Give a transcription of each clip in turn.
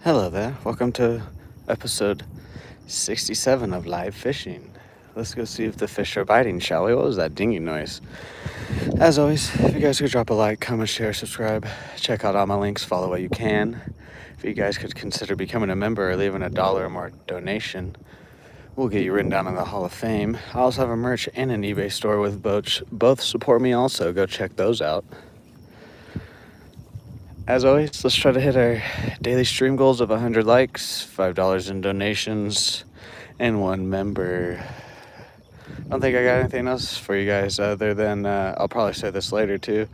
Hello there. Welcome to episode 67 of Live Fishing. Let's go see if the fish are biting, shall we? What was that dinging noise? As always, if you guys could drop a like, comment, share, subscribe, check out all my links, follow what you can. If you guys could consider becoming a member or leaving $1 or more donation, we'll get you written down in the Hall of Fame. I also have a merch and an eBay store with both support me also. Go check those out. As always, let's try to hit our daily stream goals of 100 likes, $5 in donations, and 1 member. I don't think I got anything else for you guys other than I'll probably say this later too.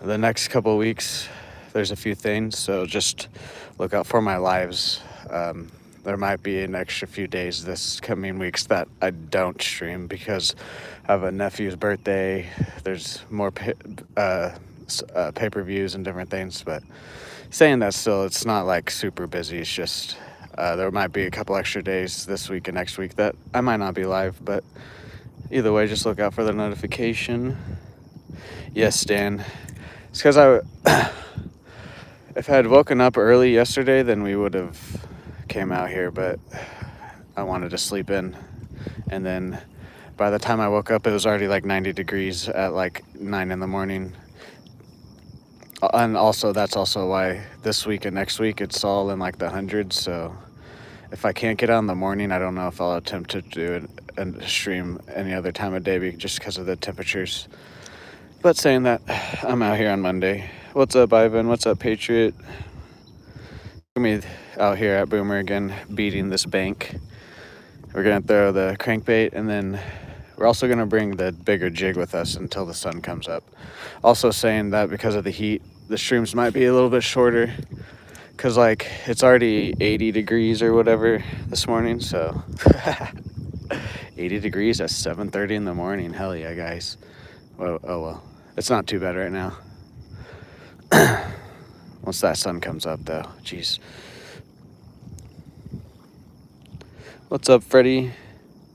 The next couple of weeks, there's a few things, so just look out for my lives. There might be an extra few days this coming weeks that I don't stream because I have a nephew's birthday. There's more pay-per-views and different things, but saying that, still, it's not like super busy. It's just there might be a couple extra days this week and next week that I might not be live, but either way, just look out for the notification. Yes, Dan. It's because if I had woken up early yesterday, then we would have came out here, but I wanted to sleep in, and then by the time I woke up, it was already like 90 degrees at like 9 in the morning. And also, that's also why this week and next week it's all in like the hundreds. So if I can't get out in the morning, I don't know if I'll attempt to do it and stream any other time of day just because of the temperatures. But saying that, I'm out here on Monday. What's up, Ivan? What's up, Patriot? Me out here at Boomer again, beating this bank. We're gonna throw the crankbait, and then we're also gonna bring the bigger jig with us until the sun comes up. Also saying that because of the heat, the streams might be a little bit shorter because like it's already 80 degrees or whatever this morning, so 80 degrees at 7:30 in the morning. Hell yeah, guys. Well, oh well, it's not too bad right now. Once that sun comes up though, jeez. What's up, Freddie?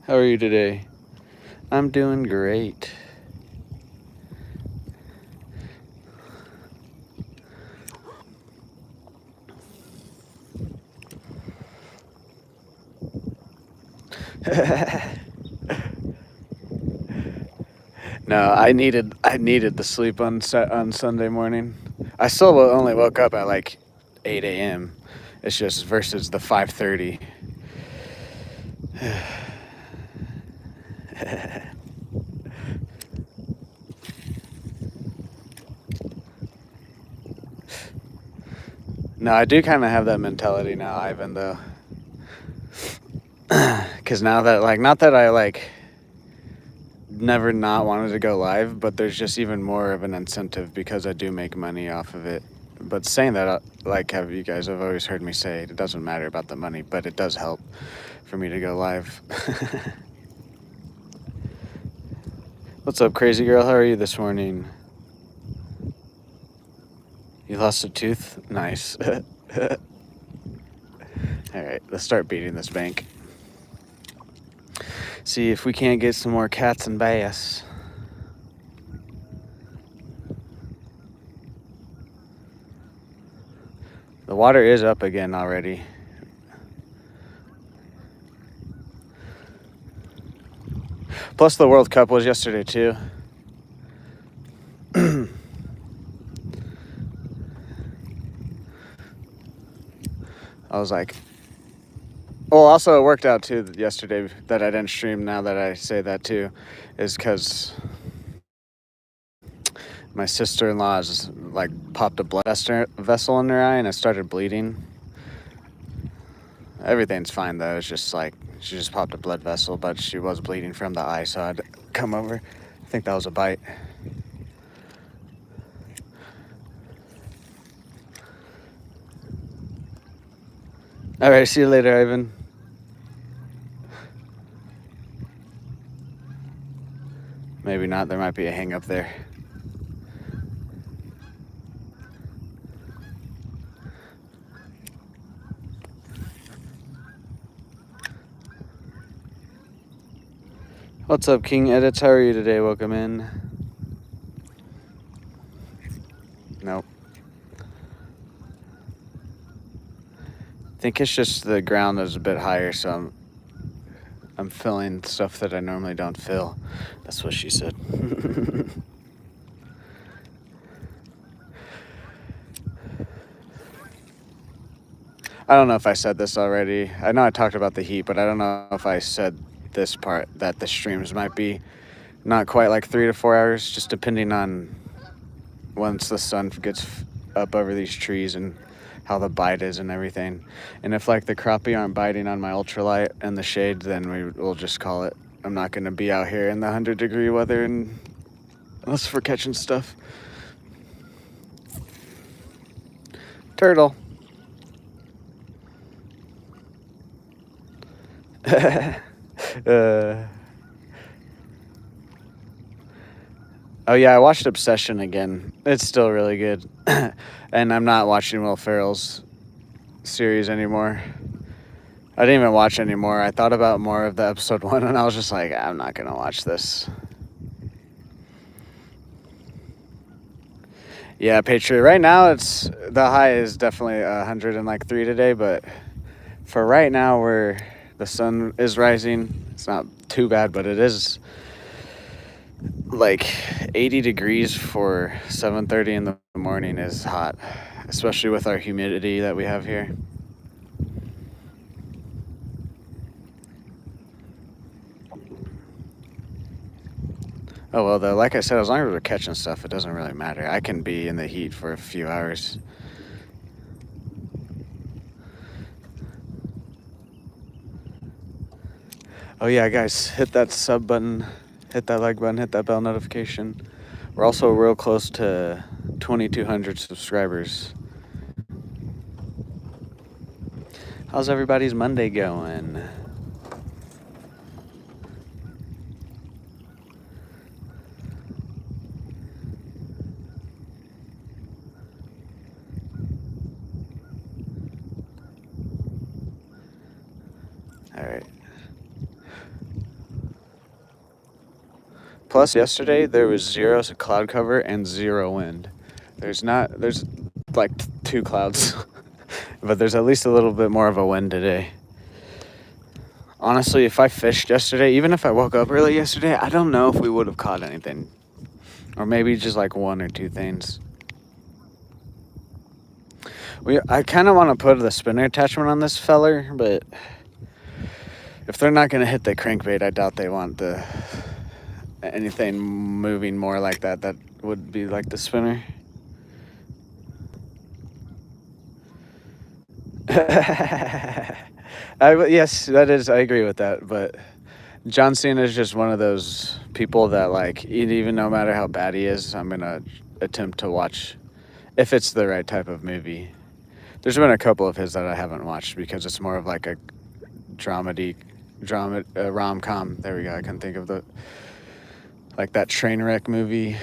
How are you today? I'm doing great. No, I needed the sleep on Sunday morning. I still only woke up at like 8 a.m. It's just versus the 5:30. No, I do kind of have that mentality now, Ivan, though. Because now that, like, not that I, like, never not wanted to go live, but there's just even more of an incentive because I do make money off of it. But saying that, like, have you guys have always heard me say, it doesn't matter about the money, but it does help for me to go live. What's up, crazy girl? How are you this morning? You lost a tooth? Nice. All right, let's start beating this bank. See if we can't get some more cats and bass. The water is up again already. Plus the World Cup was yesterday too. I was like, well, also it worked out too yesterday that I didn't stream. Now that I say that too, is because my sister-in-law has like popped a blood vessel in her eye and it started bleeding. Everything's fine though. It's just like she just popped a blood vessel, but she was bleeding from the eye, so I'd come over. I think that was a bite. All right, see you later, Ivan. Maybe not. There might be a hang up there. What's up, King Edits? How are you today? Welcome in. Nope. I think it's just the ground is a bit higher, so I'm feeling stuff that I normally don't feel. That's what she said. I don't know if I said this already. I know I talked about the heat, but I don't know if I said this part, that the streams might be not quite like 3 to 4 hours, just depending on once the sun gets up over these trees and how the bite is and everything. And if like the crappie aren't biting on my ultralight and the shade, then we'll just call it. I'm not going to be out here in the 100-degree weather unless we're catching stuff. Turtle. Oh yeah, I watched Obsession again. It's still really good. And I'm not watching Will Ferrell's series anymore. I didn't even watch anymore. I thought about more of the episode 1 and I was just like, I'm not gonna watch this. Yeah, Patriot. Right now it's the high is definitely 103 today, but for right now where the sun is rising, it's not too bad, but it is like 80 degrees for 7:30 in the morning is hot, especially with our humidity that we have here. Oh well, though, like I said, as long as we're catching stuff, it doesn't really matter. I can be in the heat for a few hours. Oh yeah, guys, hit that sub button, hit that like button, hit that bell notification. We're also real close to 2,200 subscribers. How's everybody's Monday going? All right. Plus, yesterday there was 0 cloud cover and 0 wind. There's like 2 clouds, but there's at least a little bit more of a wind today. Honestly, if I fished yesterday, even if I woke up early yesterday, I don't know if we would have caught anything. Or maybe just like 1 or 2 things. I kind of want to put the spinner attachment on this feller, but if they're not going to hit the crankbait, I doubt they want anything moving more like that. That would be like the spinner. Yes, that is. I agree with that. But John Cena is just one of those people that, like, even no matter how bad he is, I'm gonna attempt to watch if it's the right type of movie. There's been a couple of his that I haven't watched because it's more of like a rom-com. There we go. I can think of like that Trainwreck movie.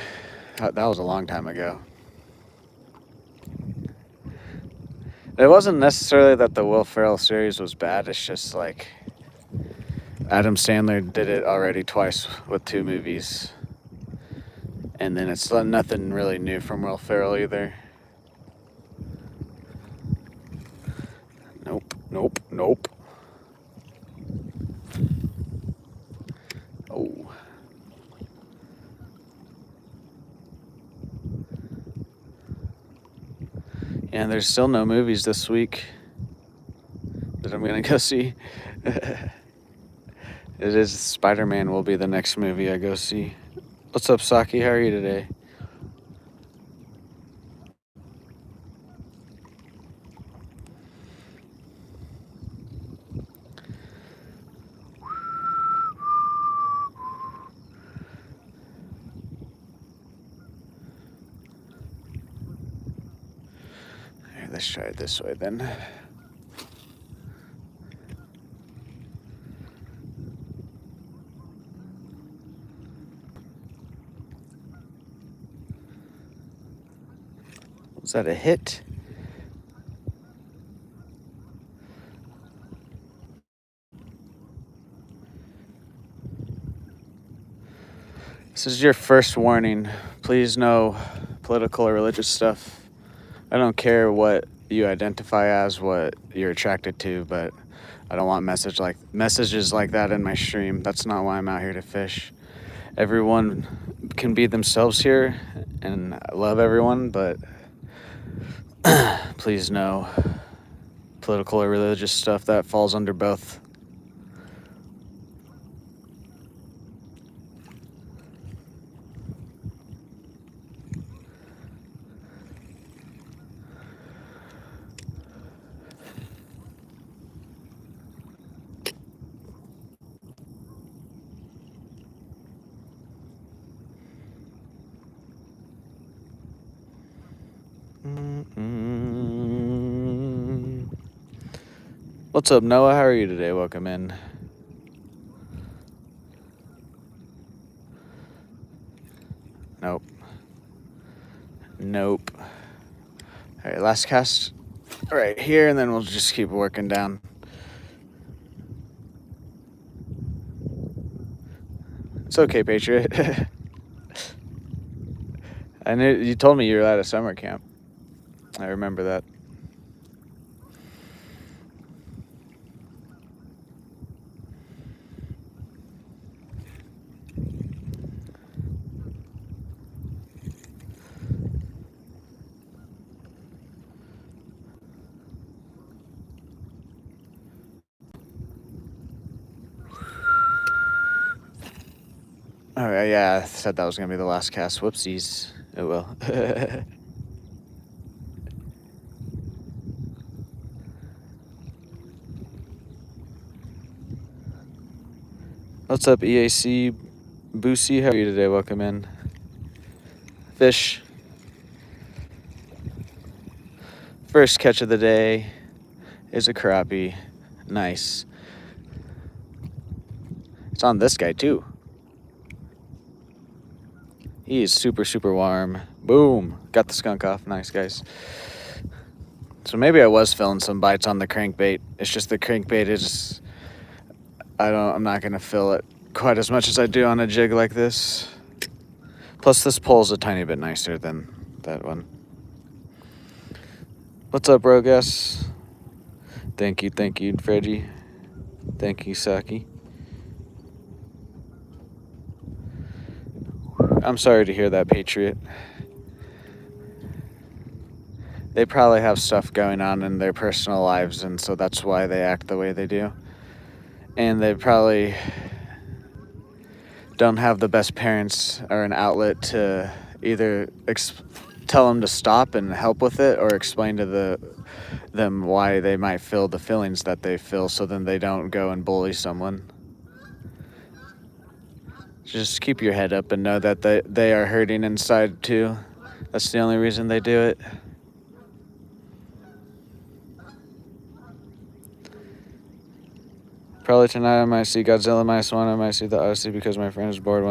That was a long time ago. It wasn't necessarily that the Will Ferrell series was bad. It's just like Adam Sandler did it already twice with 2 movies. And then it's nothing really new from Will Ferrell either. Nope. Oh. And there's still no movies this week that I'm going to go see. It is Spider-Man will be the next movie I go see. What's up, Saki? How are you today? Let's try it this way then. Was that a hit? This is your first warning. Please no political or religious stuff. I don't care what you identify as, what you're attracted to, but I don't want messages like that in my stream. That's not why I'm out here to fish. Everyone can be themselves here, and I love everyone, but please no political or religious stuff that falls under both. What's up, Noah? How are you today? Welcome in. Nope. Nope. All right, last cast right here, and then we'll just keep working down. It's okay, Patriot. I knew you told me you were at a summer camp. I remember that. All right, yeah, I said that was gonna be the last cast. Whoopsies. It will. What's up, EAC Boosie? How are you today? Welcome in. Fish. First catch of the day is a crappie. Nice. It's on this guy too. He is super, super warm. Boom. Got the skunk off. Nice, guys. So maybe I was filling some bites on the crankbait. It's just the crankbait is... I'm not going to fill it quite as much as I do on a jig like this. Plus, this pole's a tiny bit nicer than that one. What's up, Rogas? Thank you, Freddy. Thank you, Saki. I'm sorry to hear that, Patriot. They probably have stuff going on in their personal lives, and so that's why they act the way they do. And they probably don't have the best parents or an outlet to either tell them to stop and help with it, or explain to them why they might feel the feelings that they feel, so then they don't go and bully someone. Just keep your head up and know that they are hurting inside too. That's the only reason they do it. Probably tonight I might see Godzilla -1. I might see the Odyssey because my friend is bored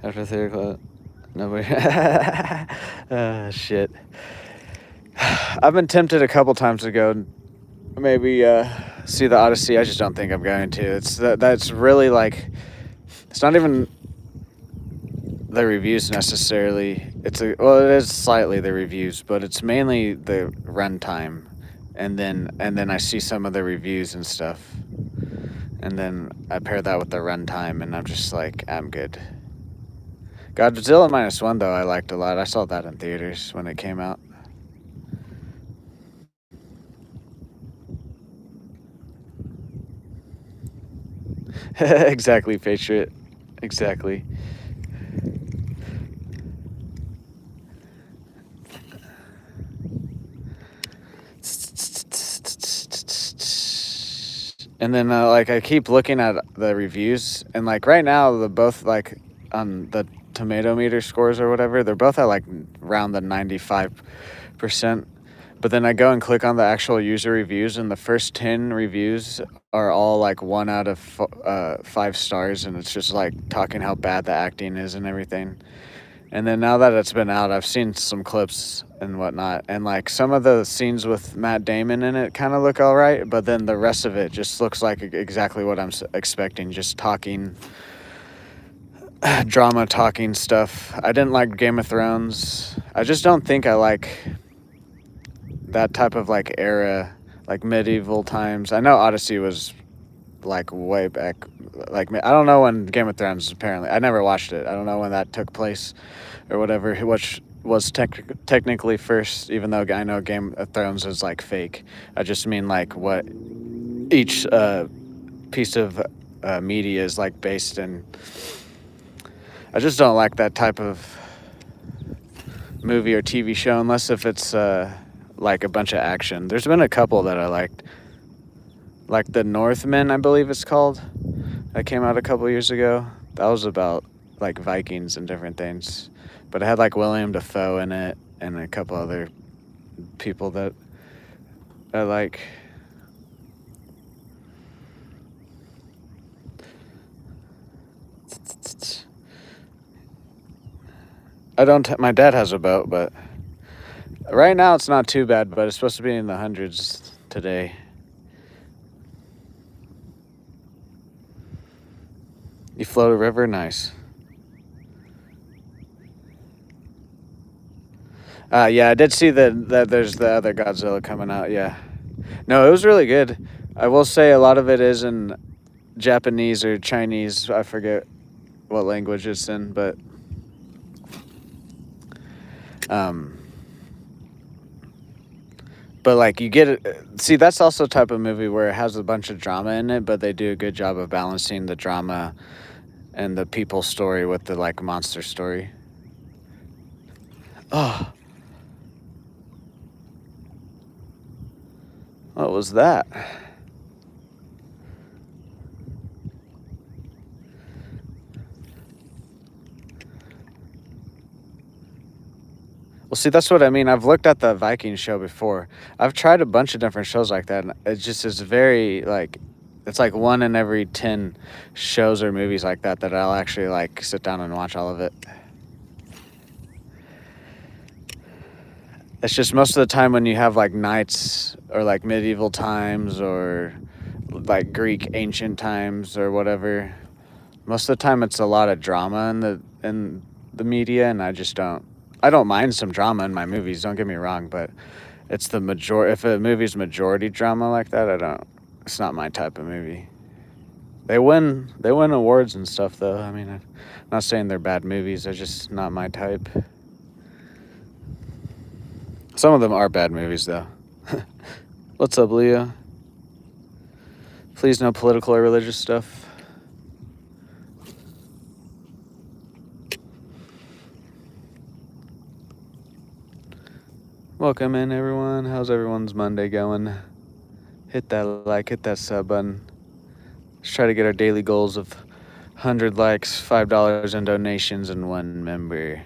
after theater club. Nobody. Shit. I've been tempted a couple times to go maybe see the Odyssey. I just don't think I'm going to. That's really like, it's not even the reviews necessarily. It is slightly the reviews, but it's mainly the runtime, and then I see some of the reviews and stuff, and then I pair that with the runtime, and I'm just like, I'm good. Godzilla -1 though, I liked a lot. I saw that in theaters when it came out. Exactly, Patriot. Exactly. And then like I keep looking at the reviews, and like right now the both like on the tomato meter scores or whatever, they're both at like around the 95%. But then I go and click on the actual user reviews, and the first 10 reviews are all like 1 out of 5 stars, and it's just like talking how bad the acting is and everything. And then now that it's been out, I've seen some clips and whatnot, and like some of the scenes with Matt Damon in it kind of look all right, but then the rest of it just looks like exactly what I'm expecting, just talking, drama talking stuff. I didn't like Game of Thrones. I just don't think I like that type of like era, like medieval times. I know Odyssey was like way back, like I don't know when Game of Thrones, apparently I never watched it. I don't know when that took place or whatever, which was technically first, even though I know Game of Thrones is like fake. I just mean like what each piece of media is like based in. I just don't like that type of movie or TV show unless if it's like a bunch of action. There's been a couple that I liked, like The Northman, I believe it's called. That came out a couple years ago. That was about like Vikings and different things, but it had like William Dafoe in it and a couple other people that I like. I don't. My dad has a boat, but right now it's not too bad. But it's supposed to be in the hundreds today. You float a river, nice. Yeah, I did see that there's the other Godzilla coming out. Yeah, no, it was really good. I will say a lot of it is in Japanese or Chinese. I forget what language it's in, but um, but like you get it. See, that's also a type of movie where it has a bunch of drama in it, but they do a good job of balancing the drama and the people story with the like monster story. Oh, what was that? Well, see, that's what I mean. I've looked at the Viking show before. I've tried a bunch of different shows like that, and it just is very like, it's like one in every 10 shows or movies like that I'll actually like sit down and watch all of it. It's just most of the time when you have like knights or like medieval times or like Greek ancient times or whatever. Most of the time it's a lot of drama in the media, and I don't mind some drama in my movies, don't get me wrong, but it's the majority. If a movie's majority drama like that, it's not my type of movie. They win awards and stuff though. I mean, I'm not saying they're bad movies, they're just not my type. Some of them are bad movies though. What's up, Leo? Please, no political or religious stuff. Welcome in, everyone. How's everyone's Monday going? Hit that like, hit that sub button. Let's try to get our daily goals of 100 likes, $5 in donations, and 1 member.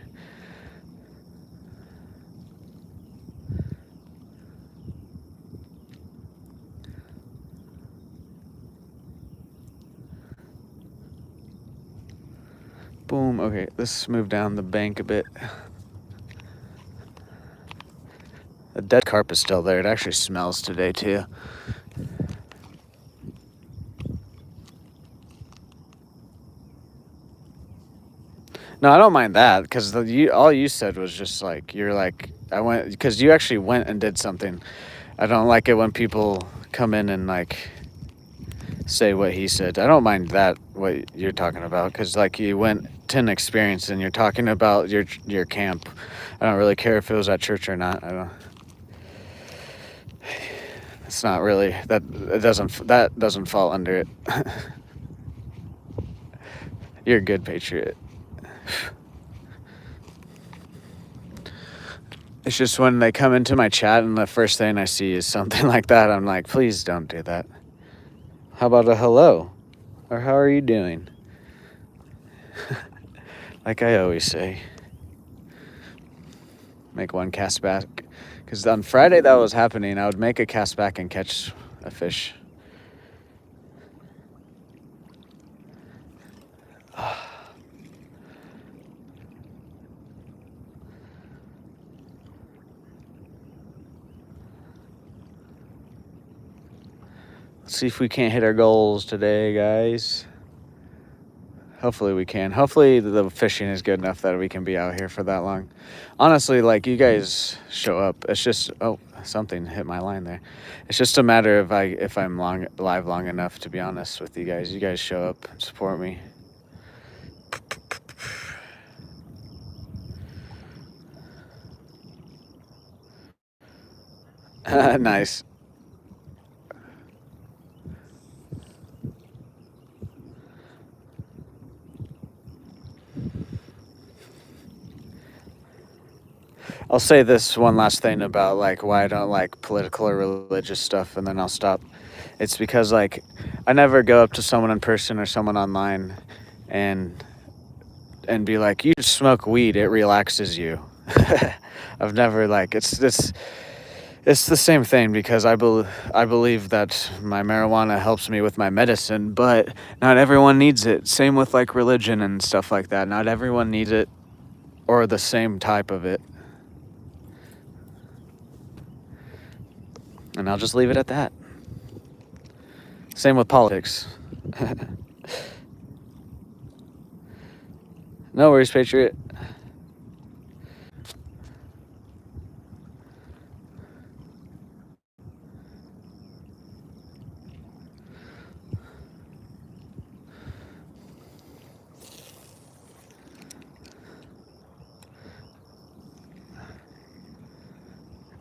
Boom. Okay, let's move down the bank a bit. The dead carpet's still there. It actually smells today, too. No, I don't mind that, because all you said was just like, you're like, I went, because you actually went and did something. I don't like it when people come in and like say what he said. I don't mind that, what you're talking about, because like you went to an experience and you're talking about your camp. I don't really care if it was at church or not. I don't. It's not really that doesn't fall under it. You're a good patriot. It's just when they come into my chat and the first thing I see is something like that, I'm like, please don't do that. How about a hello? Or how are you doing? Like I always say. Make one cast back. Because on Friday that was happening, I would make a cast back and catch a fish. Let's see if we can't hit our goals today, guys. Hopefully we can. Hopefully the fishing is good enough that we can be out here for that long. Honestly, like you guys show up. It's just something hit my line there. It's just a matter of if I'm live long enough to be honest with you guys. You guys show up and support me. Nice. I'll say this one last thing about like why I don't like political or religious stuff, and then I'll stop. It's because like I never go up to someone in person or someone online and be like, you smoke weed, it relaxes you. I've never like it's the same thing because I believe that my marijuana helps me with my medicine, but not everyone needs it. Same with like religion and stuff like that. Not everyone needs it or the same type of it. And I'll just leave it at that. Same with politics. No worries, Patriot.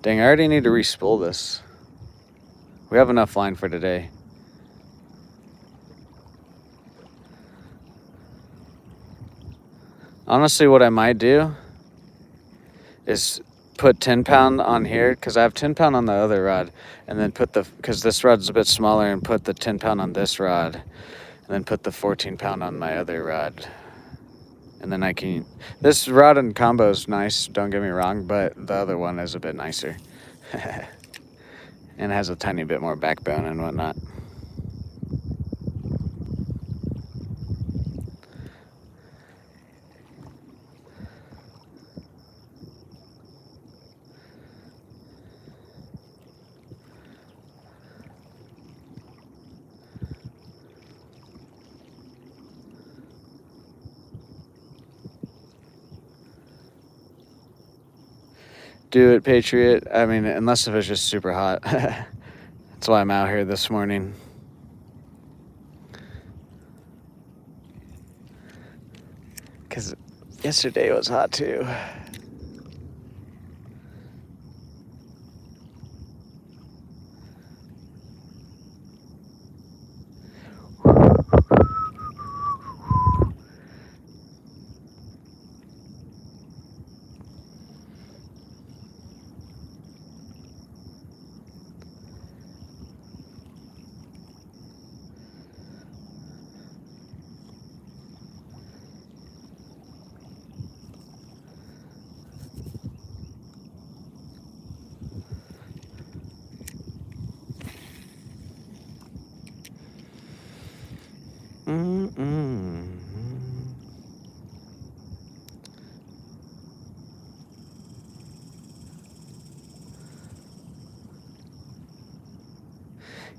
Dang, I already need to re-spool this. We have enough line for today. Honestly, what I might do is put 10-pound on here because I have 10-pound on the other rod, and then because this rod's a bit smaller, and put the 10-pound on this rod, and then put the 14-pound on my other rod. And then I can, this rod and combo is nice, don't get me wrong, but the other one is a bit nicer. And has a tiny bit more backbone and whatnot. Do it, Patriot. I mean, unless if it's just super hot. That's why I'm out here this morning. Because yesterday was hot too.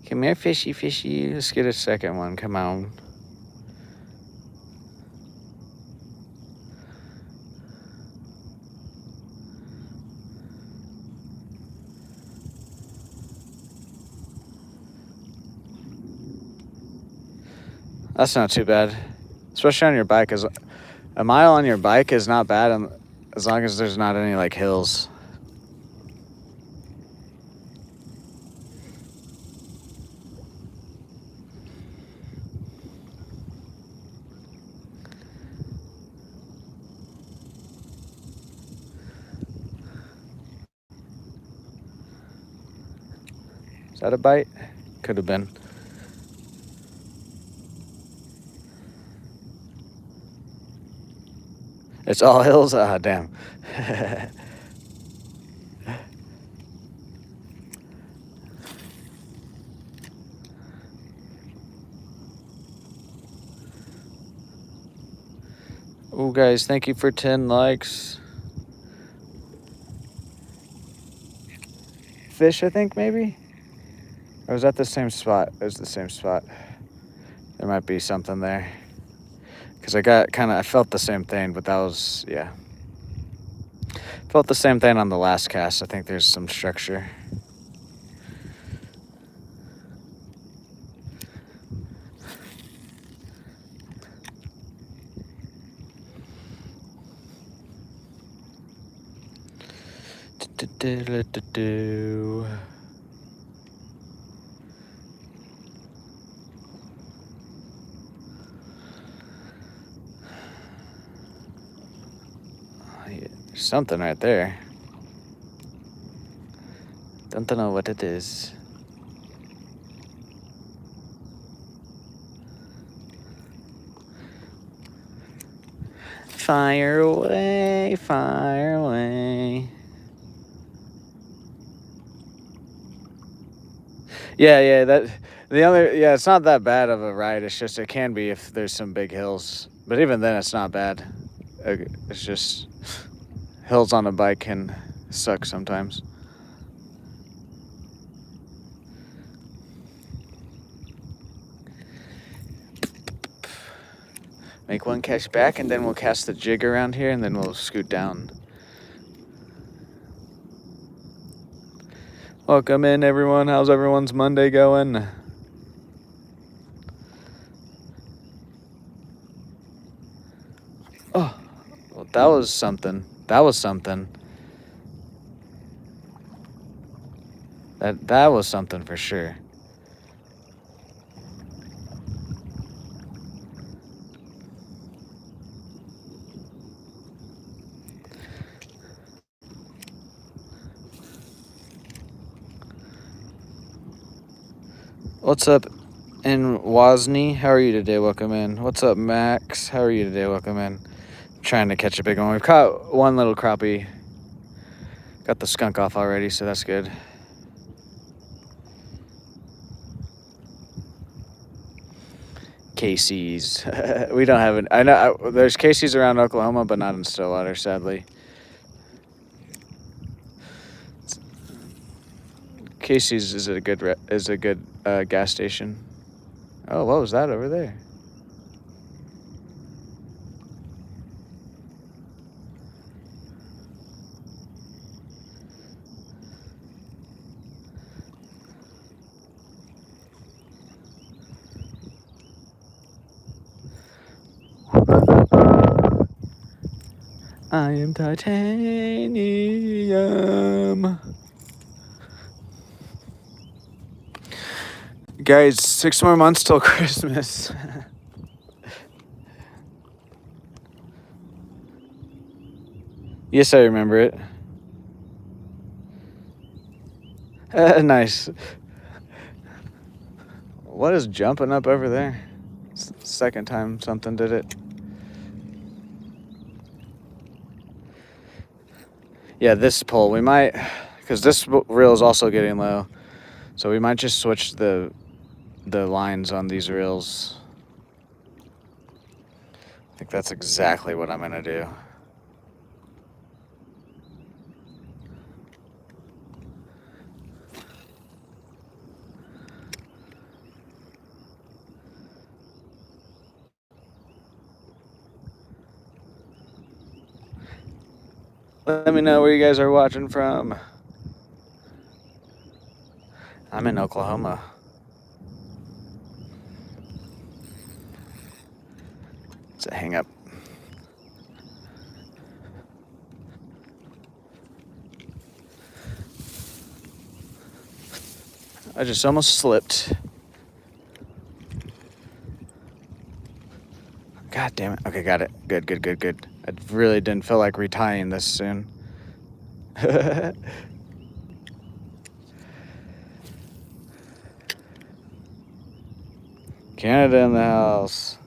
Come here, fishy, fishy. Let's get a second one. Come on. That's not too bad. Especially on your bike. A mile on your bike is not bad as long as there's not any like hills. Is that a bite? Could have been. It's all hills? Ah, damn. Oh, guys, thank you for 10 likes. Fish, I think, maybe? Or was that the same spot? It was the same spot. There might be something there. Because I felt the same thing, but that was, yeah. Felt the same thing on the last cast. I think there's some structure. There's something right there. Don't know what it is. Fire away, fire away. Yeah, it's not that bad of a ride. It's just, it can be if there's some big hills. But even then, it's not bad. It's just, hills on a bike can suck sometimes. Make one cast back, and then we'll cast the jig around here, and then we'll scoot down. Welcome in, everyone. How's everyone's Monday going? Oh, well, that was something. That was something. That was something for sure. What's up in Wozni? How are you today? Welcome in. What's up, Max? How are you today? Welcome in. Trying to catch a big one. We've caught one little crappie. Got the skunk off already, so that's good. Casey's. We don't have it. I know there's Casey's around Oklahoma, but not in Stillwater, sadly. Casey's is a good gas station. Oh, what was that over there? I am titanium. Guys, 6 more months till Christmas. Yes, I remember it. Nice. What is jumping up over there? It's the second time something did it. Yeah, this pole, we might, because this reel is also getting low, so we might just switch the lines on these reels. I think that's exactly what I'm gonna do. Let me know where you guys are watching from. I'm in Oklahoma. It's a hang up. I just almost slipped. God damn it. Okay, got it. Good. I really didn't feel like retying this soon. Canada in the house.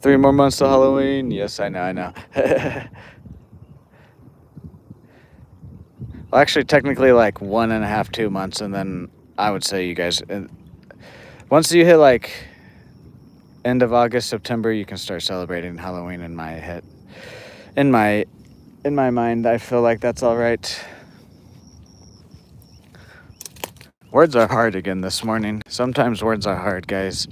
3 more months till Halloween. Yes, I know. Well, actually, technically, like 1.5, 2 months, and then I would say you guys, once you hit like end of August, September, you can start celebrating Halloween. In my head, in my mind, I feel like that's all right. Words are hard again this morning. Sometimes words are hard, guys.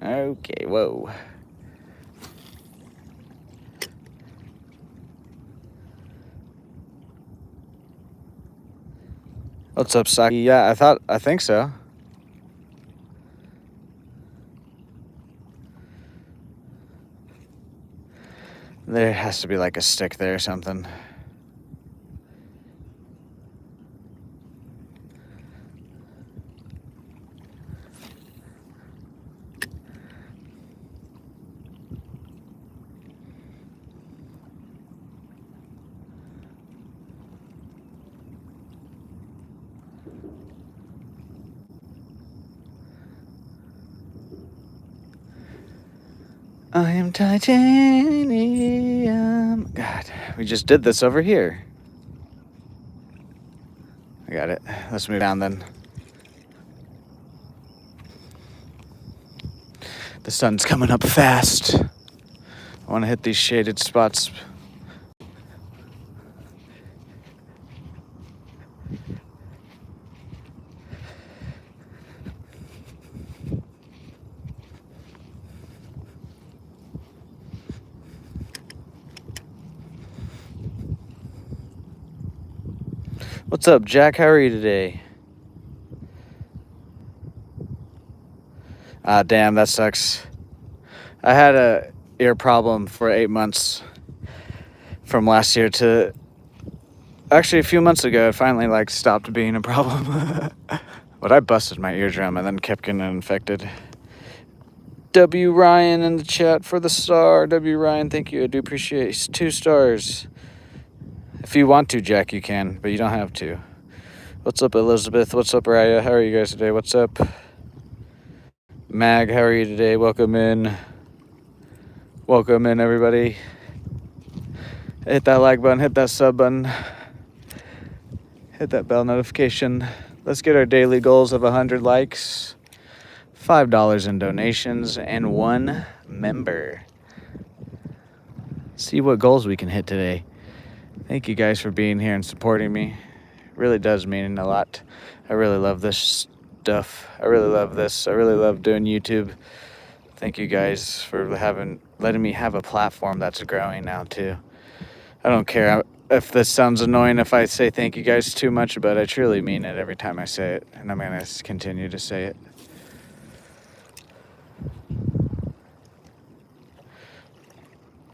Okay, whoa. What's up, Saki? Yeah, I think so. There has to be like a stick there or something. I am titanium. God, we just did this over here. I got it. Let's move down then. The sun's coming up fast. I want to hit these shaded spots. What's up, Jack? How are you today? Ah, damn, that sucks. I had a ear problem for 8 months from last year to actually a few months ago. It finally like stopped being a problem. But I busted my eardrum and then kept getting infected. W. Ryan in the chat for the star. W. Ryan, thank you. I do appreciate it. 2 stars. If you want to, Jack, you can, but you don't have to. What's up, Elizabeth? What's up, Raya? How are you guys today? What's up? Mag, how are you today? Welcome in. Welcome in, everybody. Hit that like button, hit that sub button, hit that bell notification. Let's get our daily goals of 100 likes, $5 in donations, and 1 member. See what goals we can hit today. Thank you guys for being here and supporting me. It really does mean a lot. I really love this stuff. I really love this. I really love doing YouTube. Thank you guys for letting me have a platform that's growing now too. I don't care if this sounds annoying if I say thank you guys too much, but I truly mean it every time I say it, and I'm going to continue to say it.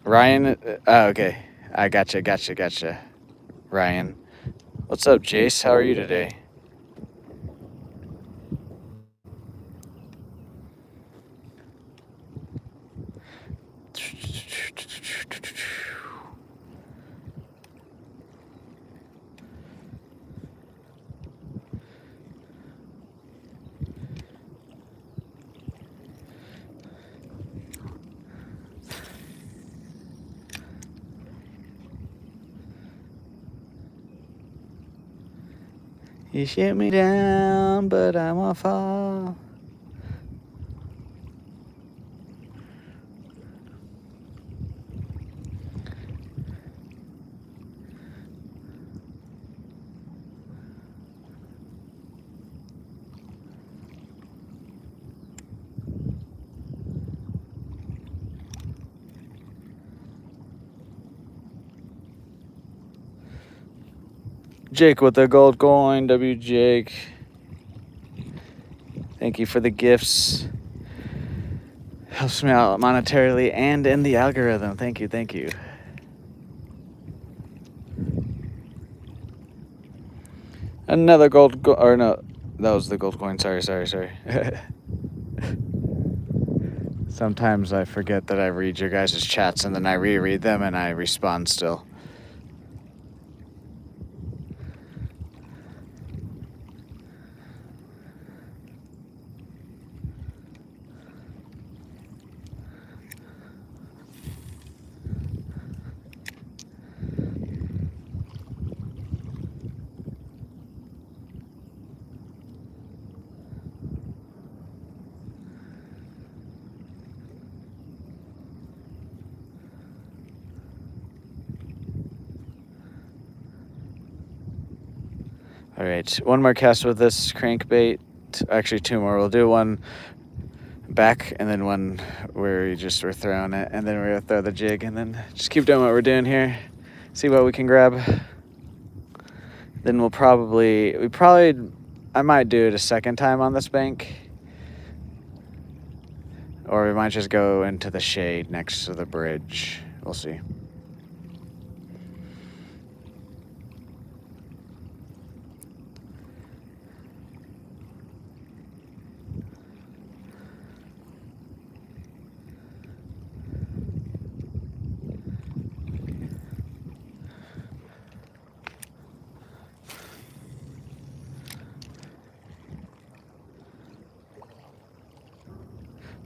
Ryan, okay. I gotcha. Ryan. What's up, Jace? How are you today? You shoot me down, but I won't fall. Jake with the gold coin. W. Jake. Thank you for the gifts. Helps me out monetarily and in the algorithm. Thank you. Another or no, that was the gold coin. Sorry. Sometimes I forget that I read your guys' chats and then I reread them and I respond still. All right, one more cast with this crankbait. Actually, two more. We'll do one back and then one where we're throwing it, and then we're gonna throw the jig, and then just keep doing what we're doing here. See what we can grab. Then I might do it a second time on this bank. Or we might just go into the shade next to the bridge. We'll see.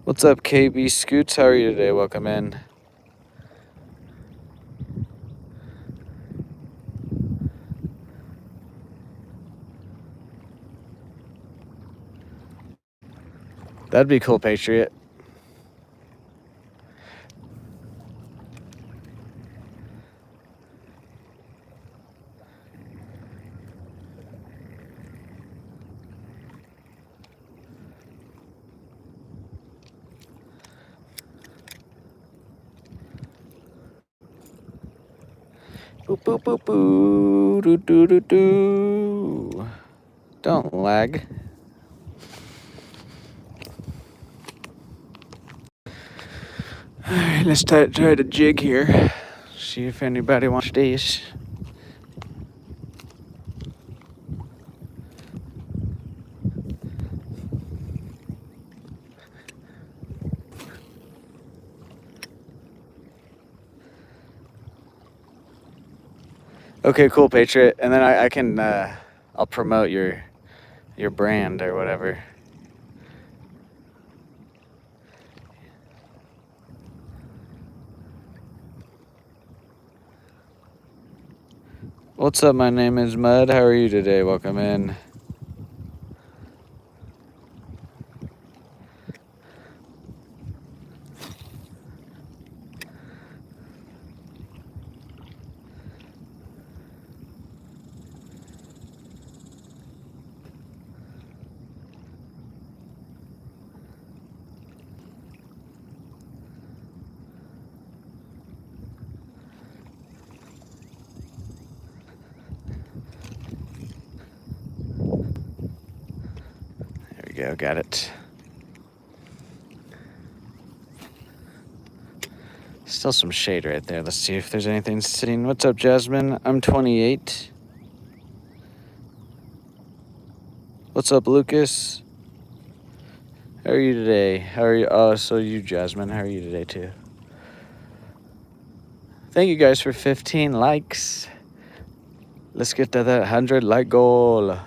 What's up, KB Scoots? How are you today? Welcome in. That'd be cool, Patriot. Boop, boop, boop, boo. Doo, doo, doo, doo. Don't lag. Alright, let's try to jig here. See if anybody wants this. Okay, cool, Patriot. And then I can I'll promote your brand or whatever. What's up? My name is Mud. How are you today? Welcome in. There we go, got it. Still some shade right there. Let's see if there's anything sitting. What's up, Jasmine? I'm 28. What's up, Lucas? How are you today? How are you? Oh, so you, Jasmine. How are you today, too? Thank you guys for 15 likes. Let's get to that 100 like goal.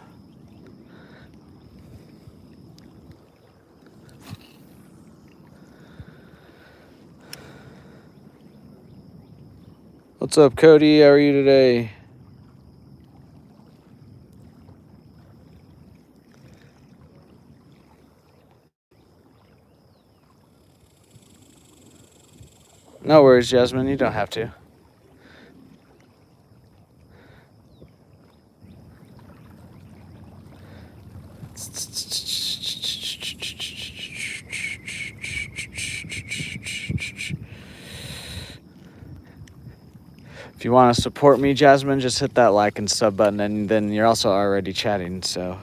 What's up, Cody? How are you today? No worries, Jasmine. You don't have to. If you want to support me, Jasmine, just hit that like and sub button, and then you're also already chatting, so.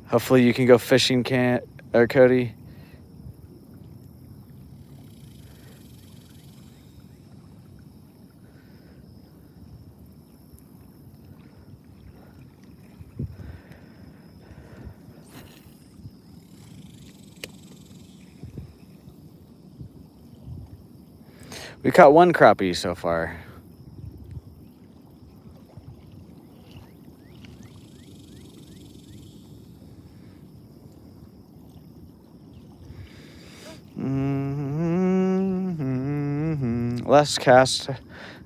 Hopefully you can go fishing, Cody. We caught one crappie so far. Last cast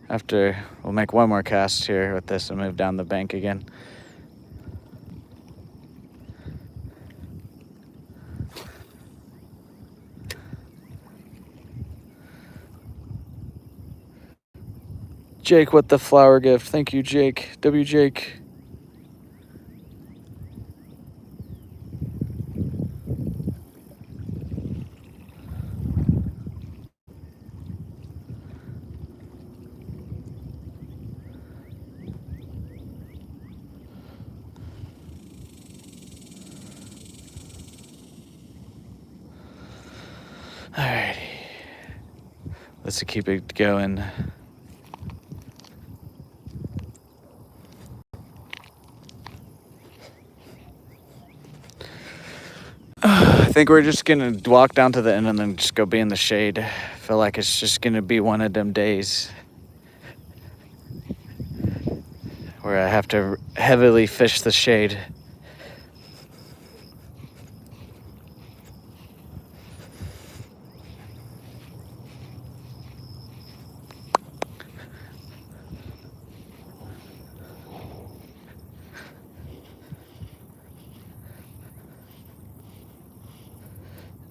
after we'll make one more cast here with this and move down the bank again. Jake with the flower gift. Thank you, Jake. W. Jake. Alrighty. Let's keep it going. I think we're just gonna walk down to the end and then just go be in the shade. I feel like it's just gonna be one of them days where I have to heavily fish the shade.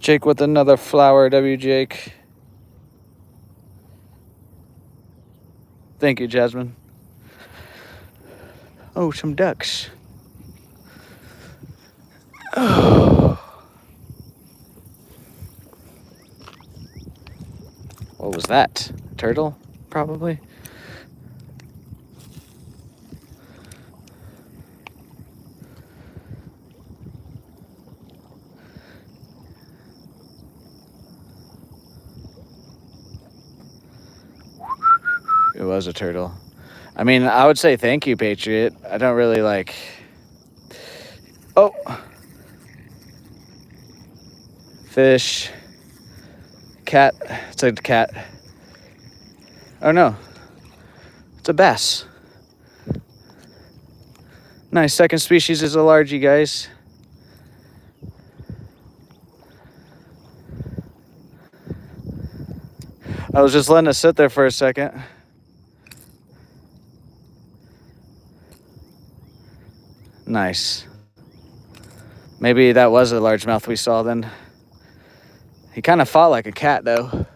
Jake with another flower, W. Jake. Thank you, Jasmine. Oh, some ducks. Oh. What was that? Turtle? Probably. It was a turtle. I mean, I would say thank you, Patriot. I don't really like... Oh! Fish. Cat. It's a cat. Oh, no. It's a bass. Nice. Second species is a largie, guys. I was just letting it sit there for a second. Nice. Maybe that was a largemouth we saw then. He kind of fought like a cat, though.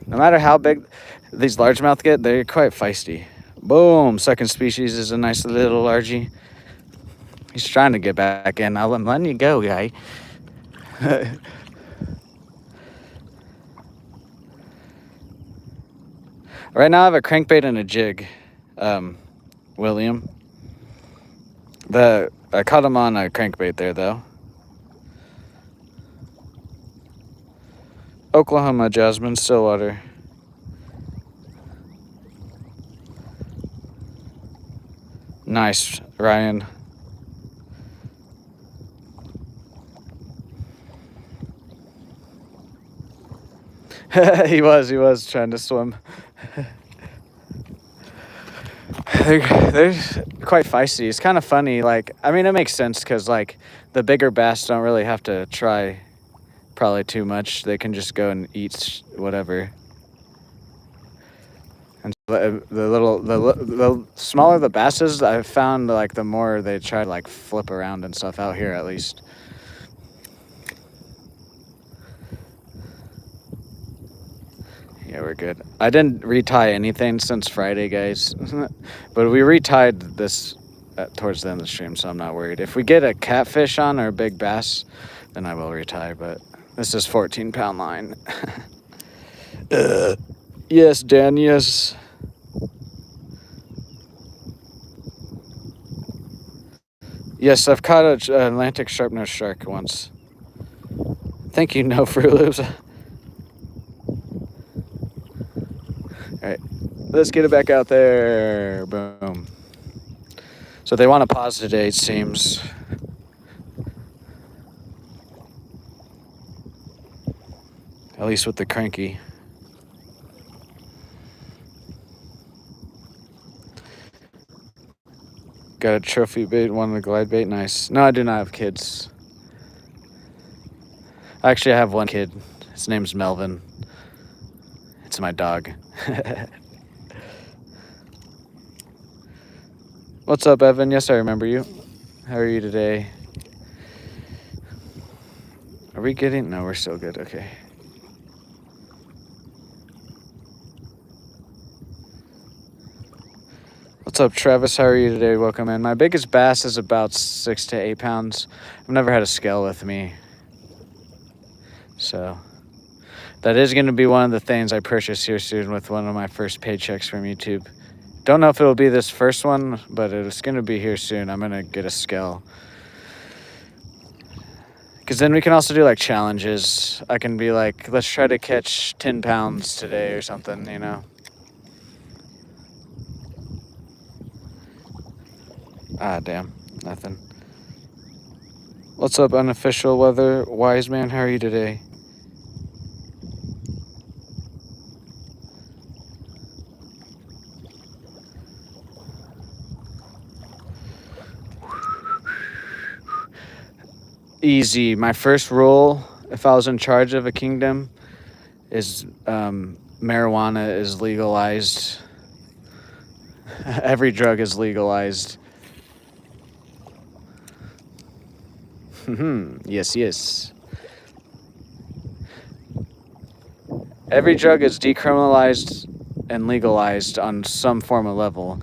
No matter how big these largemouth get, they're quite feisty. Boom. Second species is a nice little largie. He's trying to get back in. I'm letting you go, guy. Right now I have a crankbait and a jig, William. I caught him on a crankbait there, though. Oklahoma, Jasmine, Stillwater. Nice, Ryan. He was trying to swim. They're quite feisty. It's kind of funny. Like, I mean, it makes sense because, like, the bigger bass don't really have to try probably too much. They can just go and eat whatever. And the smaller the bass is, I've found, like, the more they try to, like, flip around and stuff out here, at least. Yeah, we're good. I didn't retie anything since Friday, guys. But we retied this towards the end of the stream, so I'm not worried. If we get a catfish on or a big bass, then I will retie, but this is 14-pound line. Yes, Dan, yes. Yes, I've caught an Atlantic sharp-nosed shark once. Thank you, No Fruit Loops. Alright, let's get it back out there. Boom. So they want to pause today, it seems. At least with the cranky. Got a trophy bait, one of the glide bait. Nice. No, I do not have kids. Actually, I have one kid. His name's Melvin. It's my dog. What's up, Evan? Yes, I remember you. How are you today? Are we getting? No, we're still good. Okay. What's up, Travis? How are you today? Welcome in. My biggest bass is about 6 to 8 pounds. I've never had a scale with me, so that is going to be one of the things I purchase here soon with one of my first paychecks from YouTube. Don't know if it'll be this first one, but it's going to be here soon. I'm going to get a scale. Because then we can also do like challenges. I can be like, let's try to catch 10 pounds today or something, you know? Ah, damn. Nothing. What's up, unofficial weather wise man? How are you today? Easy. My first rule, if I was in charge of a kingdom, is marijuana is legalized. Every drug is legalized. Yes, yes. Every drug is decriminalized and legalized on some form of level.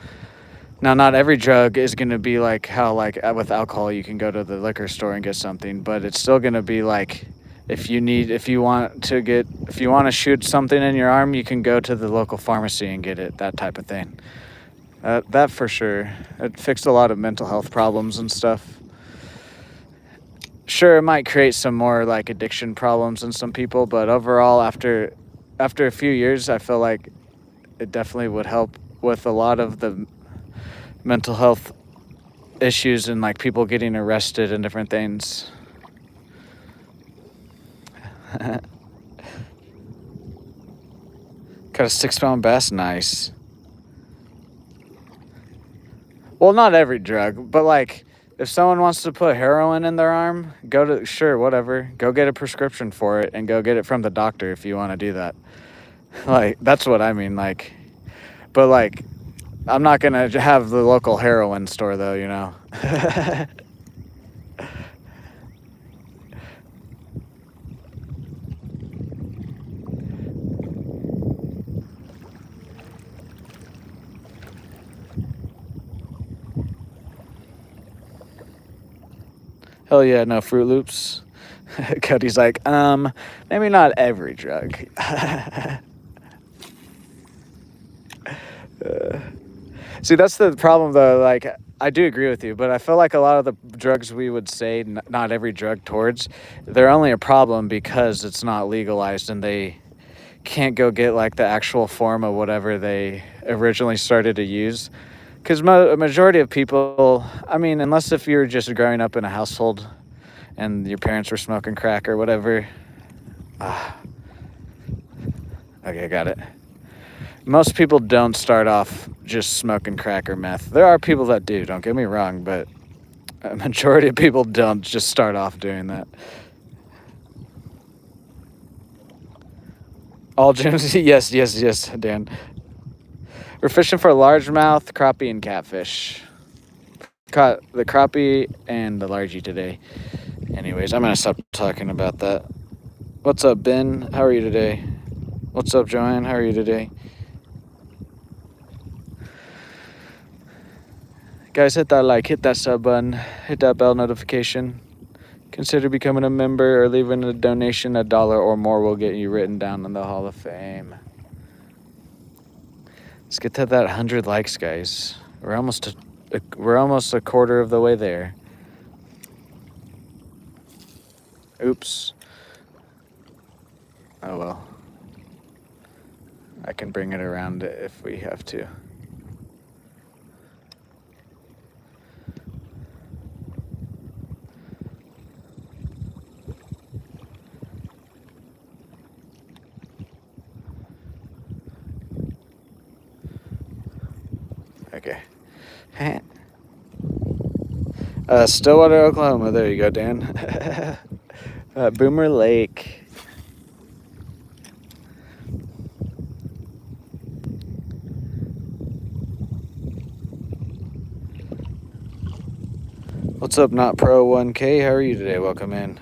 Now, not every drug is going to be like how, like, with alcohol, you can go to the liquor store and get something, but it's still going to be like, if you want to shoot something in your arm, you can go to the local pharmacy and get it, that type of thing. That for sure. It fixed a lot of mental health problems and stuff. Sure, it might create some more like addiction problems in some people, but overall, after a few years, I feel like it definitely would help with a lot of the mental health issues and like people getting arrested and different things. Got a 6-pound bass, nice. Well, not every drug, but like if someone wants to put heroin in their arm, whatever. Go get a prescription for it and go get it from the doctor if you want to do that. Like, that's what I mean, like, but like, I'm not gonna have the local heroin store though, you know. Hell yeah, no Fruit Loops. Cody's like, maybe not every drug. See, that's the problem though. Like, I do agree with you, but I feel like a lot of the drugs we would say not every drug towards, they're only a problem because it's not legalized and they can't go get like the actual form of whatever they originally started to use. Because a majority of people, I mean, unless if you're just growing up in a household and your parents were smoking crack or whatever. Okay, got it. Most people don't start off just smoking crack or meth. There are people that do, don't get me wrong, but a majority of people don't just start off doing that. All gyms, yes, Dan. We're fishing for largemouth, crappie, and catfish. Caught the crappie and the largie today. Anyways, I'm gonna stop talking about that. What's up, Ben? How are you today? What's up, Joanne? How are you today? Guys, hit that like, hit that sub button, hit that bell notification. Consider becoming a member or leaving a donation. $1 or more will get you written down in the Hall of Fame. Let's get to that 100 likes, guys. We're almost a quarter of the way there. Oops. Oh well. I can bring it around if we have to. Okay. Stillwater, Oklahoma. There you go, Dan. Boomer Lake. What's up, Not Pro 1K? How are you today? Welcome in.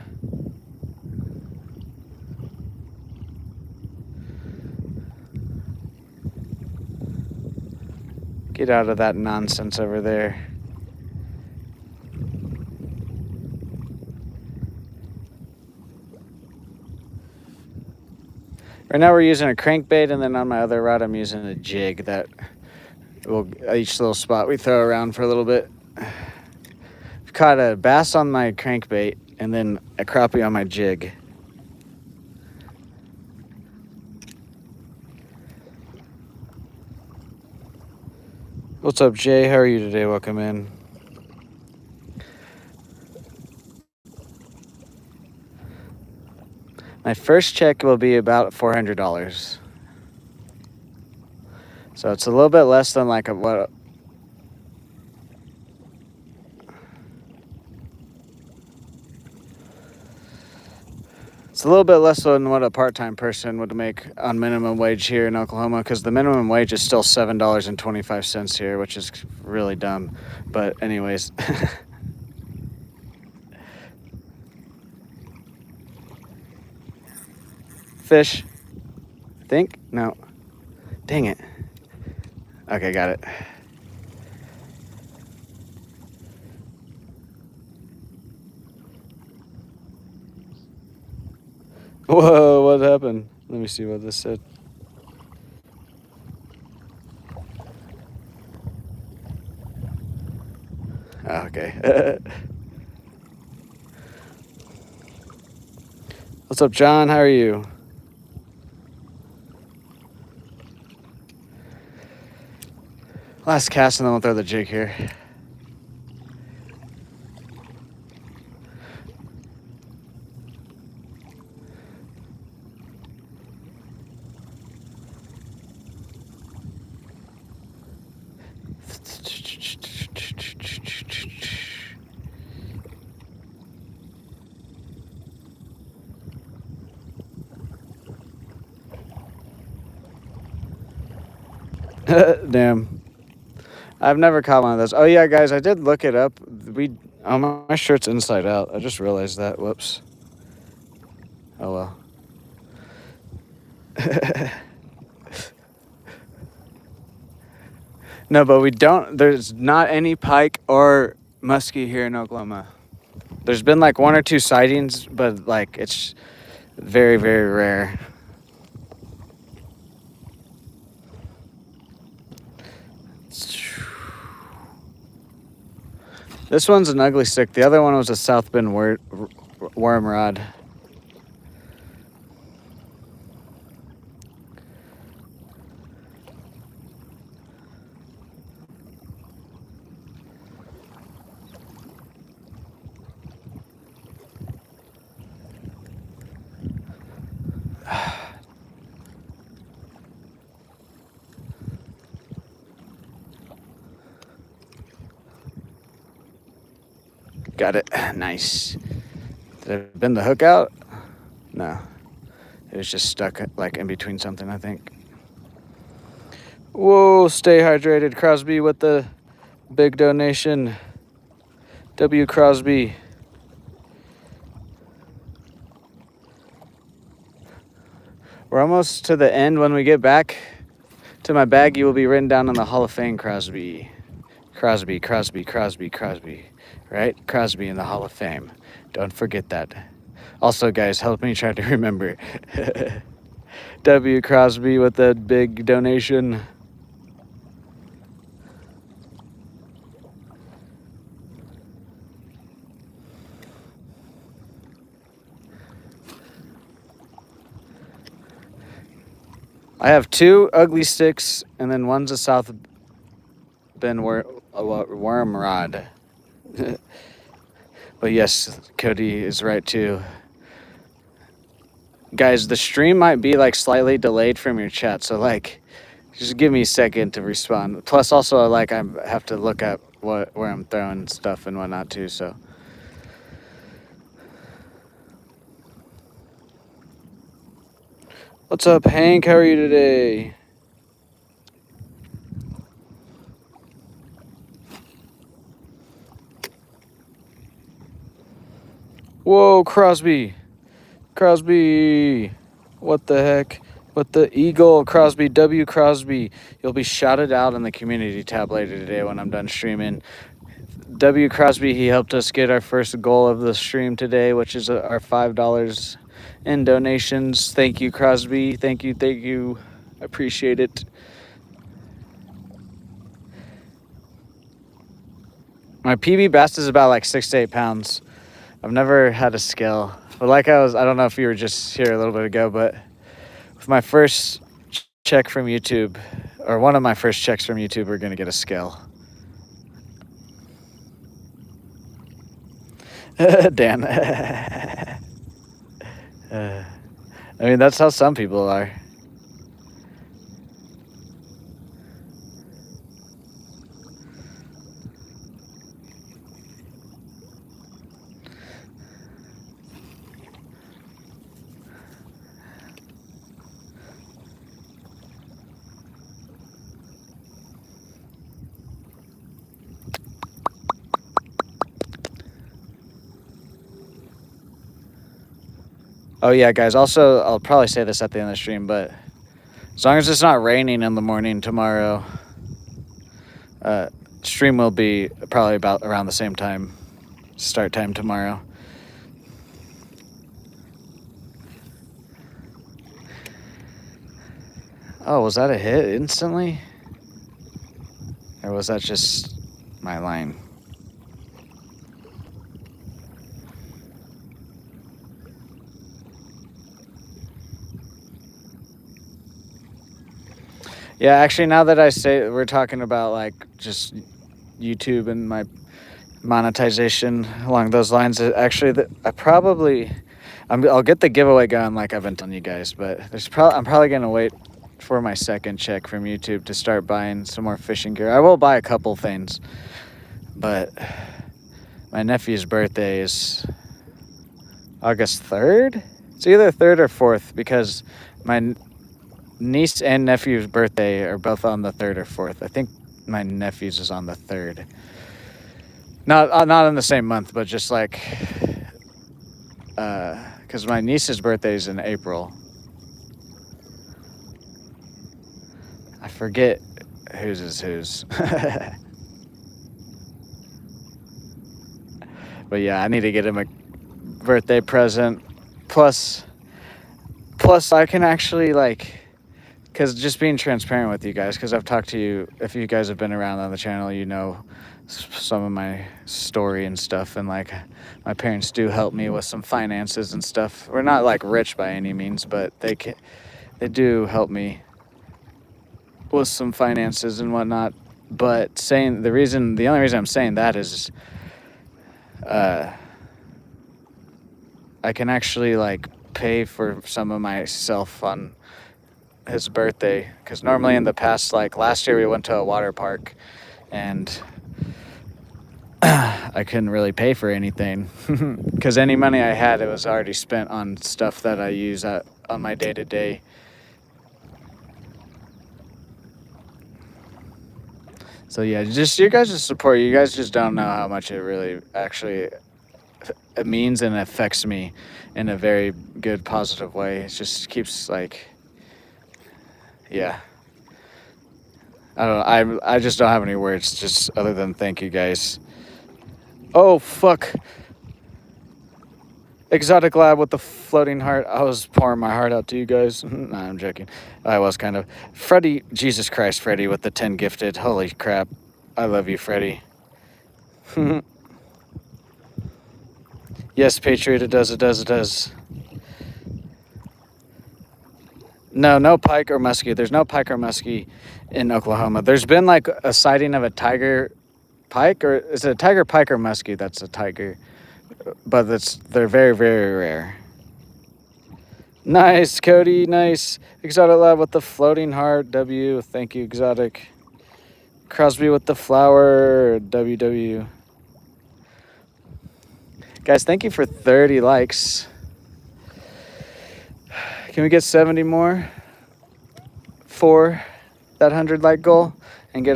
Get out of that nonsense over there. Right now we're using a crankbait, and then on my other rod I'm using a jig that will, each little spot we throw around for a little bit. I've caught a bass on my crankbait and then a crappie on my jig. What's up, Jay? How are you today? Welcome in. My first check will be about $400. So it's a little bit less than like what. It's a little bit less than what a part-time person would make on minimum wage here in Oklahoma, because the minimum wage is still $7.25 here, which is really dumb. But anyways. Fish. I think? No. Dang it. Okay, got it. Whoa, what happened? Let me see what this said. Oh, okay. What's up, John? How are you? Last cast, and then we'll throw the jig here. Damn. I've never caught one of those. Oh yeah, guys, I did look it up. My shirt's inside out. I just realized that. Whoops. Oh well. No, but there's not any pike or muskie here in Oklahoma. There's been like one or two sightings, but like it's very, very rare. This one's an ugly stick. The other one was a South Bend worm rod. Got it. Nice. Did I bend the hook out? No. It was just stuck like in between something, I think. Whoa, stay hydrated. Crosby with the big donation. W. Crosby. We're almost to the end. When we get back to my bag, you will be written down on the Hall of Fame, Crosby. Crosby. Right? Crosby in the Hall of Fame. Don't forget that. Also, guys, help me try to remember. W. Crosby with the big donation. I have two ugly sticks, and then one's a South Bend worm rod. But yes, Cody is right too. Guys, the stream might be like slightly delayed from your chat, so like just give me a second to respond. Plus also like I have to look at where I'm throwing stuff and whatnot too, so. What's up, Hank? How are you today? Whoa, Crosby. What the heck? with the Eagle Crosby, W Crosby. You'll be shouted out in the community tab later today when I'm done streaming. W Crosby, he helped us get our first goal of the stream today, which is our $5 in donations. Thank you, Crosby. Thank you, thank you. I appreciate it. My PB best is about like 6 to 8 pounds. I've never had a scale, but I don't know if you were just here a little bit ago, but with my first check from YouTube, or one of my first checks from YouTube, we're gonna get a scale. Dan. I mean, that's how some people are. Oh yeah, guys, also, I'll probably say this at the end of the stream, but as long as it's not raining in the morning tomorrow, stream will be probably about around the same time, start time tomorrow. Oh, was that a hit instantly? Or was that just my line? Yeah, actually, now that I say we're talking about like just YouTube and my monetization along those lines, actually, I'll get the giveaway going like I've been telling you guys, but I'm probably gonna wait for my second check from YouTube to start buying some more fishing gear. I will buy a couple things, but my nephew's birthday is August 3rd. It's either 3rd or 4th because my niece and nephew's birthday are both on the 3rd or 4th. I think my nephew's is on the 3rd. Not in the same month, but just like because my niece's birthday is in April. I forget whose is whose. But yeah, I need to get him a birthday present. Plus I can actually like, because just being transparent with you guys, because I've talked to you, if you guys have been around on the channel, you know some of my story and stuff, and like my parents do help me with some finances and stuff. We're not like rich by any means, but they do help me with some finances and whatnot. But the only reason I'm saying that is I can actually like pay for some of myself on his birthday, because normally in the past, like last year we went to a water park and I couldn't really pay for anything because any money I had, it was already spent on stuff that I use on my day-to-day. So yeah, just your guys' support. You guys just don't know how much it really actually it means and affects me in a very good, positive way. It just keeps like, yeah. I don't know. I just don't have any words, just other than thank you guys. Oh fuck! Exotic Lab with the floating heart. I was pouring my heart out to you guys. Nah, I'm joking. I was kind of. Freddy, Jesus Christ, Freddy with the 10 gifted. Holy crap! I love you, Freddy. Yes, Patriot. It does. It does. It does. No pike or muskie. There's no pike or muskie in Oklahoma. There's been like a sighting of a tiger pike, or is it a tiger pike or muskie? That's a tiger, but they're very, very rare. Nice, Cody. Nice. Exotic Lab with the floating heart. W. Thank you, Exotic. Crosby with the flower. WW. Guys, thank you for 30 likes. Can we get 70 more for that 100 like goal and get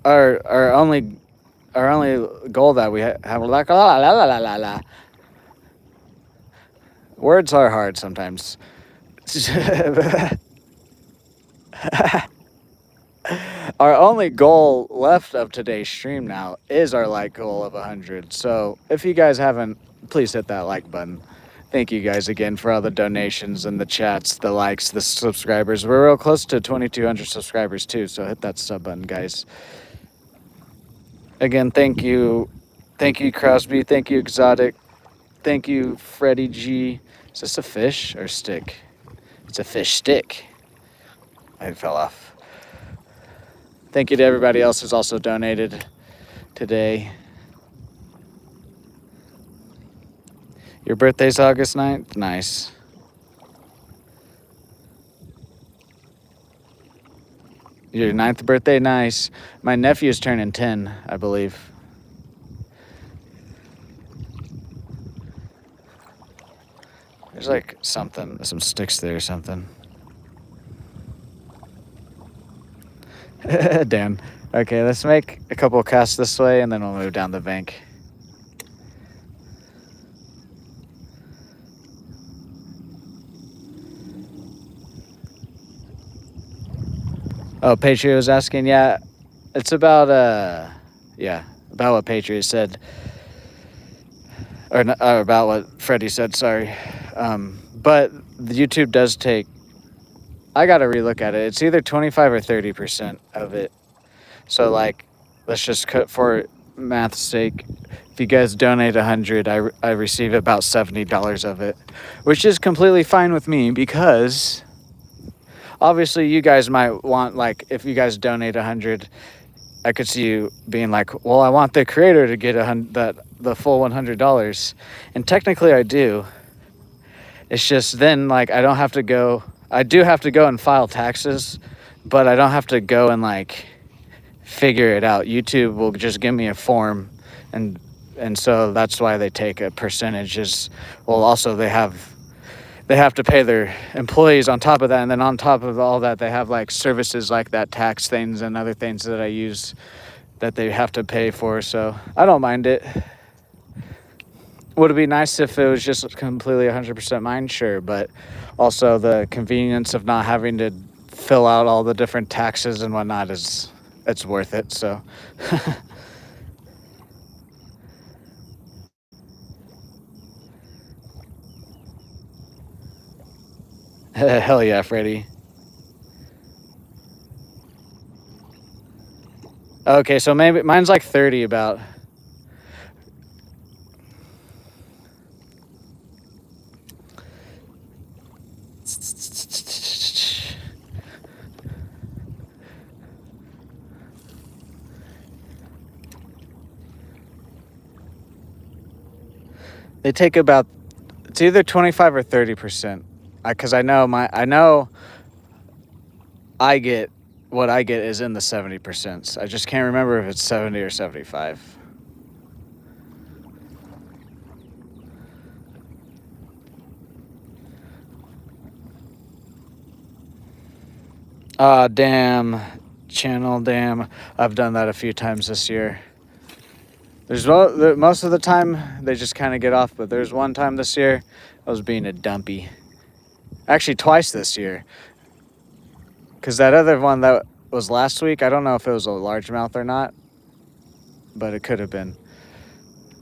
our only goal that we have? Like la la la la la la. Words are hard sometimes. Our only goal left of today's stream now is our like goal of 100. So if you guys haven't, please hit that like button. Thank you guys again for all the donations and the chats, the likes, the subscribers. We're real close to 2,200 subscribers too. So hit that sub button, guys. Again, thank you. Thank you, Crosby. Thank you, Exotic. Thank you, Freddie G. Is this a fish or stick? It's a fish stick. It fell off. Thank you to everybody else who's also donated today. Your birthday's August 9th? Nice. Your 9th birthday? Nice. My nephew's turning 10, I believe. There's like something, some sticks there or something. Dan. Okay, let's make a couple casts this way and then we'll move down the bank. Oh, Patriot was asking. Yeah, it's about about what Patriot said, or about what Freddie said. Sorry, but the YouTube does take. I gotta relook at it. It's either 25 or 30% of it. So like, let's just cut for math's sake. If you guys donate 100, I receive about $70 of it, which is completely fine with me because obviously you guys might want, like, if you guys donate 100, I could see you being like, well, I want the creator to get the full $100, and technically I do. It's just then like I don't have to go. I do have to go and file taxes, but I don't have to go and like figure it out. YouTube will just give me a form, and so that's why they take a percentage. Is well, also they have to pay their employees on top of that, and then on top of all that, they have like services like that, tax things and other things that I use that they have to pay for. So I don't mind it. Would it be nice if it was just completely 100% mine? Sure, but also the convenience of not having to fill out all the different taxes and whatnot it's worth it. So hell yeah, Freddie. Okay, so maybe mine's like 30 about. They take about, it's either 25 or 30%. Because I know I get, what I get is in the 70%. I just can't remember if it's 70 or 75. Damn. Channel, damn. I've done that a few times this year. There's most of the time they just kind of get off, but there's one time this year I was being a dumpy. Actually, twice this year. Because that other one that was last week, I don't know if it was a largemouth or not, but it could have been.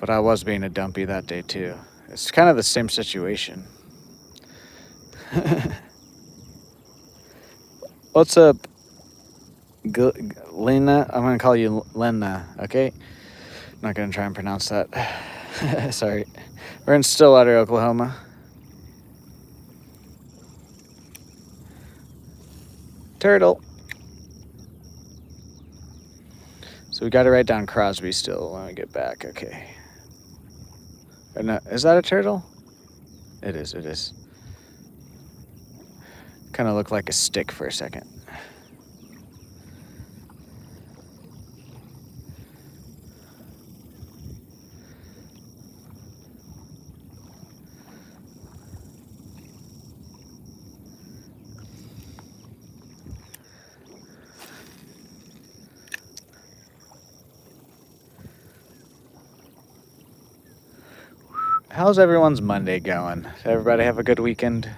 But I was being a dumpy that day too. It's kind of the same situation. What's up, Lena? I'm going to call you Lena, okay? I'm not going to try and pronounce that. Sorry. We're in Stillwater, Oklahoma. Turtle. So we got to write down Crosby still when we get back. Okay. Or no, is that a turtle? It is, it is. Kind of looked like a stick for a second. How's everyone's Monday going? Did everybody have a good weekend?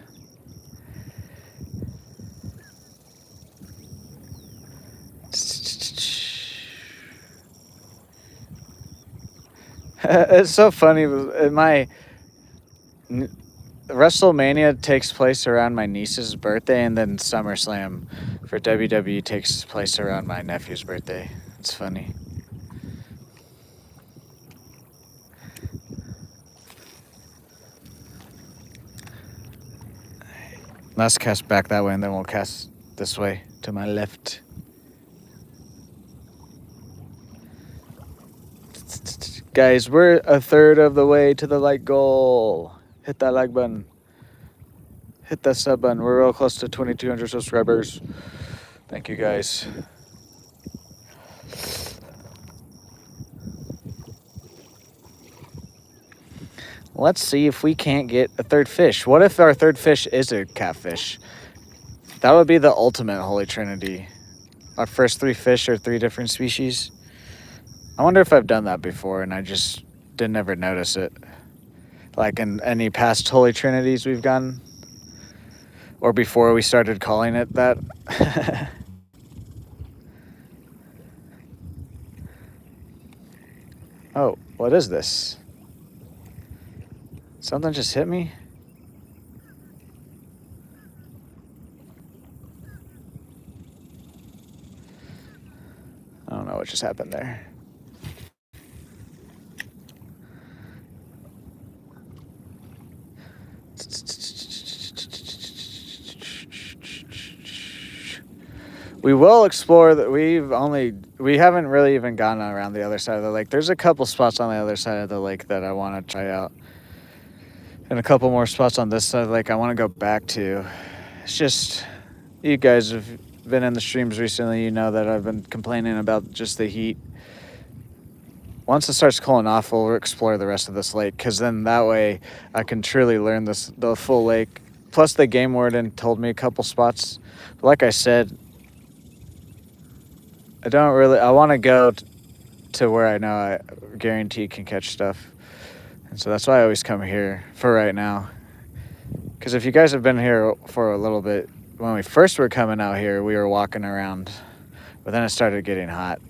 It's so funny. My WrestleMania takes place around my niece's birthday, and then SummerSlam for WWE takes place around my nephew's birthday. It's funny. Let's cast back that way, and then we'll cast this way to my left. Guys, we're a third of the way to the like goal. Hit that like button. Hit that sub button. We're real close to 2,200 subscribers. Thank you, guys. Let's see if we can't get a third fish. What if our third fish is a catfish? That would be the ultimate Holy Trinity. Our first 3 fish are 3 different species. I wonder if I've done that before and I just didn't ever notice it. Like in any past Holy Trinities we've gone, or before we started calling it that. Oh, what is this? Something just hit me? I don't know what just happened there. We will explore that. We haven't really even gone around the other side of the lake. There's a couple spots on the other side of the lake that I want to try out. And a couple more spots on this side of the lake I want to go back to. It's just, you guys have been in the streams recently, you know that I've been complaining about just the heat. Once it starts cooling off, we'll explore the rest of this lake, because then that way I can truly learn the full lake. Plus the game warden told me a couple spots. But like I said, I want to go to where I know I guarantee can catch stuff. And so that's why I always come here for right now. Because if you guys have been here for a little bit, when we first were coming out here, we were walking around, but then it started getting hot.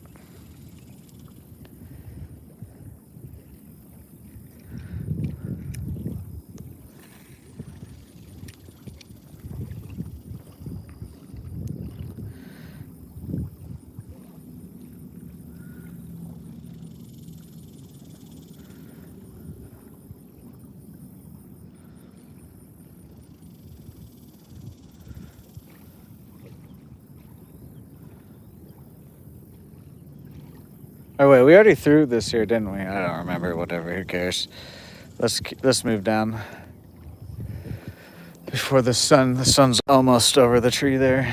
Oh wait, we already threw this here, didn't we? I don't remember. Whatever. Who cares? Let's move down before the sun's almost over the tree there.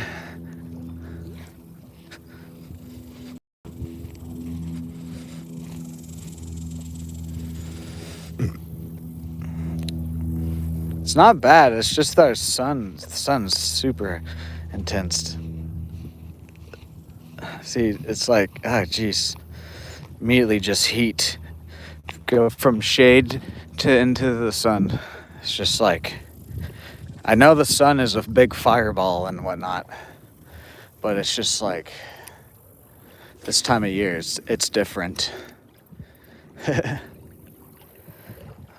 It's not bad. It's just our the sun's super intense. See, it's like, ah, geez, immediately just heat. Go from shade to into the sun. It's just like, I know the sun is a big fireball and whatnot, but it's just like this time of year, it's different.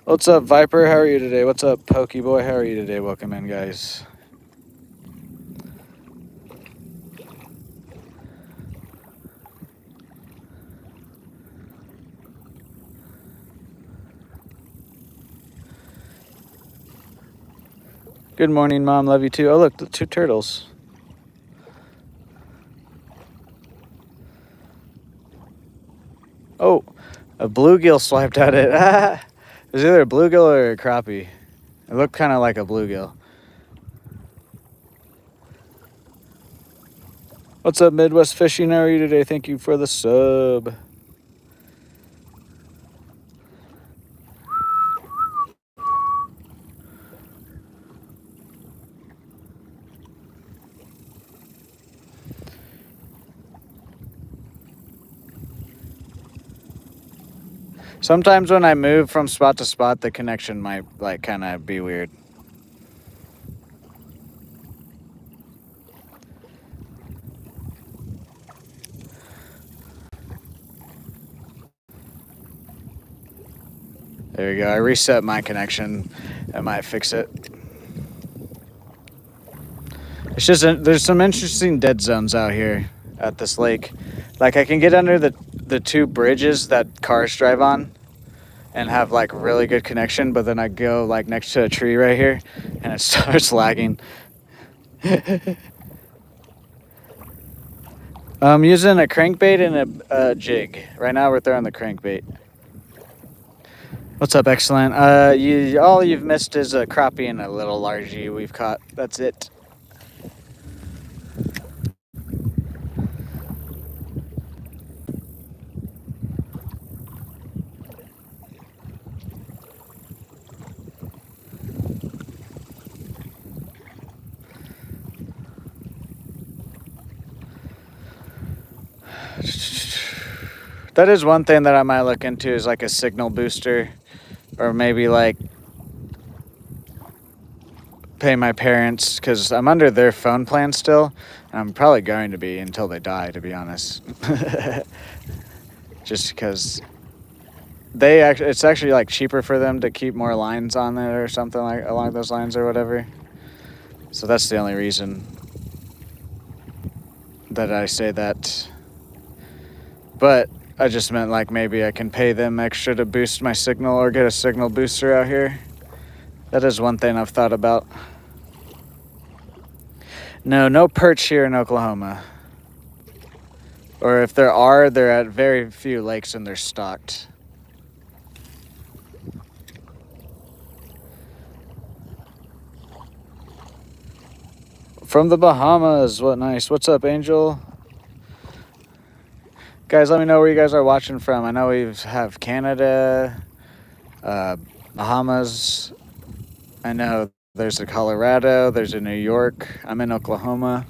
What's up, Viper? How are you today? What's up, Pokeboy? How are you today? Welcome in, guys. Good morning, Mom. Love you too. Oh, look, the 2 turtles. Oh, a bluegill swiped at it. It was either a bluegill or a crappie. It looked kind of like a bluegill. What's up, Midwest Fishing? How are you today? Thank you for the sub. Sometimes when I move from spot to spot, the connection might like kind of be weird. There we go. I reset my connection. That might fix it. It's just there's some interesting dead zones out here at this lake. Like I can get under the two bridges that cars drive on and have like really good connection, but then I go like next to a tree right here and it starts lagging. I'm using a crankbait and a jig. Right now we're throwing the crankbait. What's up, excellent? All you've missed is a crappie and a little largie we've caught. That's it. That is one thing that I might look into is like a signal booster, or maybe like pay my parents, because I'm under their phone plan still, and I'm probably going to be until they die, to be honest. Just because it's actually like cheaper for them to keep more lines on there or something like along those lines or whatever. So that's the only reason that I say that. But I just meant like maybe I can pay them extra to boost my signal or get a signal booster out here. That is one thing I've thought about. No perch here in Oklahoma. Or if there are, they're at very few lakes and they're stocked. From the Bahamas, what nice. What's up, Angel? Guys, let me know where you guys are watching from. I know we have Canada, Bahamas. I know there's a Colorado, there's a New York. I'm in Oklahoma.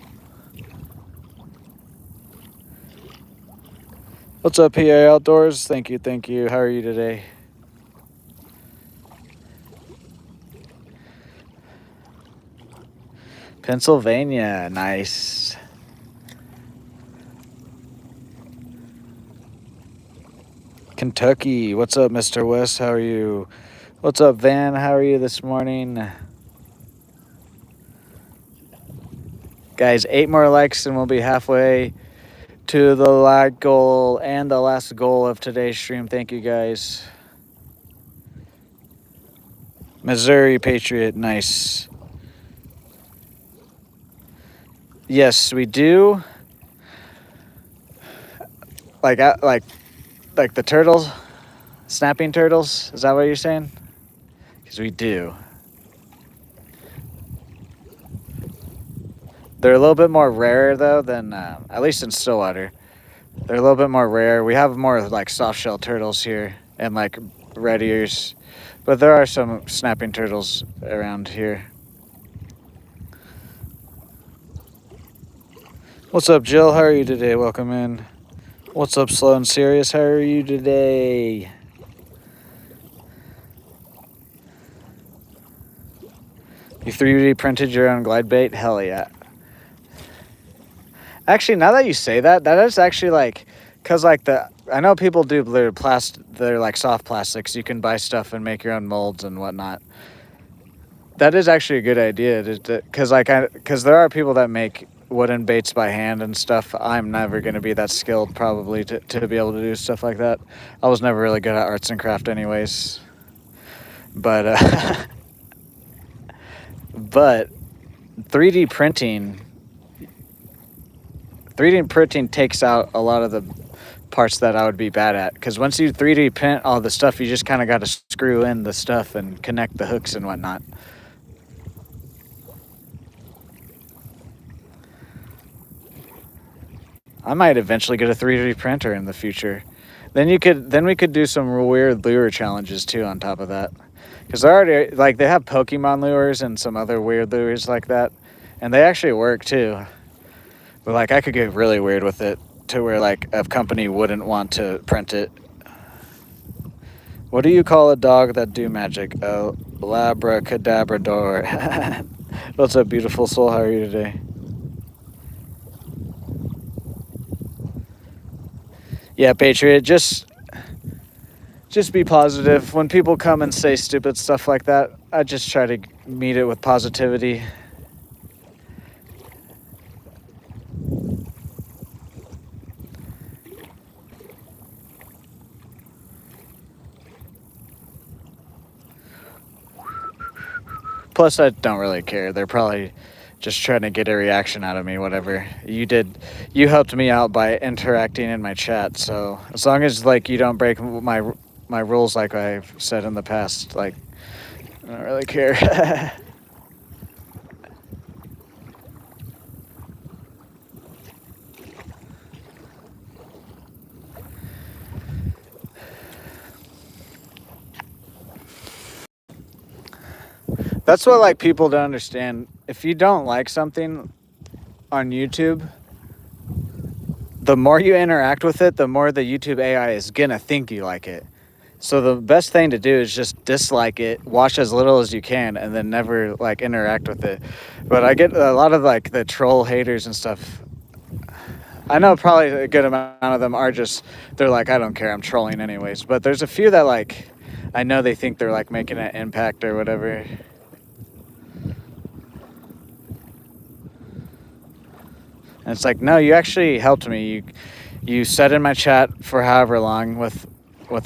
What's up, PA Outdoors? Thank you. How are you today? Pennsylvania, nice. Kentucky, what's up, Mr. West? How are you? What's up, Van? How are you this morning? Guys, 8 more likes and we'll be halfway to the lag goal and the last goal of today's stream. Thank you, guys. Missouri Patriot, nice. Yes, we do. Like the turtles, snapping turtles. Is that what you're saying? Because we do. They're a little bit more rare though than at least in Stillwater. They're a little bit more rare. We have more like soft shell turtles here and like red ears, but there are some snapping turtles around here. What's up, Jill? How are you today? Welcome in. What's up, Slow and Serious? How are you today? You 3D printed your own glide bait? Hell yeah. Actually, now that you say that, that is actually like, cause like I know people do they're like soft plastics. You can buy stuff and make your own molds and whatnot. That is actually a good idea, cause there are people that make wooden baits by hand and stuff. I'm never going to be that skilled probably to be able to do stuff like that. I was never really good at arts and craft anyways. But but 3D printing takes out a lot of the parts that I would be bad at, because once you 3D print all the stuff, you just kind of got to screw in the stuff and connect the hooks and whatnot. I might eventually get a 3D printer in the future. Then we could do some weird lure challenges too on top of that. Because they're already, like, they have Pokemon lures and some other weird lures like that. And they actually work too. But like, I could get really weird with it to where like a company wouldn't want to print it. What do you call a dog that do magic? A labracadabrador. What's up, beautiful soul? How are you today? Yeah, Patriot, just just be positive. When people come and say stupid stuff like that, I just try to meet it with positivity. Plus, I don't really care. They're probably just trying to get a reaction out of me, whatever. You helped me out by interacting in my chat, so as long as like you don't break my rules like I've said in the past, like I don't really care. That's what like people don't understand. If you don't like something on YouTube, the more you interact with it, the more the YouTube AI is gonna think you like it. So the best thing to do is just dislike it, watch as little as you can, and then never like interact with it. But I get a lot of like the troll haters and stuff. I know probably a good amount of them are just, they're like, I don't care, I'm trolling anyways. But there's a few that like, I know they think they're like making an impact or whatever. And it's like, no, you actually helped me. You sat in my chat for however long with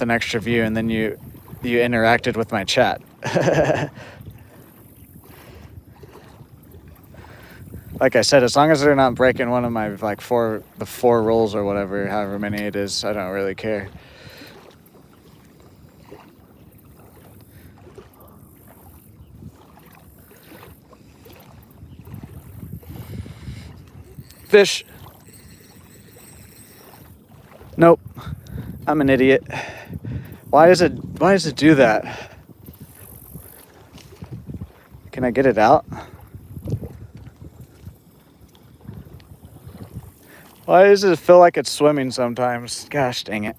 an extra view, and then you interacted with my chat. Like I said, as long as they're not breaking one of my like the four rules or whatever, however many it is, I don't really care. Fish. Nope. I'm an idiot. Why does it do that? Can I get it out? Why does it feel like it's swimming sometimes? Gosh dang it.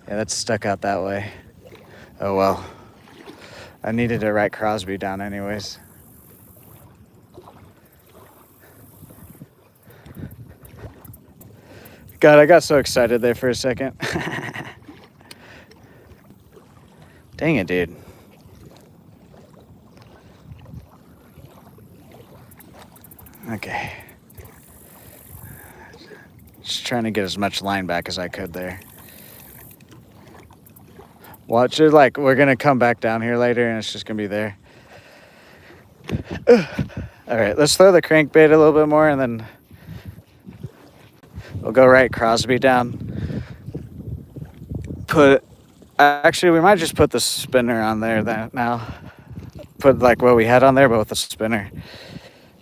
Yeah, that's stuck out that way. Oh well. I needed to write Crosby down anyways. God, I got so excited there for a second. Dang it, dude. Okay. Just trying to get as much line back as I could there. Watch it, like, we're gonna come back down here later and it's just gonna be there. All right, let's throw the crankbait a little bit more and then we'll go right Crosby down. Actually, we might just put the spinner on there now. Put like what we had on there, but with the spinner.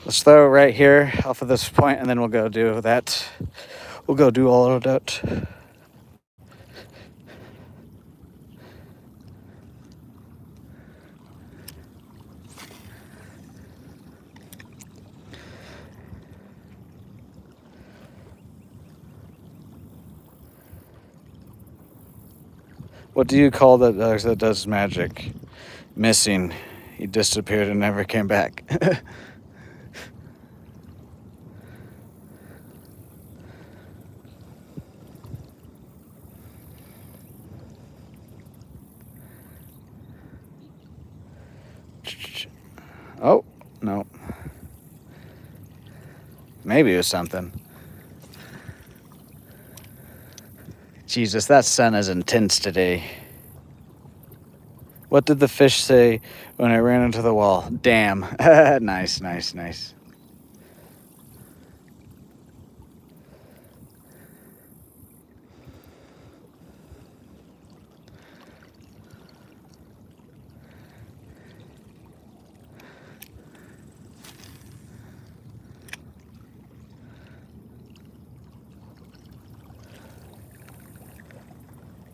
Let's throw it right here off of this point, and then we'll go do that. We'll go do all of that. What do you call that that does magic? Missing. He disappeared and never came back. Oh, no. Maybe it was something. Jesus, that sun is intense today. What did the fish say when I ran into the wall? Damn. Nice, nice, nice.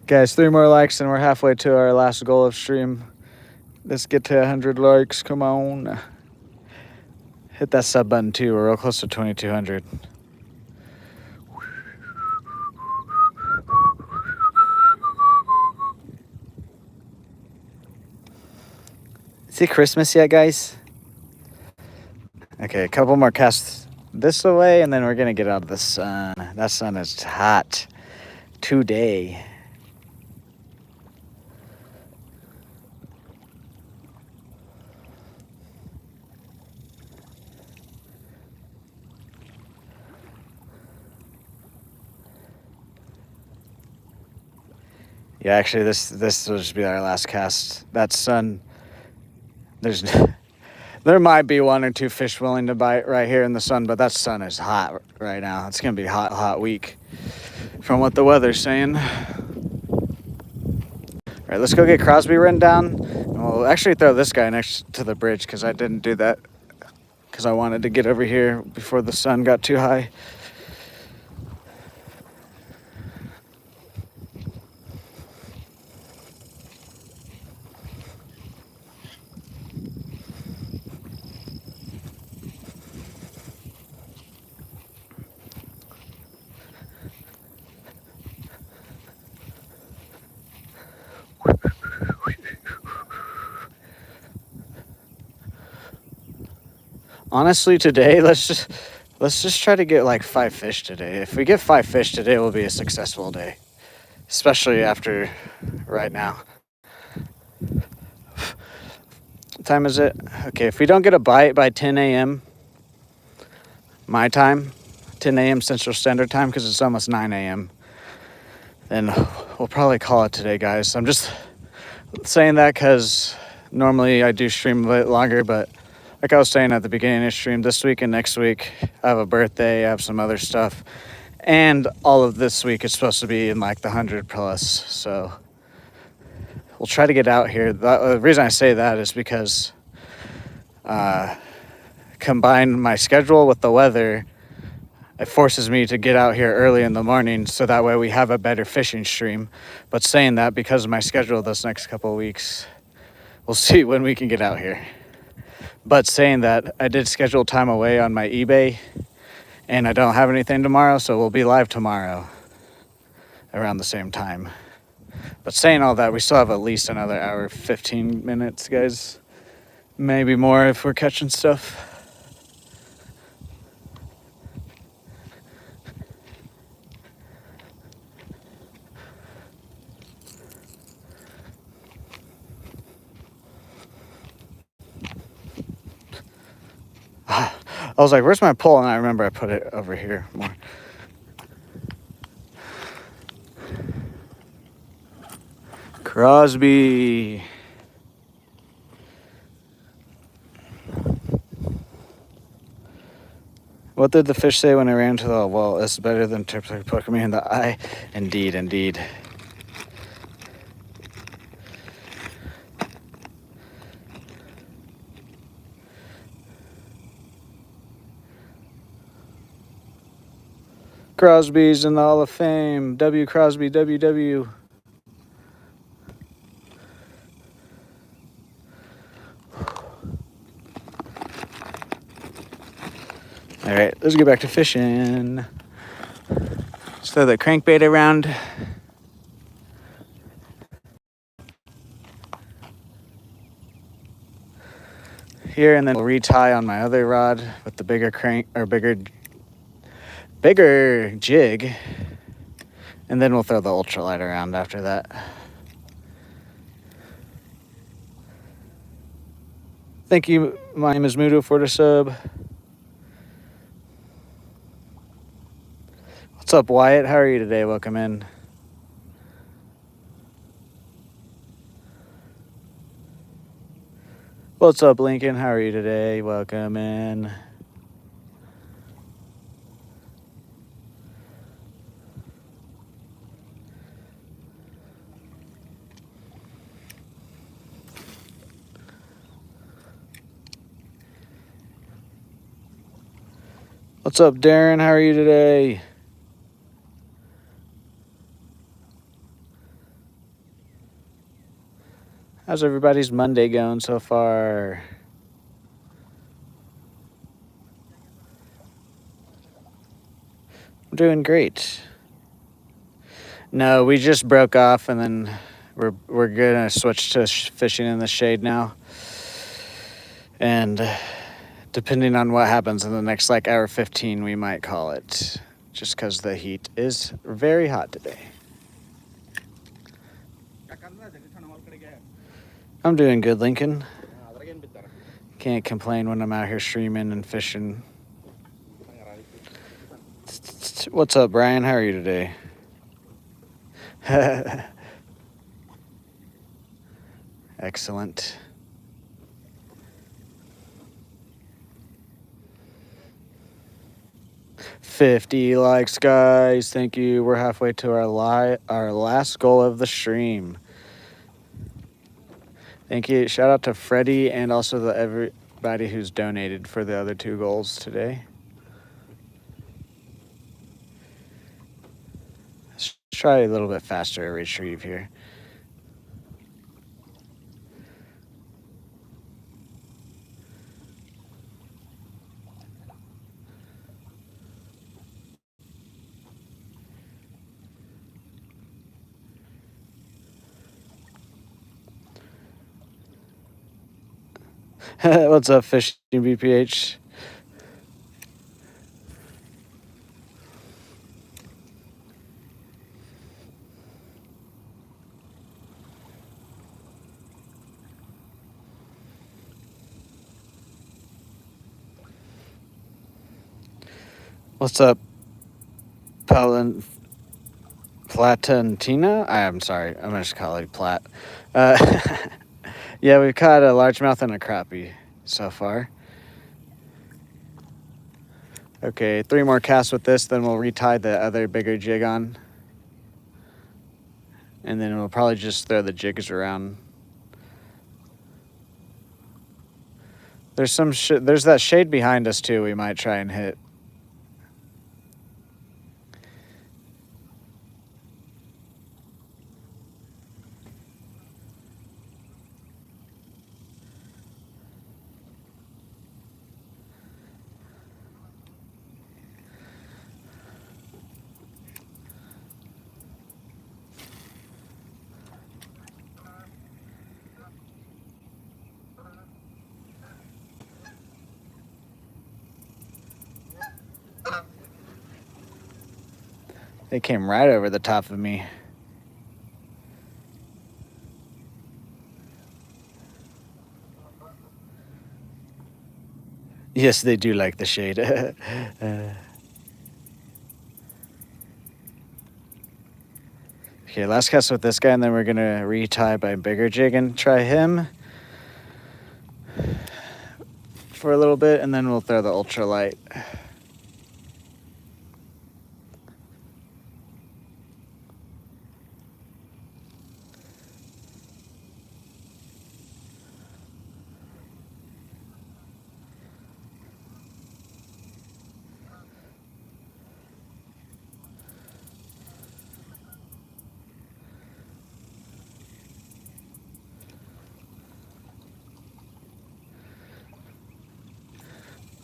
Guys, 3 more likes and we're halfway to our last goal of stream. Let's get to 100 likes. Come on. Hit that sub button too. We're real close to 2,200. Is it Christmas yet, guys? Okay, a couple more casts this away, and then we're gonna get out of the sun. That sun is hot today. Yeah, actually, this will just be our last cast. That sun, there's there might be one or two fish willing to bite right here in the sun, but that sun is hot right now. It's gonna be a hot week, from what the weather's saying. All right, let's go get Crosby written down. And we'll actually throw this guy next to the bridge because I didn't do that because I wanted to get over here before the sun got too high. Honestly, today let's just try to get like 5 fish today. If we get 5 fish today, it will be a successful day, especially after right now. What time is it? Okay, if we don't get a bite by 10 a.m. my time, 10 a.m. Central Standard Time, because it's almost 9 a.m., then we'll probably call it today, guys. I'm just saying that because normally I do stream a bit longer, but like I was saying at the beginning of the stream, this week and next week, I have a birthday, I have some other stuff, and all of this week is supposed to be in like the 100 plus, so we'll try to get out here. The reason I say that is because combine my schedule with the weather, it forces me to get out here early in the morning so that way we have a better fishing stream. But saying that, because of my schedule this next couple of weeks, we'll see when we can get out here. But saying that, I did schedule time away on my eBay, and I don't have anything tomorrow, so we'll be live tomorrow around the same time. But saying all that, we still have at least another hour, 15 minutes, guys. Maybe more if we're catching stuff. I was like, where's my pole? And I remember I put it over here more. Crosby. What did the fish say when I ran to the well? It's better than typically poking me in the eye. Indeed, indeed. Crosby's in the Hall of Fame. W. Crosby, WW. All right, let's get back to fishing. Let's throw the crankbait around. Here, and then we'll retie on my other rod with the bigger crank, or bigger jig, and then we'll throw the ultralight around after that. Thank you. My name is Mudo for the sub. What's up, Wyatt? How are you today? Welcome in. What's up, Lincoln? How are you today? Welcome in. What's up, Darren? How are you today? How's everybody's Monday going so far? I'm doing great. No, we just broke off, and then we're gonna switch to fishing in the shade now. And Depending on what happens in the next like hour 15, we might call it. Just because the heat is very hot today. I'm doing good, Lincoln. Can't complain when I'm out here streaming and fishing. What's up, Brian? How are you today? Excellent. $50 likes, guys. Thank you. We're halfway to our last goal of the stream. Thank you. Shout out to Freddie and also the everybody who's donated for the other 2 goals today. Let's try a little bit faster retrieve here. What's up, Fishing BPH? What's up, Platantina? I'm sorry. I'm going to just call it Plat. Yeah, we've caught a largemouth and a crappie so far. Okay, 3 more casts with this, then we'll retie the other bigger jig on. And then we'll probably just throw the jigs around. There's there's that shade behind us too we might try and hit. They came right over the top of me. Yes, they do like the shade. Okay, last cast with this guy, and then we're going to retie by bigger jig and try him for a little bit, and then we'll throw the ultralight.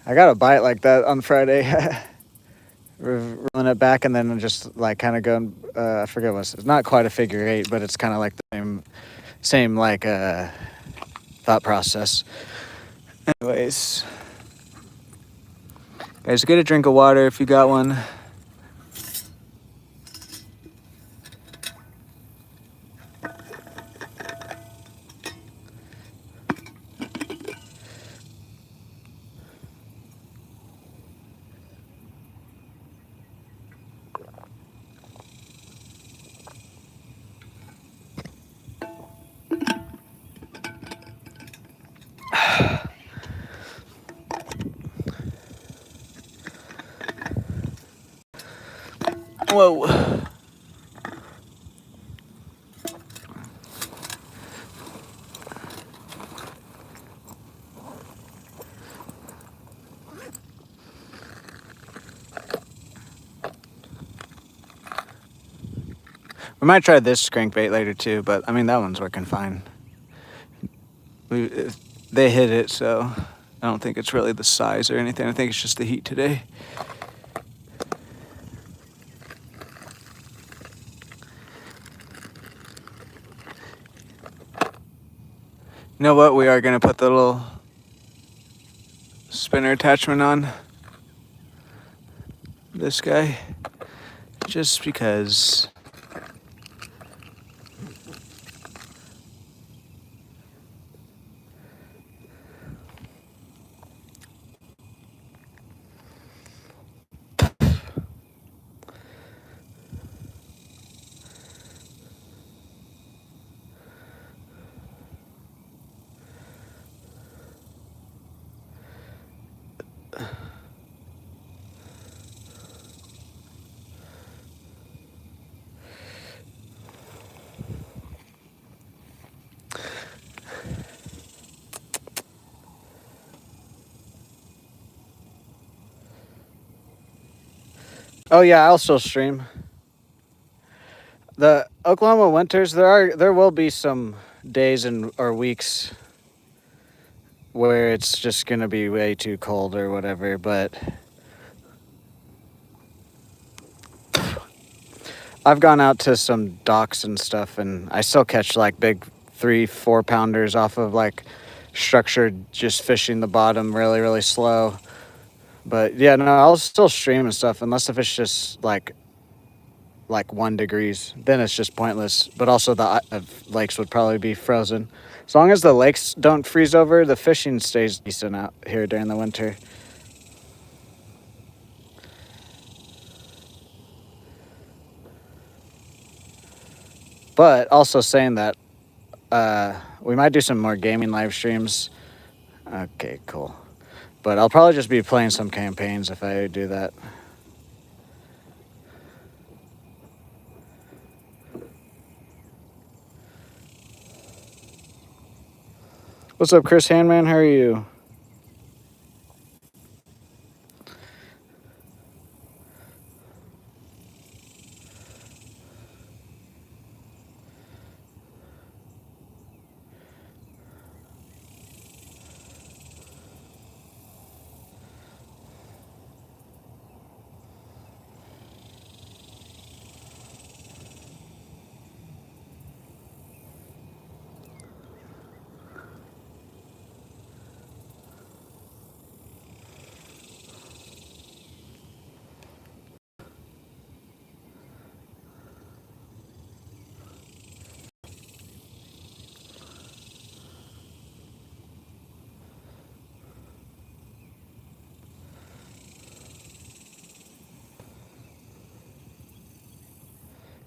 I got a bite like that on Friday. Rolling it back and then just like kind of going, I forget what it's not quite a figure 8, but it's kind of like the same like thought process. Anyways, guys, get a drink of water if you got one. Whoa. We might try this crankbait later too, but I mean, that one's working fine. They hit it, so I don't think it's really the size or anything. I think it's just the heat today. You know what? We are going to put the little spinner attachment on this guy, just because. Oh yeah, I'll still stream. The Oklahoma winters, there will be some days or weeks where it's just gonna be way too cold or whatever, but I've gone out to some docks and stuff, and I still catch like big 3-4 pounders off of like structured, just fishing the bottom really, really slow. But yeah, no, I'll still stream and stuff unless if it's just like 1 degrees, then it's just pointless. But also the lakes would probably be frozen. As long as the lakes don't freeze over, the fishing stays decent out here during the winter. But also saying that we might do some more gaming live streams. Okay, cool. But I'll probably just be playing some campaigns if I do that. What's up, Chris Handman? How are you?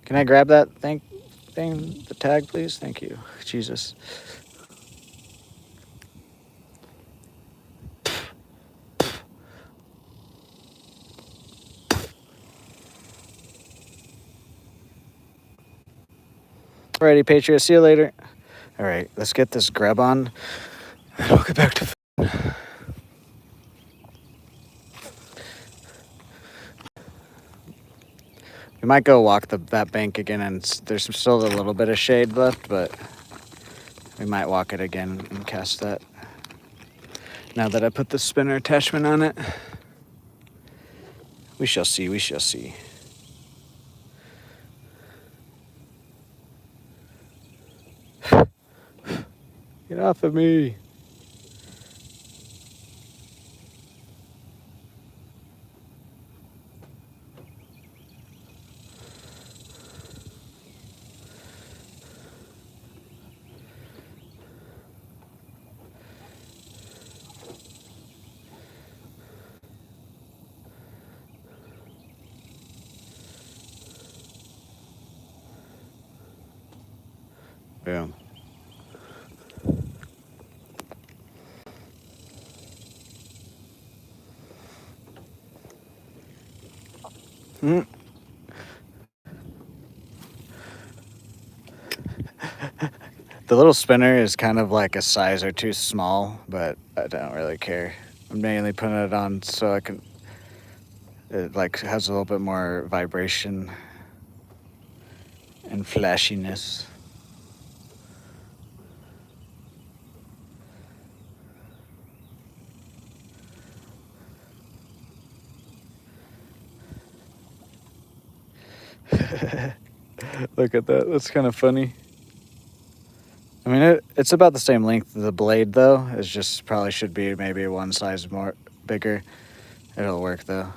Can I grab that thing, the tag, please? Thank you. Jesus. Alrighty, Patriot. See you later. All right, let's get this grab on, and we'll get back to. We might go walk that bank again, and there's still a little bit of shade left, but we might walk it again and cast that. Now that I put the spinner attachment on it, we shall see. We shall see. Get off of me. Boom. The little spinner is kind of like a size or two small, but I don't really care. I'm mainly putting it on so I can. It like has a little bit more vibration and flashiness. Look at that. That's kind of funny. I mean, it's about the same length of the blade, though. It just probably should be maybe one size more, bigger. It'll work though.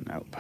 Nope.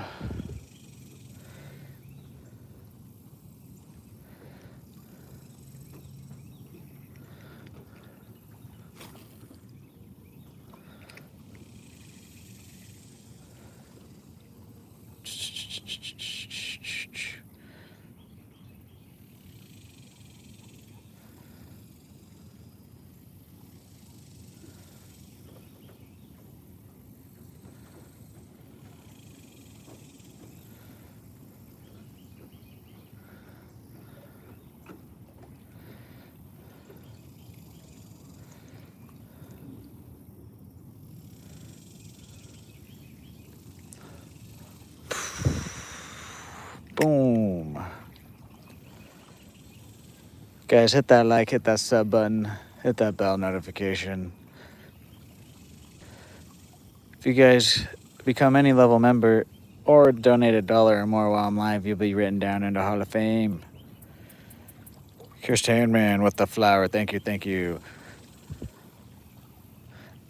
Boom. Guys, hit that like, hit that sub button, hit that bell notification. If you guys become any level member or donate $1 or more while I'm live, you'll be written down into Hall of Fame. Kirsten Man with the flower. Thank you, thank you.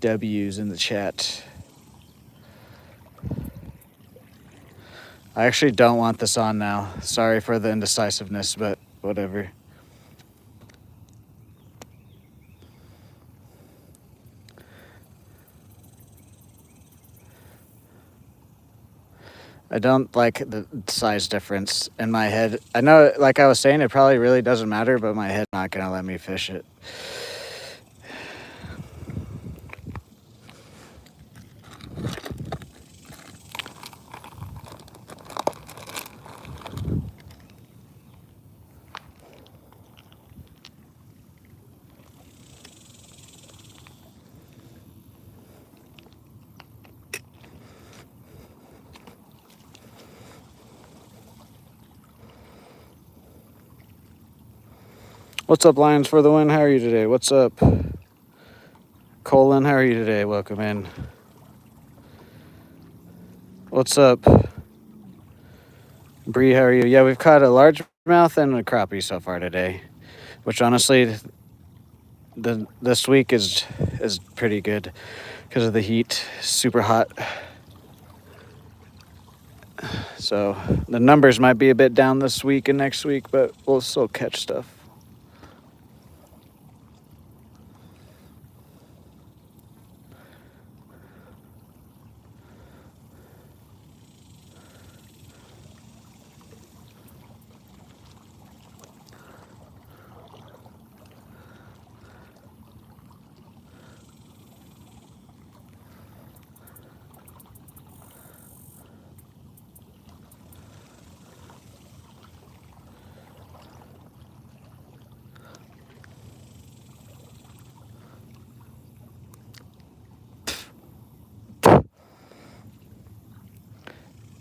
W's in the chat. I actually don't want this on now. Sorry for the indecisiveness, but whatever. I don't like the size difference in my head. I know, like I was saying, it probably really doesn't matter, but my head's not gonna let me fish it. What's up, Lions for the win? How are you today? What's up? Colin, how are you today? Welcome in. What's up? Bree, how are you? Yeah, we've caught a largemouth and a crappie so far today, which honestly, this week is pretty good because of the heat. Super hot. So the numbers might be a bit down this week and next week, but we'll still catch stuff.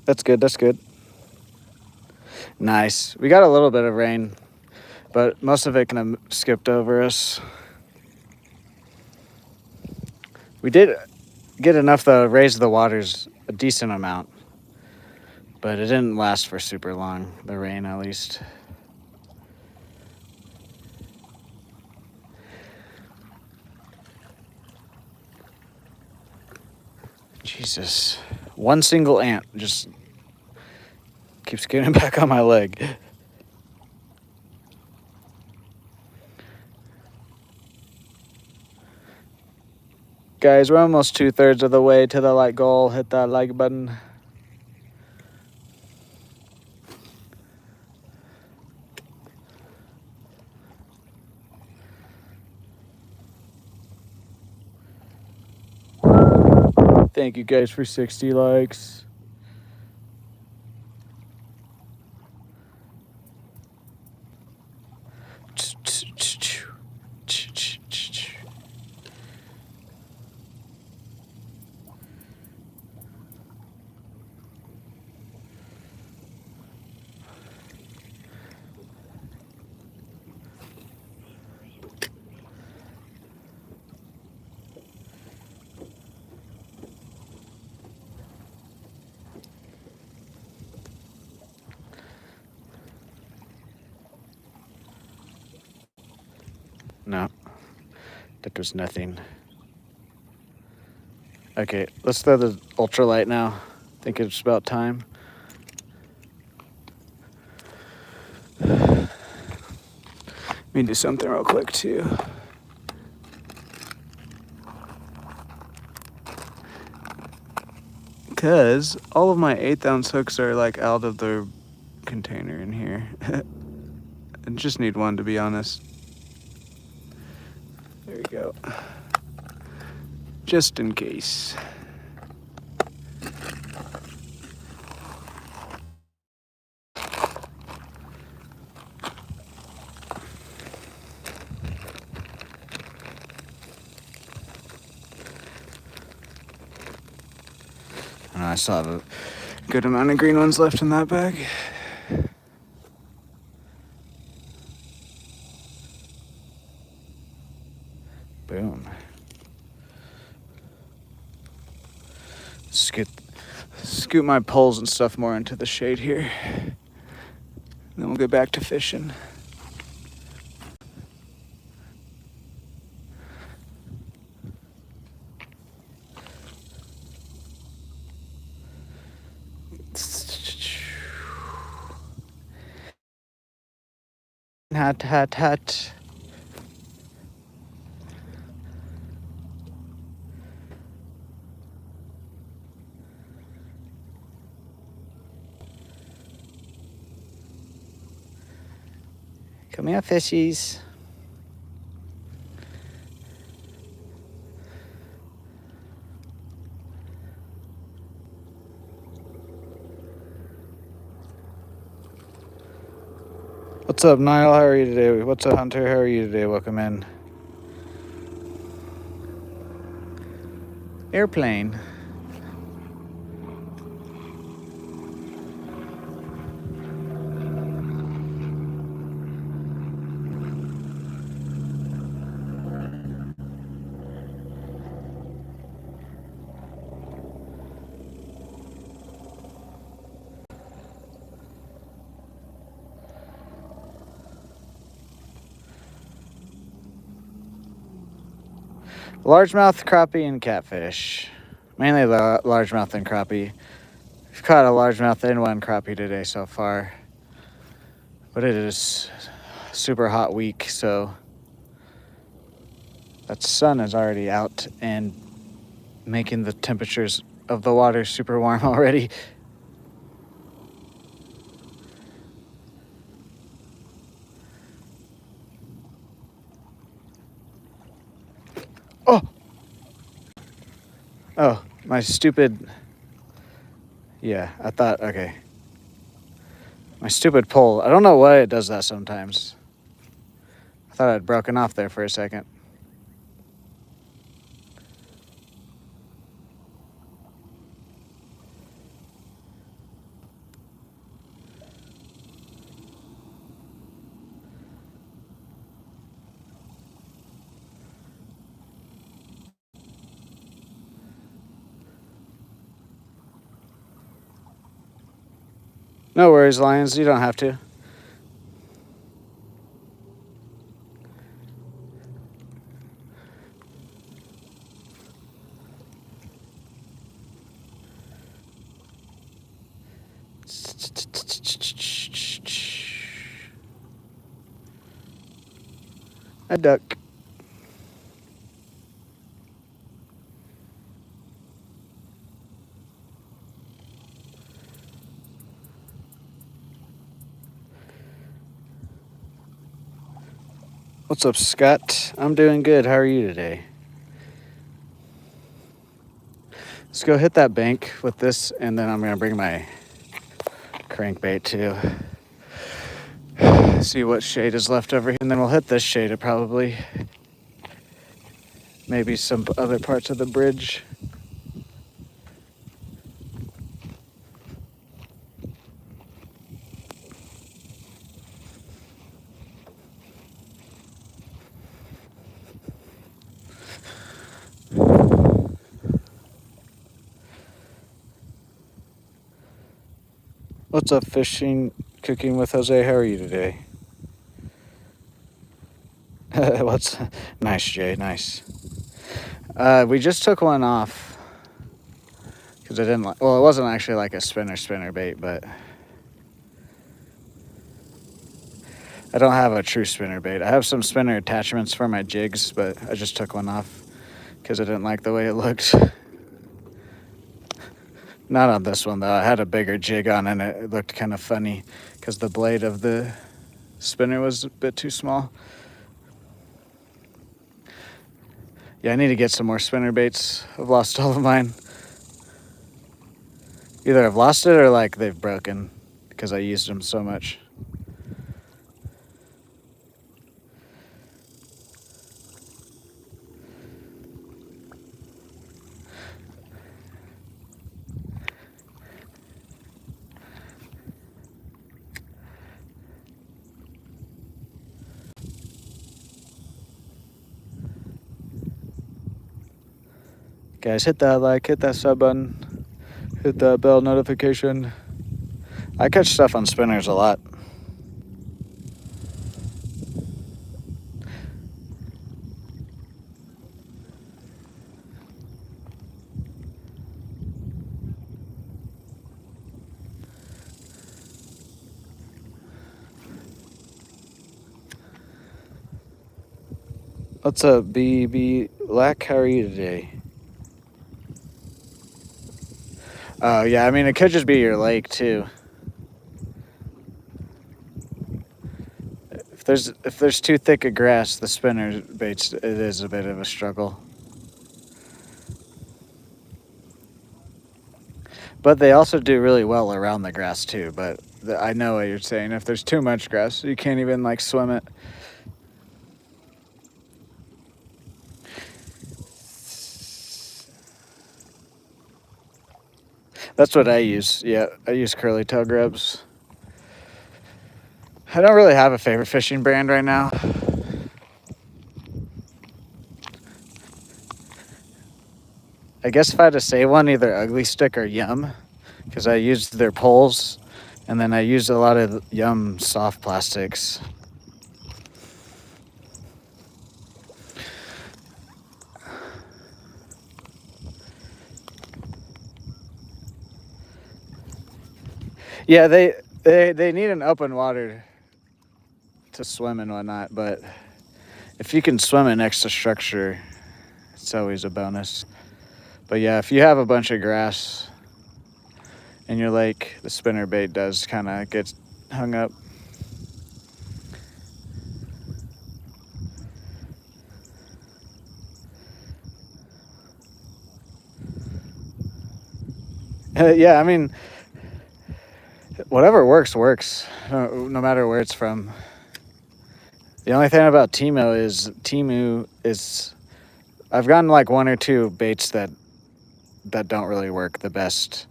That's good. That's good. Nice. We got a little bit of rain, but most of it kind of skipped over us. We did get enough though to raise the waters a decent amount, but it didn't last for super long, the rain at least. Jesus. One single ant just keeps getting back on my leg. Guys, we're almost 2/3 of the way to the like goal. Hit that like button. Thank you guys for 60 likes. No, that was nothing. Okay, let's throw the ultralight now. I think it's about time. Let me do something real quick too. Because all of my 1/8 ounce hooks are like out of the container in here. I just need one, to be honest. There we go. Just in case. I still have a good amount of green ones left in that bag. Boom. Scoot my poles and stuff more into the shade here. Then we'll get back to fishing. Hot, hot, hot. Come here, fishies. What's up, Niall? How are you today? What's up, Hunter? How are you today? Welcome in. Airplane. Largemouth, crappie, and catfish. Mainly the largemouth and crappie. We've caught a largemouth and one crappie today so far. But it is a super hot week, so that sun is already out and making the temperatures of the water super warm already. Oh, my stupid... Yeah, I thought, okay. My stupid pole. I don't know why it does that sometimes. I thought I'd broken off there for a second. No worries, Lions. You don't have to. A duck. What's up, Scott? I'm doing good. How are you today? Let's go hit that bank with this, and then I'm going to bring my crankbait too. See what shade is left over here, and then we'll hit this shade probably. Maybe some other parts of the bridge. What's up, fishing, cooking with Jose? How are you today? What's nice, Jay? Nice. We just took one off because I didn't like. Well, it wasn't actually like a spinner bait, but I don't have a true spinner bait. I have some spinner attachments for my jigs, but I just took one off because I didn't like the way it looked. Not on this one though. I had a bigger jig on and it looked kind of funny because the blade of the spinner was a bit too small. Yeah, I need to get some more spinner baits. I've lost all of mine. Either I've lost it or like they've broken because I used them so much. Guys, hit that like, hit that sub button, hit that bell notification. I catch stuff on spinners a lot. What's up, BB Lack? How are you today? Oh, yeah, I mean, it could just be your lake, too. If there's too thick a grass, the spinner baits, it is a bit of a struggle. But they also do really well around the grass, too. But I know what you're saying. If there's too much grass, you can't even, like, swim it. That's what I use. Yeah, I use curly tail grubs. I don't really have a favorite fishing brand right now. I guess if I had to say one, either Ugly Stick or Yum, because I used their poles, and then I used a lot of Yum soft plastics. Yeah, they need an open water to swim and whatnot, but if you can swim it next to structure, it's always a bonus. But yeah, if you have a bunch of grass in your lake, the spinner bait does kind of get hung up. Yeah, I mean, whatever works, no matter where it's from. The only thing about Temu is I've gotten like one or two baits that don't really work the best,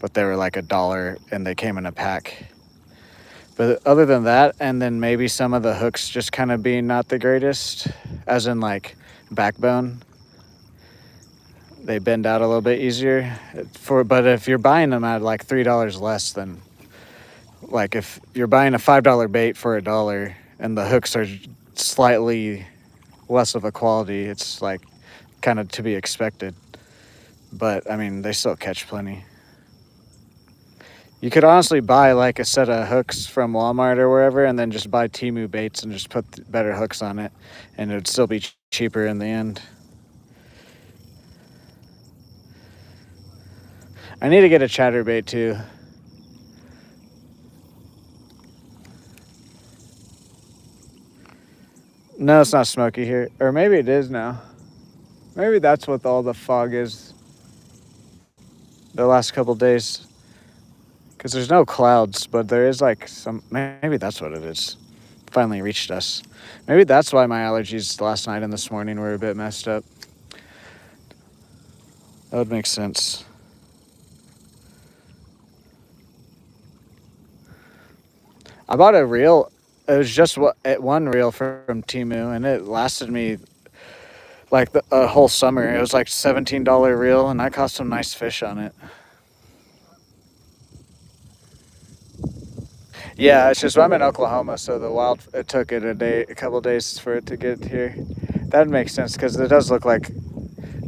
but they were like $1 and they came in a pack. But other than that, and then maybe some of the hooks just kind of being not the greatest, as in like backbone, they bend out a little bit easier. But if you're buying them at like $3 less than, like if you're buying a $5 bait for $1 and the hooks are slightly less of a quality, it's like kind of to be expected. But I mean, they still catch plenty. You could honestly buy like a set of hooks from Walmart or wherever and then just buy Temu baits and just put better hooks on it, and it would still be cheaper in the end. I need to get a chatterbait too. No, it's not smoky here. Or maybe it is now. Maybe that's what all the fog is the last couple days. Because there's no clouds, but there is like some. Maybe that's what it is. Finally reached us. Maybe that's why my allergies last night and this morning were a bit messed up. That would make sense. I bought a reel. It was just one reel from Temu, and it lasted me like a whole summer. It was like $17 reel, and I caught some nice fish on it. Yeah, it's just I'm in Oklahoma, so it took it a couple days for it to get here. That makes sense because it does look like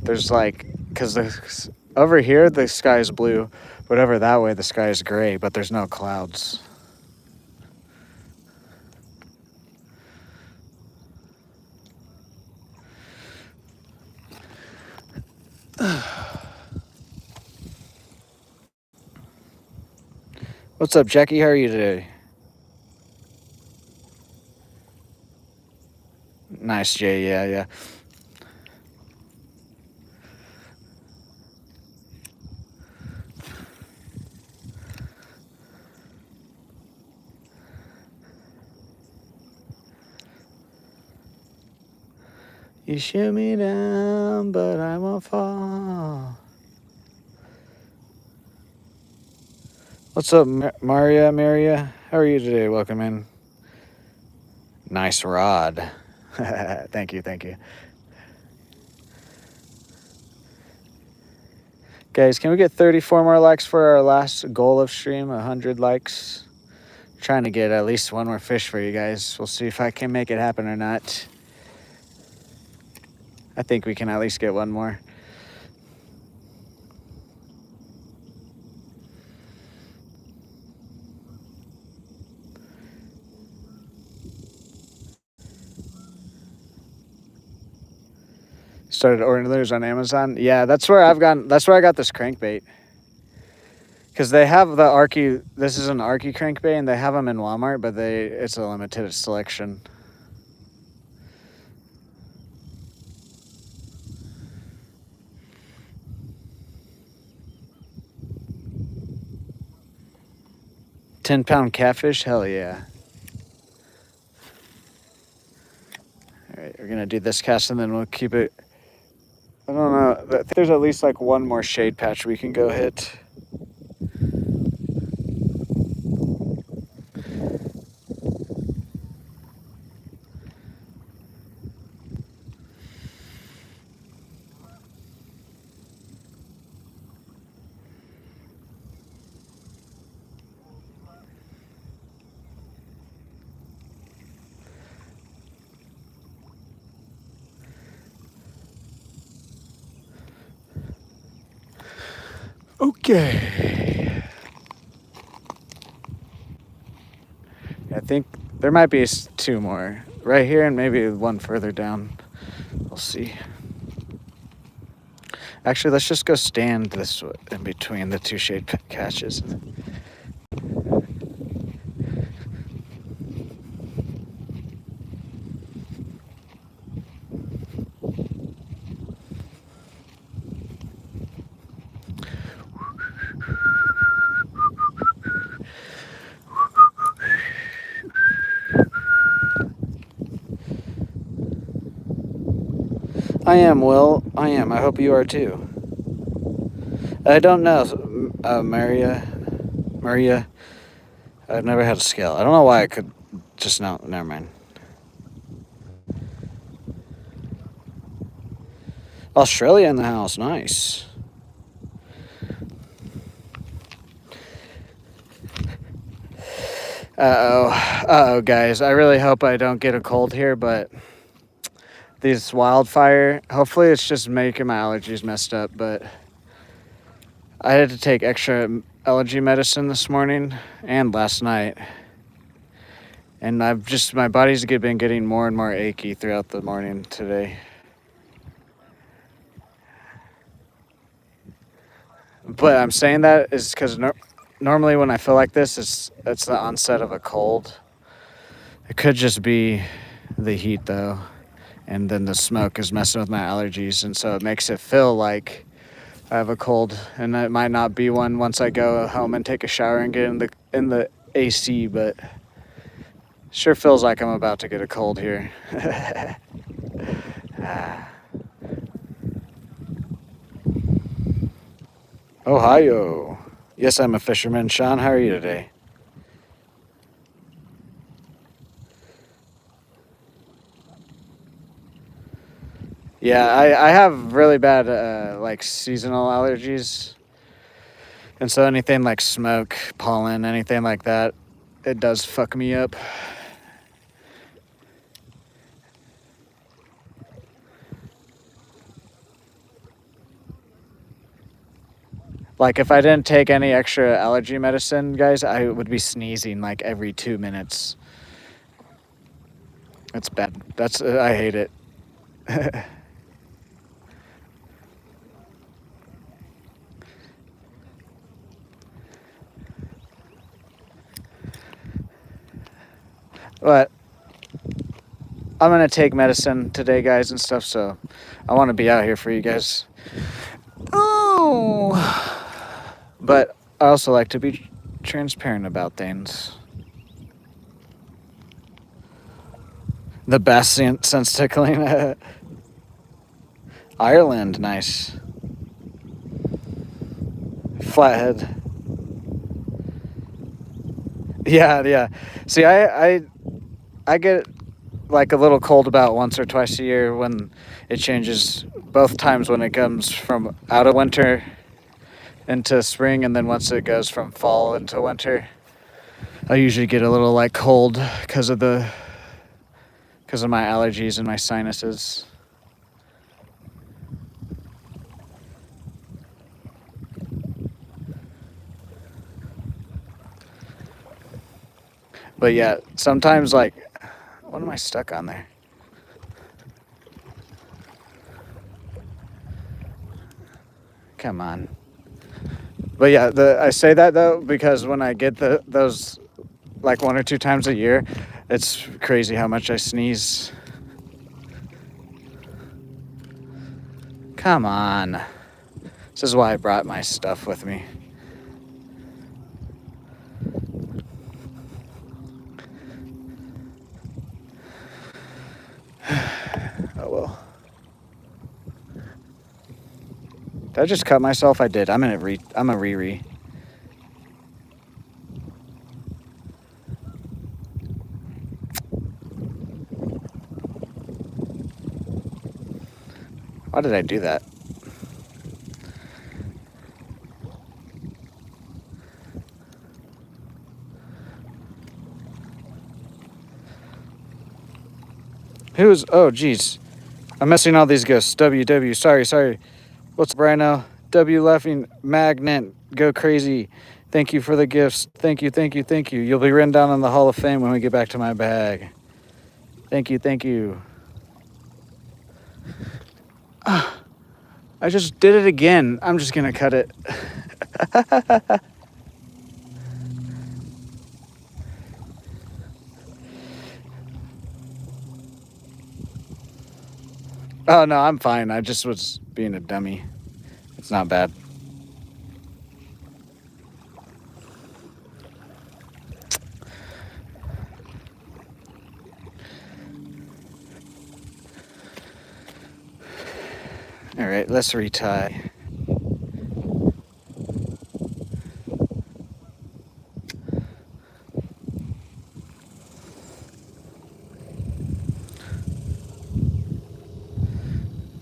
there's like because over here the sky is blue, but over that way the sky is gray, but there's no clouds. What's up, Jackie? How are you today? Nice, Jay. Yeah, yeah. You shoot me down, but I won't fall. What's up, Maria? How are you today? Welcome in. Nice rod. Thank you, thank you. Guys, can we get 34 more likes for our last goal of stream? 100 likes. Trying to get at least one more fish for you guys. We'll see if I can make it happen or not. I think we can at least get one more. Started ordering lures on Amazon. Yeah, that's where I got this crankbait. Because they have the Arky. This is an Arky crankbait, and they have them in Walmart, but it's a limited selection. £10 catfish? Hell yeah. All right, we're gonna do this cast, and then we'll keep it. I don't know. I think there's at least like one more shade patch we can go hit. Okay. I think there might be two more right here and maybe one further down. We'll see. Actually, let's just go stand this way in between the two shade catches. I am, Will. I am. I hope you are too. I don't know, Maria. I've never had a scale. I don't know why I could just now. Never mind. Australia in the house. Nice. Uh-oh, guys. I really hope I don't get a cold here, but these wildfire, hopefully it's just making my allergies messed up, but I had to take extra allergy medicine this morning and last night. And my body's been getting more and more achy throughout the morning today. But I'm saying that is because normally when I feel like this, it's the onset of a cold. It could just be the heat though, and then the smoke is messing with my allergies, and so it makes it feel like I have a cold, and it might not be one once I go home and take a shower and get in the AC, but sure feels like I'm about to get a cold here. Ohio. Yes, I'm a fisherman. Sean, how are you today? Yeah, I have really bad like seasonal allergies. And so anything like smoke, pollen, anything like that, it does fuck me up. Like, if I didn't take any extra allergy medicine, guys, I would be sneezing like every 2 minutes. It's bad. I hate it. But I'm gonna take medicine today, guys, and stuff, so I want to be out here for you guys. Oh! But I also like to be transparent about things. The best sense tickling. Ireland, nice. Flathead. Yeah. See, I get like a little cold about once or twice a year when it changes. Both times when it comes from out of winter into spring, and then once it goes from fall into winter, I usually get a little like cold because of my allergies and my sinuses. But yeah, sometimes like, what am I stuck on there? Come on. But yeah, I say that though because when I get those like 1 or 2 times a year, it's crazy how much I sneeze. Come on. This is why I brought my stuff with me. Oh well. Did I just cut myself? I did. I'm a re-re. Why did I do that? Oh geez. I'm messing all these ghosts. W. Sorry. What's up, Rhino? W laughing magnet. Go crazy. Thank you for the gifts. Thank you. You'll be written down in the Hall of Fame when we get back to my bag. Thank you. I just did it again. I'm just gonna cut it. Oh no, I'm fine. I just was being a dummy. It's not bad. All right, let's retie.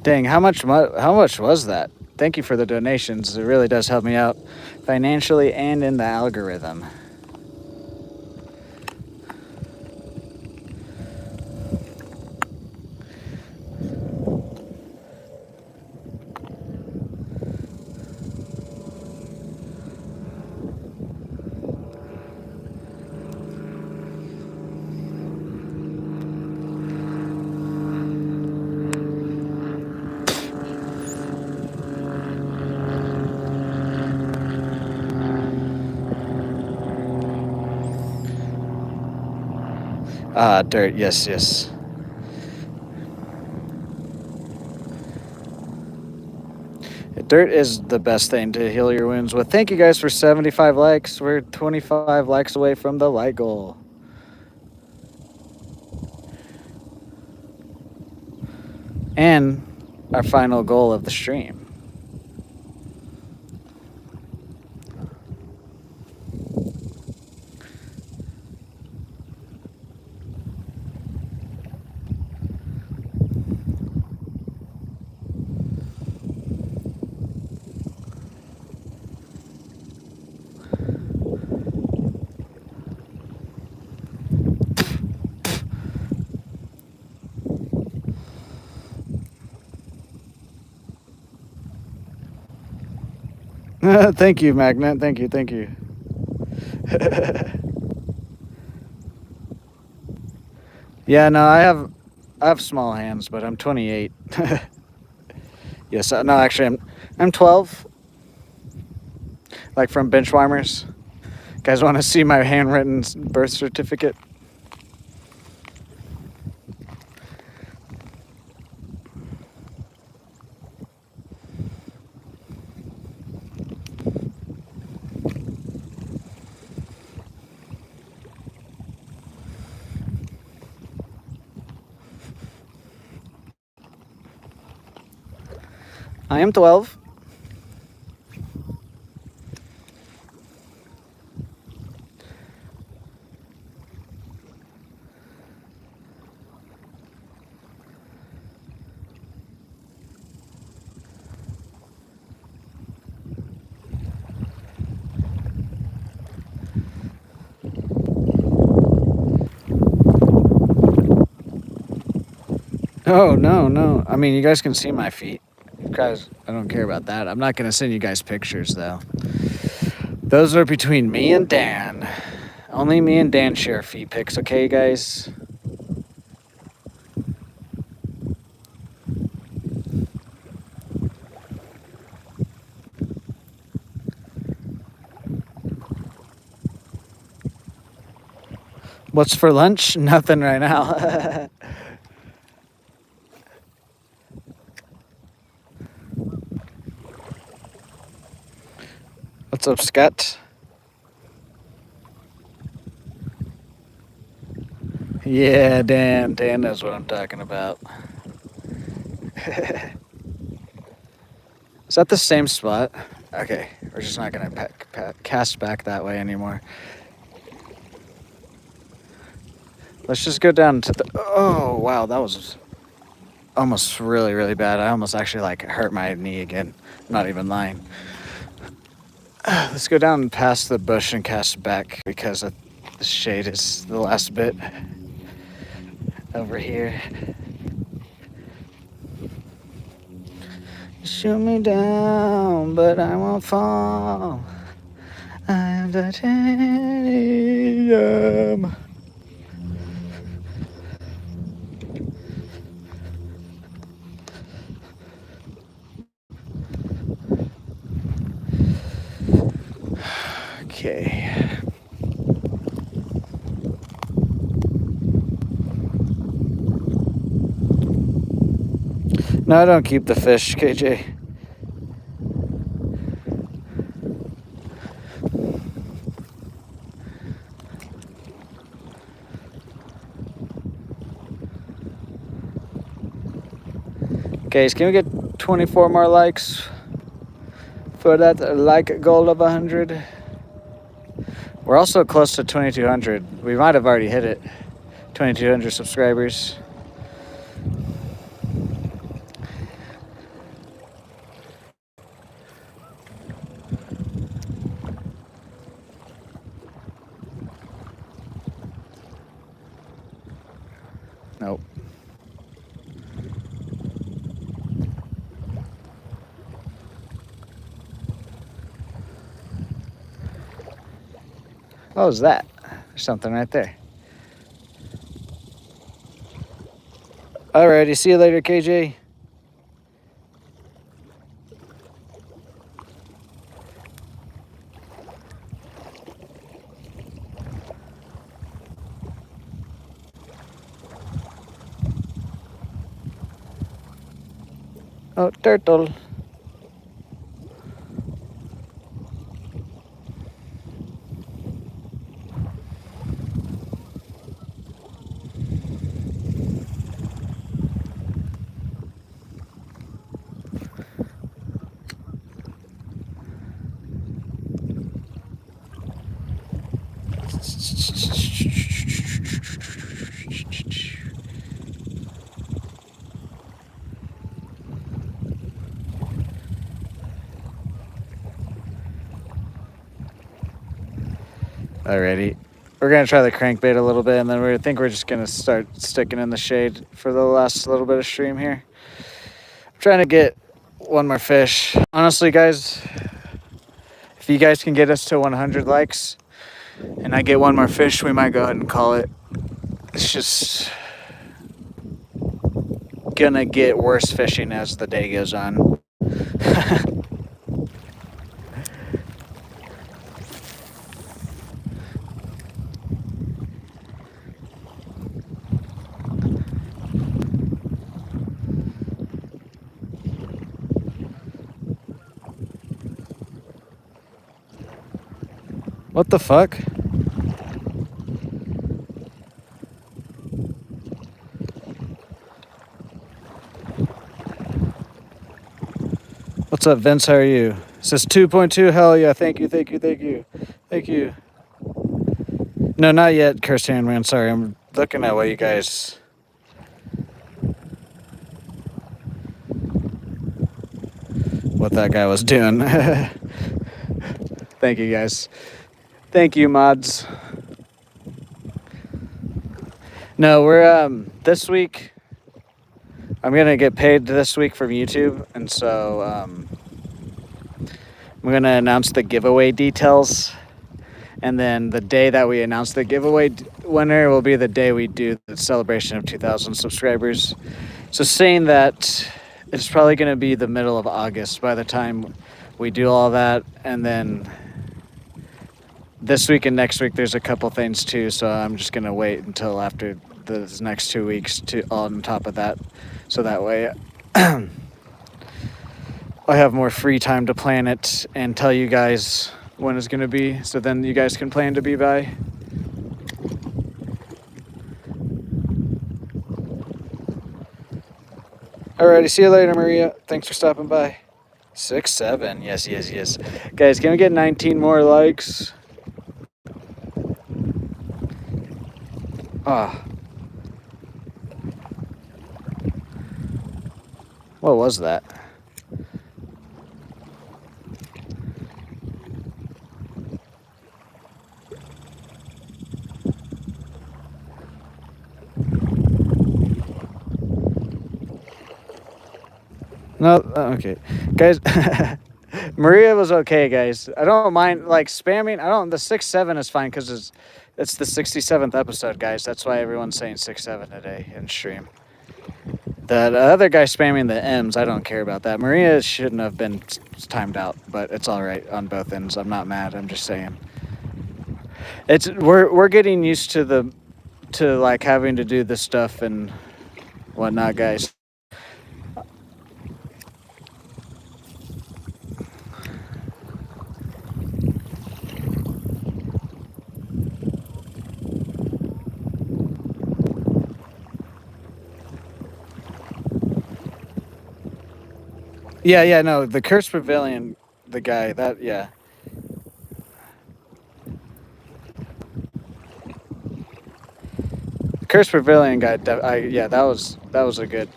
Dang, how much was that? Thank you for the donations. It really does help me out financially and in the algorithm. Dirt, yes. Dirt is the best thing to heal your wounds with. Thank you guys for 75 likes. We're 25 likes away from the like goal. And our final goal of the stream. Thank you, Magnet. Thank you. Thank you. Yeah, no, I have small hands, but I'm 28. Yes, no, actually, I'm 12. Like from Benchwarmers. Guys, want to see my handwritten birth certificate? I am 12. Oh, no, no. I mean, you guys can see my feet. Guys, I don't care about that. I'm not going to send you guys pictures, though. Those are between me and Dan. Only me and Dan share feet pics, okay, guys? What's for lunch? Nothing right now. What's up, Scott? Yeah, Dan. Dan knows what I'm talking about. Is that the same spot? Okay, we're just not going to cast back that way anymore. Let's just go down to the... Oh, wow, that was almost really, really bad. I almost actually, like, hurt my knee again. I'm not even lying. Let's go down past the bush and cast back because the shade is the last bit over here. Shoot me down, but I won't fall. I'm titanium. Okay. No, I don't keep the fish, KJ. Guys, can we get 24 more likes for that like goal of 100? We're also close to 2,200. We might have already hit it. 2,200 subscribers. Nope. What was that? There's something right there. Alrighty, see you later, KJ. Oh, turtle. Alrighty. We're going to try the crankbait a little bit, and then we think we're just going to start sticking in the shade for the last little bit of stream here. I'm trying to get one more fish. Honestly, guys, If you guys can get us to 100 likes and I get one more fish, we might go ahead and call it. It's just gonna get worse fishing as the day goes on. What the fuck? What's up, Vince? How are you? It says 2.2. Hell yeah. Thank you, thank you, thank you. Thank you. No, not yet, Cursed Handman. Sorry, I'm looking at what you guys... what that guy was doing. Thank you, guys. Thank you, mods. No, we're, this week... I'm gonna get paid this week from YouTube, and so, I'm gonna announce the giveaway details. And then the day that we announce the giveaway winner will be the day we do the celebration of 2,000 subscribers. So saying that, it's probably going to be the middle of August by the time we do all that. And then this week and next week, there's a couple things too. So I'm just going to wait until after the next 2 weeks to on top of that. So that way I have more free time to plan it and tell you guys when it's going to be, so then you guys can plan to be by. Alrighty, see you later, Maria. Thanks for stopping by. 6, 7, yes, yes, yes. Guys, can we get 19 more likes? Ah. What was that? No, okay. Guys, Maria was okay, guys. I don't mind, like, spamming. The 6, 7 is fine because it's the 67th episode, guys. That's why everyone's saying 6, 7 today in stream. The other guy spamming the M's, I don't care about that. Maria shouldn't have been timed out, but it's all right on both ends. I'm not mad. I'm just saying. We're getting used to like having to do this stuff and whatnot, guys. Yeah, no, the Cursed Pavilion, the guy, that, yeah. The Cursed Pavilion guy, yeah, that was a good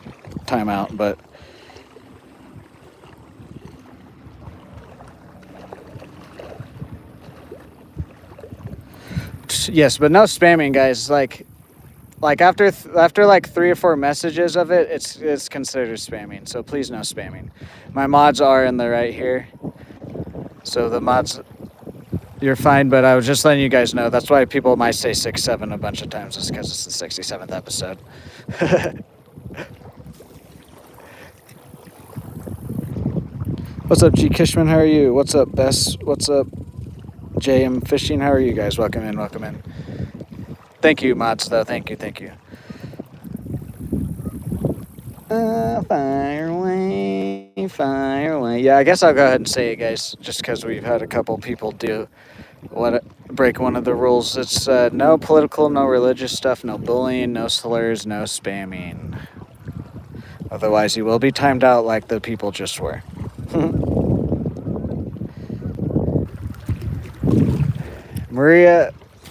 timeout, but... Yes, but no spamming, guys. Like after like 3 or 4 messages of it, it's considered spamming. So please no spamming. My mods are in the right here, so the mods, you're fine. But I was just letting you guys know. That's why people might say 6, 7 a bunch of times, is because it's the 67th episode. What's up, G Kishman? How are you? What's up, Bess? What's up, JM Fishing? How are you guys? Welcome in. Welcome in. Thank you, mods, though. Thank you, thank you. Fire away, fire away. Yeah, I guess I'll go ahead and say it, guys, just because we've had a couple people break one of the rules. It's no political, no religious stuff, no bullying, no slurs, no spamming. Otherwise, you will be timed out like the people just were.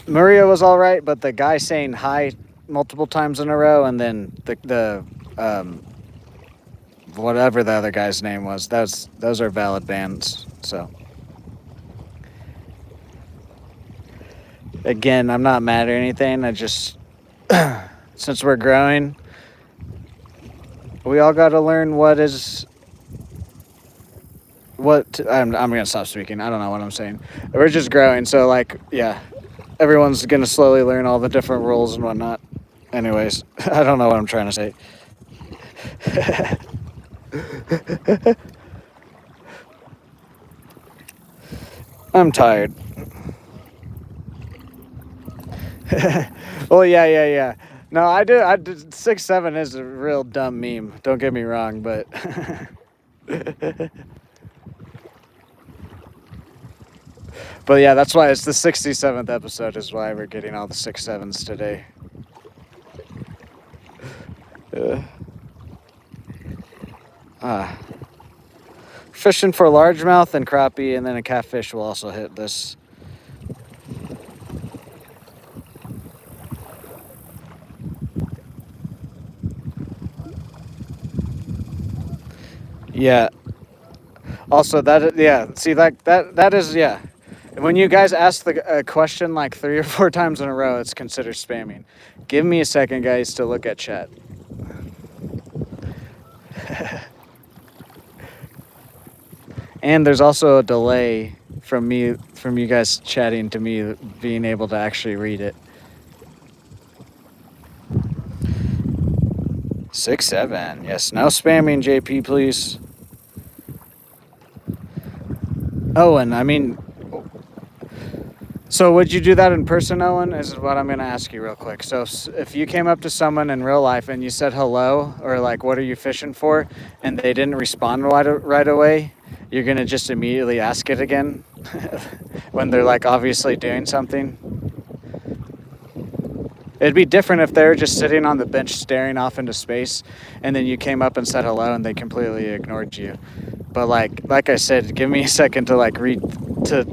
Maria was all right, but the guy saying hi multiple times in a row, and then the whatever the other guy's name was, those are valid bans. So again, I'm not mad or anything. I just since we're growing, we all got to learn what is I'm gonna stop speaking. I don't know what I'm saying. We're just growing, so like, yeah, everyone's gonna slowly learn all the different rules and whatnot. Anyways, I don't know what I'm trying to say. I'm tired. Well, yeah. No, I did 6'7" is a real dumb meme. Don't get me wrong, but but yeah, that's why it's the 67th episode. Is why we're getting all the 6'7s today. Ah, fishing for largemouth and crappie, and then a catfish will also hit this. Yeah. Also, yeah. See, that is, yeah. When you guys ask the question like 3 or 4 times in a row, it's considered spamming. Give me a second, guys, to look at chat. And there's also a delay from you guys chatting to me being able to actually read it. 6'7". Yes, no spamming, JP, please. Owen, I mean, so would you do that in person, Owen? Is what I'm going to ask you real quick. So if you came up to someone in real life and you said hello or like, what are you fishing for? And they didn't respond right away, you're going to just immediately ask it again when they're like obviously doing something? It'd be different if they were just sitting on the bench staring off into space and then you came up and said hello and they completely ignored you. But like I said, give me a second to to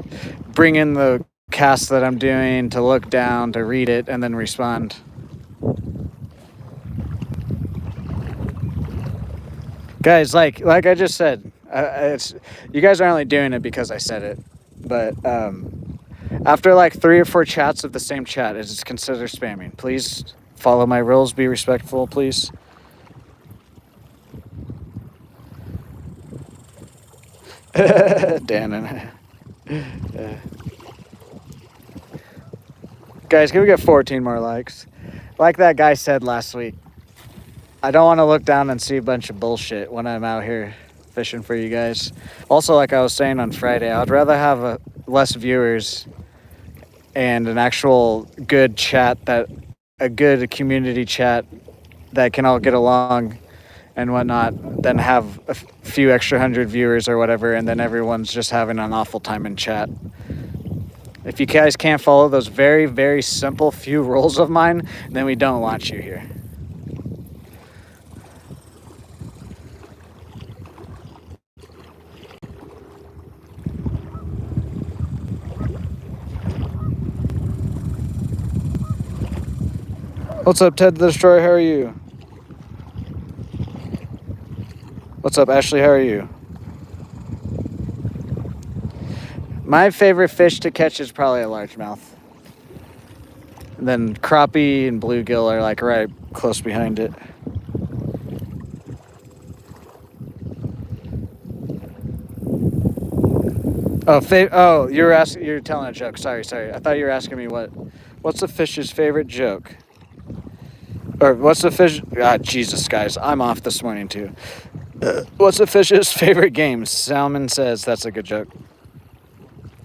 bring in the cast that I'm doing, to look down, to read it, and then respond. Guys, like I just said, it's you guys are only doing it because I said it. But after like 3 or 4 chats of the same chat, it's considered spamming. Please follow my rules. Be respectful, please. Dan and guys, can we get 14 more likes? Like that guy said last week, I don't want to look down and see a bunch of bullshit when I'm out here fishing for you guys. Also, like I was saying on Friday, I'd rather have less viewers and an actual good chat, a good community chat that can all get along and whatnot, than have a few extra 100 viewers or whatever, and then everyone's just having an awful time in chat. If you guys can't follow those very, very simple few rules of mine, then we don't want you here. What's up, Ted the Destroyer? How are you? What's up, Ashley? How are you? My favorite fish to catch is probably a largemouth. And then crappie and bluegill are like right close behind it. Oh, you're telling a joke. Sorry. I thought you were asking me what's the fish's favorite joke? Or what's the fish? God, Jesus, guys, I'm off this morning too. What's the fish's favorite game? Salmon says that's a good joke.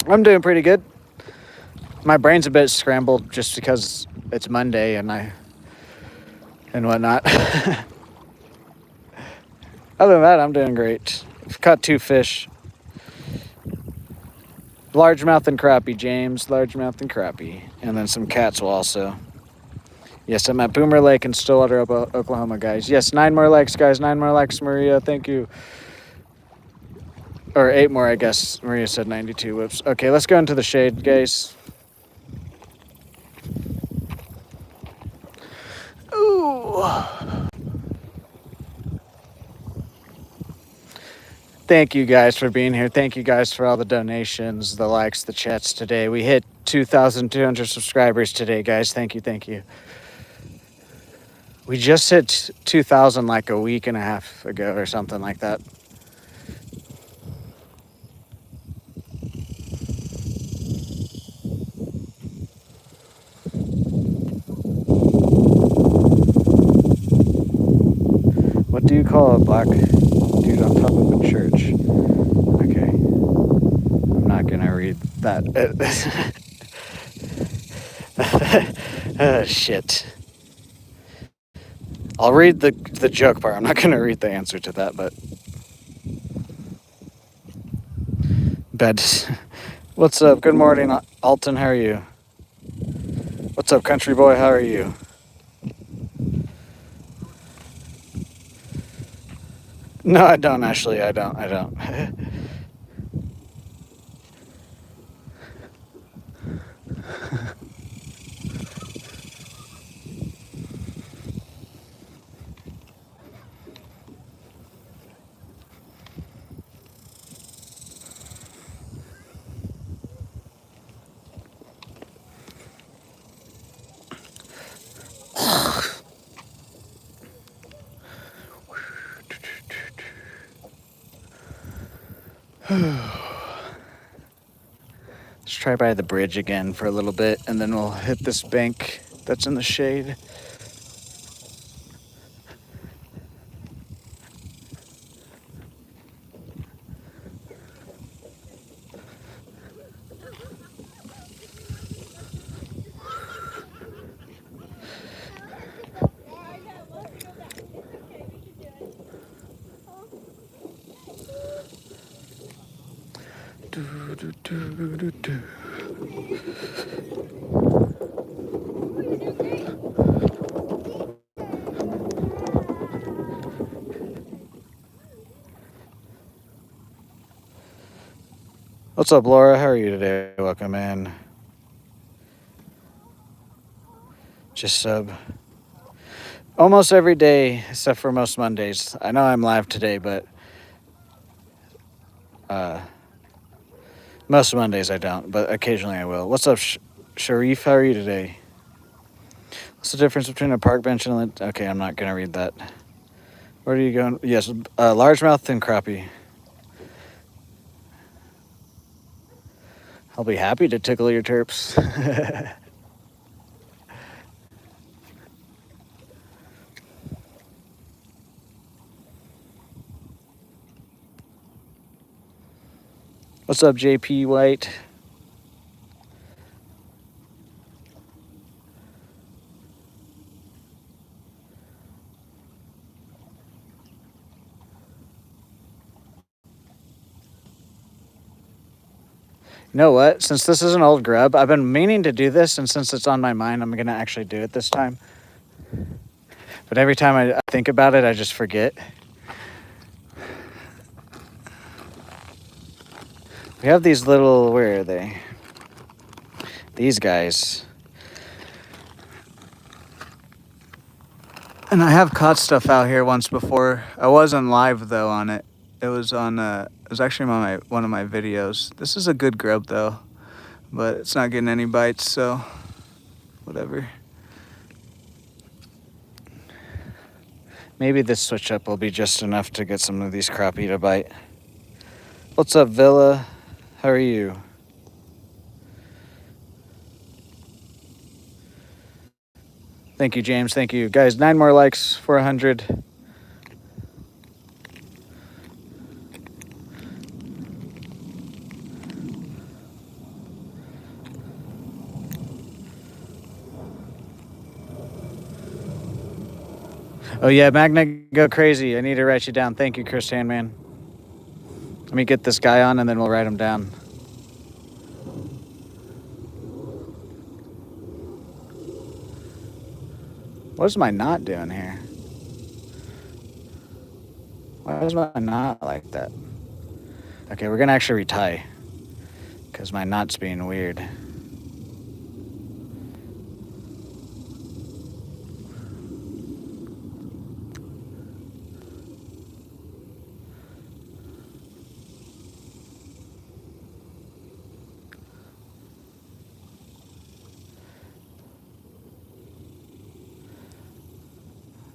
I'm doing pretty good. My brain's a bit scrambled just because it's Monday and whatnot. Other than that, I'm doing great. I've caught 2 fish. Largemouth and crappie, James. Largemouth and crappie. And then some cats will also. Yes, I'm at Boomer Lake in Stillwater, Oklahoma, guys. Yes, 9 more likes, guys. 9 more likes, Maria. Thank you. Or 8 more, I guess. Maria said 92. Whoops. Okay, let's go into the shade, guys. Ooh. Thank you guys for being here. Thank you guys for all the donations, the likes, the chats today. We hit 2,200 subscribers today, guys. Thank you. We just hit 2,000 like a week and a half ago or something like that. you call a black dude on top of a church? Okay. I'm not gonna read that. Shit. I'll read the joke part. I'm not gonna read the answer to that, but bed. What's up? Good morning, Alton. How are you? What's up, country boy? How are you? No, I don't actually. I don't. Let's try by the bridge again for a little bit, and then we'll hit this bank that's in the shade. What's up, Laura? How are you today? Welcome in. Just sub. Almost every day, except for most Mondays. I know I'm live today, but most Mondays I don't, but occasionally I will. What's up, Sharif? How are you today? What's the difference between a park bench and a... Okay, I'm not going to read that. Where are you going? Yes, largemouth and crappie. I'll be happy to tickle your terps. What's up, JP White? You know what? Since this is an old grub, I've been meaning to do this, and since it's on my mind, I'm going to actually do it this time. But every time I think about it, I just forget. We have these little... Where are they? These guys. And I have caught stuff out here once before. I wasn't live, though, on it. It was on... it was actually on one of my videos. This is a good grub, though. But it's not getting any bites, so... Whatever. Maybe this switch up will be just enough to get some of these crappie to bite. What's up, Villa? How are you? Thank you, James. Thank you. Guys, 9 more likes for 100. Oh, yeah, Magna, go crazy. I need to write you down. Thank you, Chris Handman. Let me get this guy on, and then we'll write him down. What is my knot doing here? Why is my knot like that? Okay, we're going to actually retie, because my knot's being weird.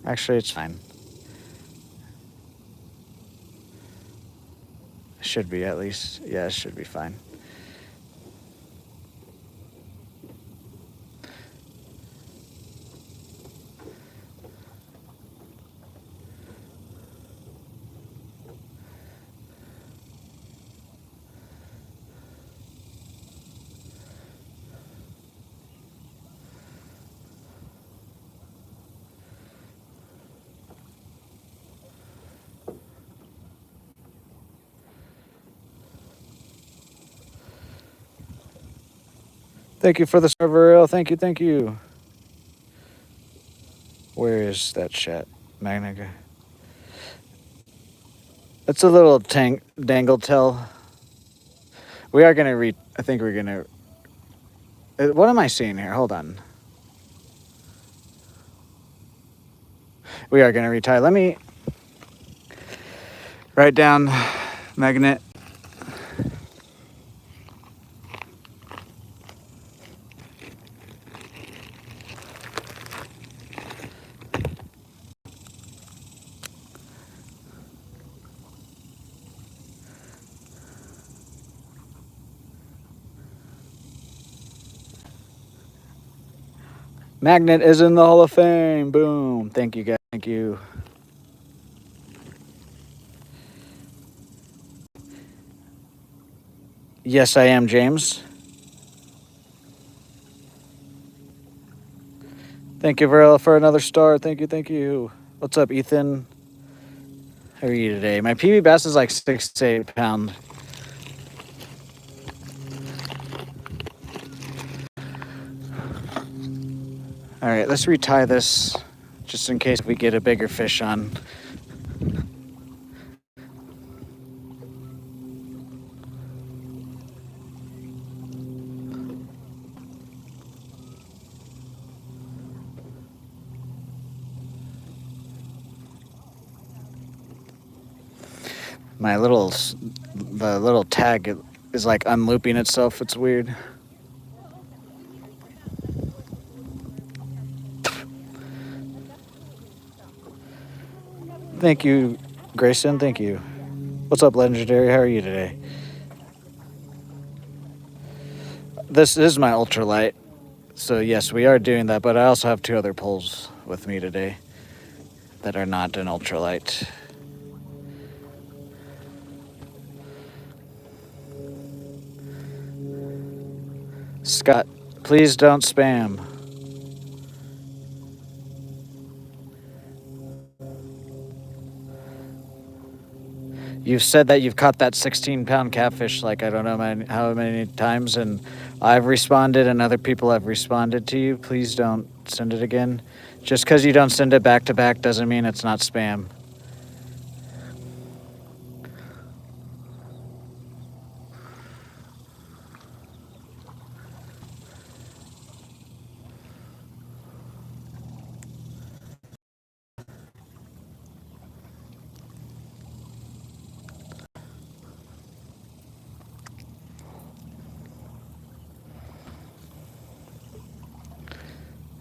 Actually, it's fine. It should be, at least. Yeah, it should be fine. Thank you for the server. Thank you, thank you. Where is that chat? Magna. It's a little dangle tell. We are gonna read. I think we're gonna. What am I seeing here? Hold on. We are gonna retire. Let me write down magnet. Magnet is in the Hall of Fame. Boom. Thank you, guys. Thank you. Yes, I am, James. Thank you, Varela, for another star. Thank you, thank you. What's up, Ethan? How are you today? My PB bass is like 6 to 8 pound. All right, let's retie this just in case we get a bigger fish on. The little tag is like unlooping itself. It's weird. Thank you, Grayson. Thank you. What's up, Legendary? How are you today? This is my ultralight. So yes, we are doing that, but I also have 2 other poles with me today that are not an ultralight. Scott, please don't spam. You've said that you've caught that 16-pound catfish like I don't know how many times, and I've responded and other people have responded to you. Please don't send it again. Just because you don't send it back to back doesn't mean it's not spam.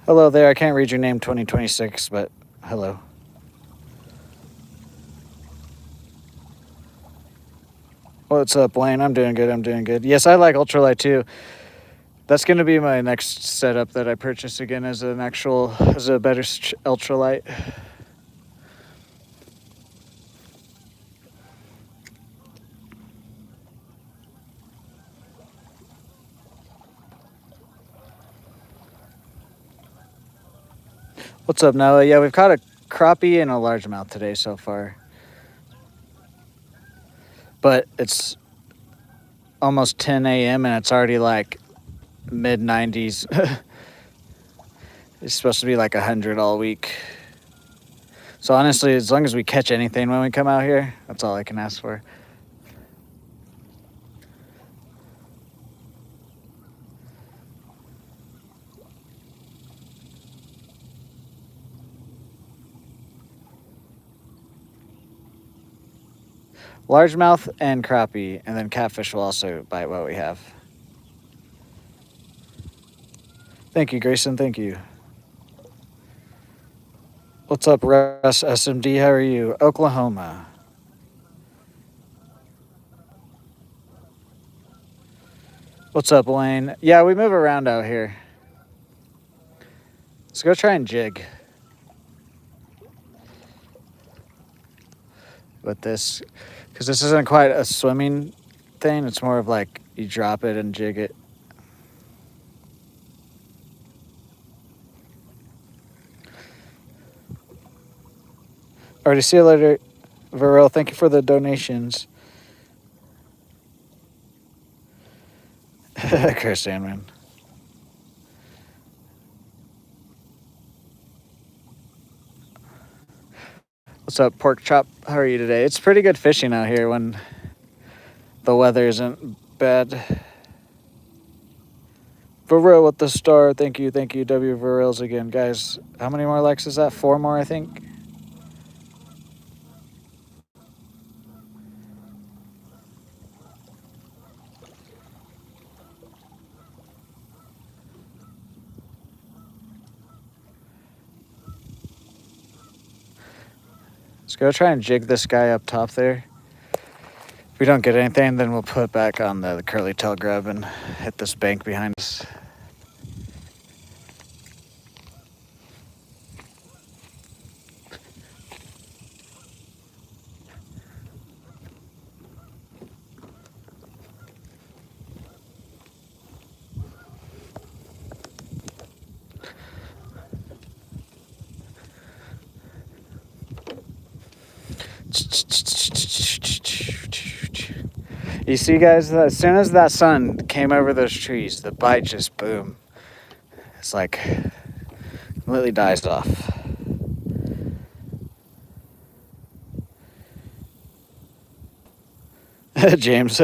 Hello there. I can't read your name 2026, but hello. What's up, Wayne? I'm doing good. I'm doing good. Yes, I like ultralight too. That's going to be my next setup that I purchase again as a better ultralight. What's up, Noah? Yeah, we've caught a crappie and a largemouth today so far. But it's almost 10 a.m. and it's already like mid 90s. It's supposed to be like 100 all week. So honestly, as long as we catch anything when we come out here, that's all I can ask for. Largemouth and crappie, and then catfish will also bite what we have. Thank you, Grayson. Thank you. What's up, Russ SMD? How are you? Oklahoma. What's up, Wayne? Yeah, we move around out here. Let's go try and jig. With this, because this isn't quite a swimming thing. It's more of like you drop it and jig it. Alrighty, see you later, Varel. Thank you for the donations. Chris Sandman. What's up, Pork Chop? How are you today? It's pretty good fishing out here when the weather isn't bad. Varel with the star. Thank you, W. Varels again. Guys, how many more likes is that? 4 more, I think. Let's go try and jig this guy up top there. If we don't get anything, then we'll put back on the curly tail grub and hit this bank behind us. You see, guys, as soon as that sun came over those trees, the bite just boom. It's like completely dies off. James.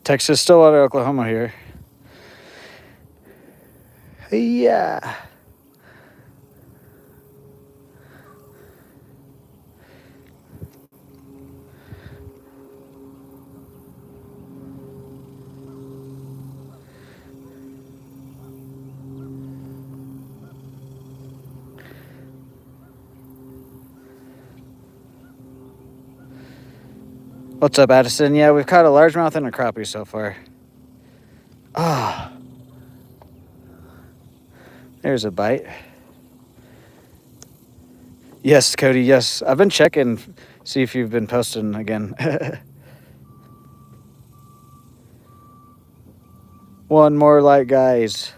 Texas, Stillwater, Oklahoma here. Yeah. What's up, Addison? Yeah, we've caught a largemouth and a crappie so far. Ah. Oh, there's a bite. Yes, Cody, yes. I've been checking, see if you've been posting again. One more light, guys.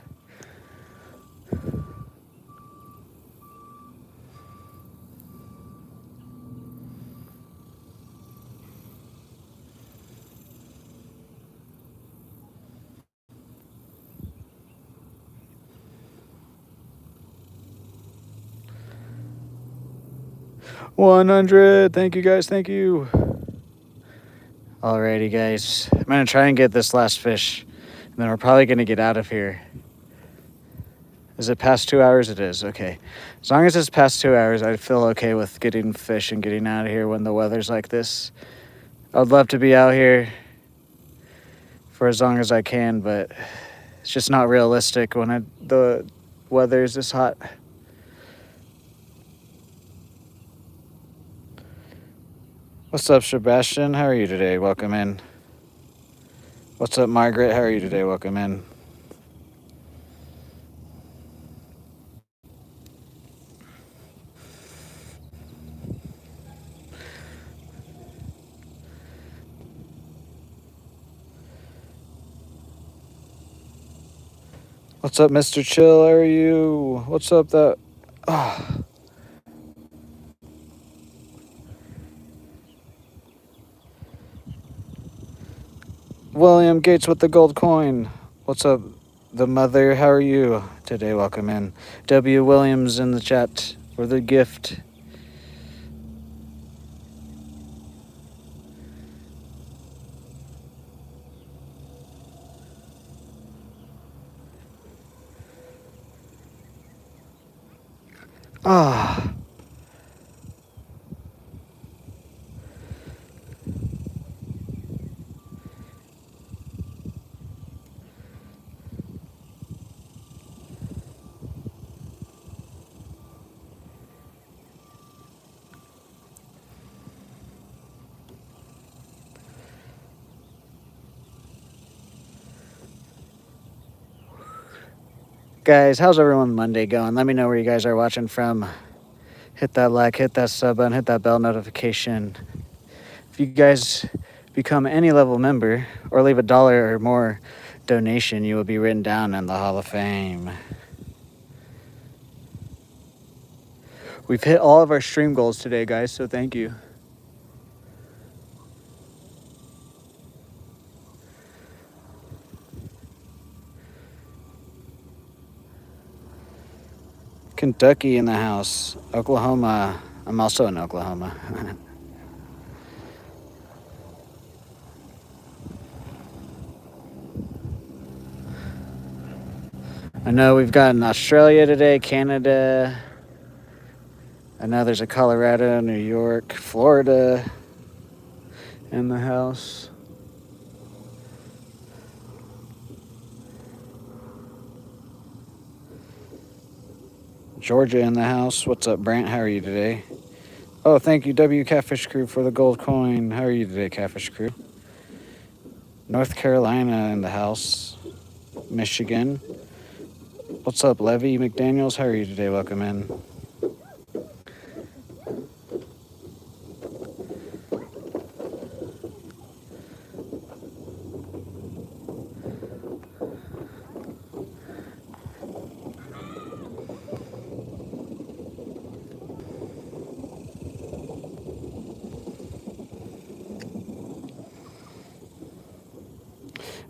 $100. Thank you, guys. Thank you. Alrighty, guys. I'm going to try and get this last fish, and then we're probably going to get out of here. Is it past 2 hours? It is. Okay. As long as it's past 2 hours, I feel okay with getting fish and getting out of here when the weather's like this. I'd love to be out here for as long as I can, but it's just not realistic when the weather is this hot. What's up, Sebastian? How are you today? Welcome in. What's up, Margaret? How are you today? Welcome in. What's up, Mr. Chill? How are you? What's up, that... Oh. William Gates with the gold coin. What's up, the mother? How are you today? Welcome in. W. Williams in the chat for the gift. Ah. Guys, how's everyone Monday going? Let me know where you guys are watching from. Hit that like, hit that sub button, hit that bell notification. If you guys become any level member or leave $1 or more donation, you will be written down in the Hall of Fame. We've hit all of our stream goals today, guys, so thank you. Kentucky in the house. Oklahoma. I'm also in Oklahoma. I know we've got in Australia today, Canada. I know there's a Colorado, New York, Florida in the house. Georgia in the house. What's up, Brant? How are you today? Oh, thank you, W Catfish Crew, for the gold coin. How are you today, Catfish Crew? North Carolina in the house. Michigan. What's up, Levy McDaniels? How are you today? Welcome in.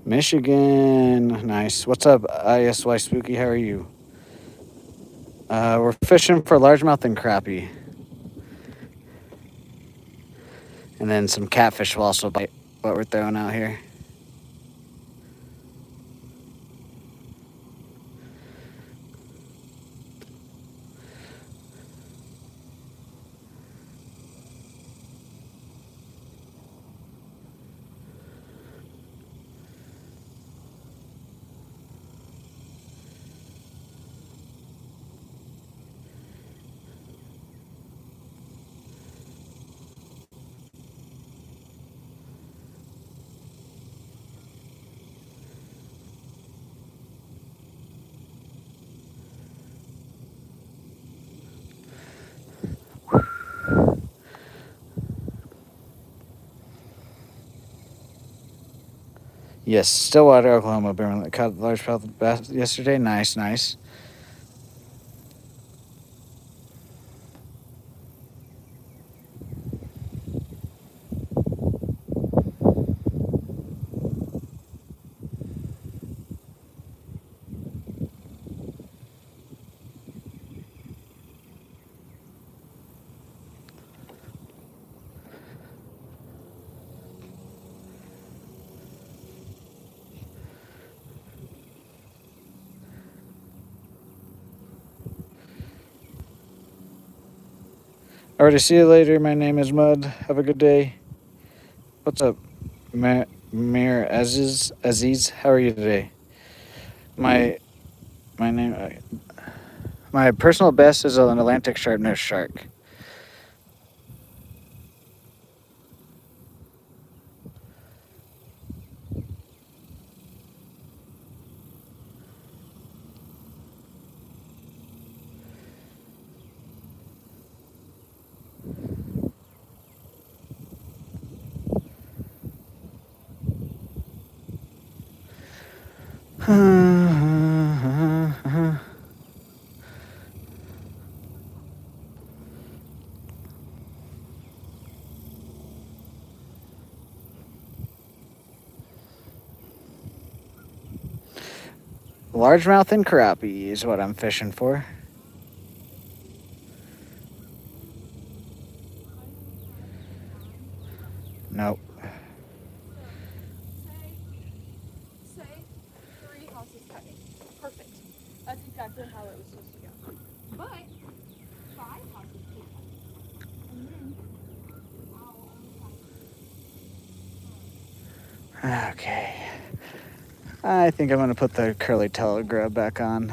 Michigan. Nice. What's up, ISY Spooky? How are you? We're fishing for largemouth and crappie. And then some catfish will also bite what we're throwing out here. Yes, Stillwater, Oklahoma. Barely caught large bass yesterday. Nice, nice. Alrighty, see you later. My name is Mud. Have a good day. What's up, Mir Aziz? How are you today? My name, my personal best is an Atlantic sharp-nosed shark. Largemouth and crappie is what I'm fishing for. Nope. Say 3 houses cutting. Perfect. That's exactly how it was supposed to go. But 5 houses cutting. And then Okay. I think I'm gonna put the curly tail grub back on.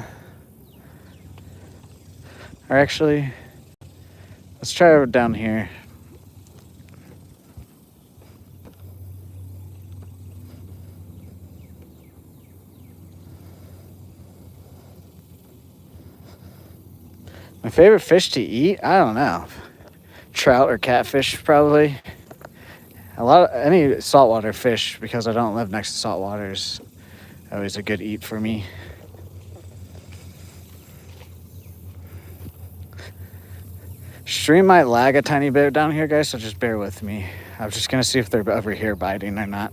Or actually, let's try it down here. My favorite fish to eat? I don't know. Trout or catfish, probably. Any saltwater fish, because I don't live next to saltwater, is always a good eat for me. Stream might lag a tiny bit down here, guys, so just bear with me. I'm just gonna see if they're over here biting or not.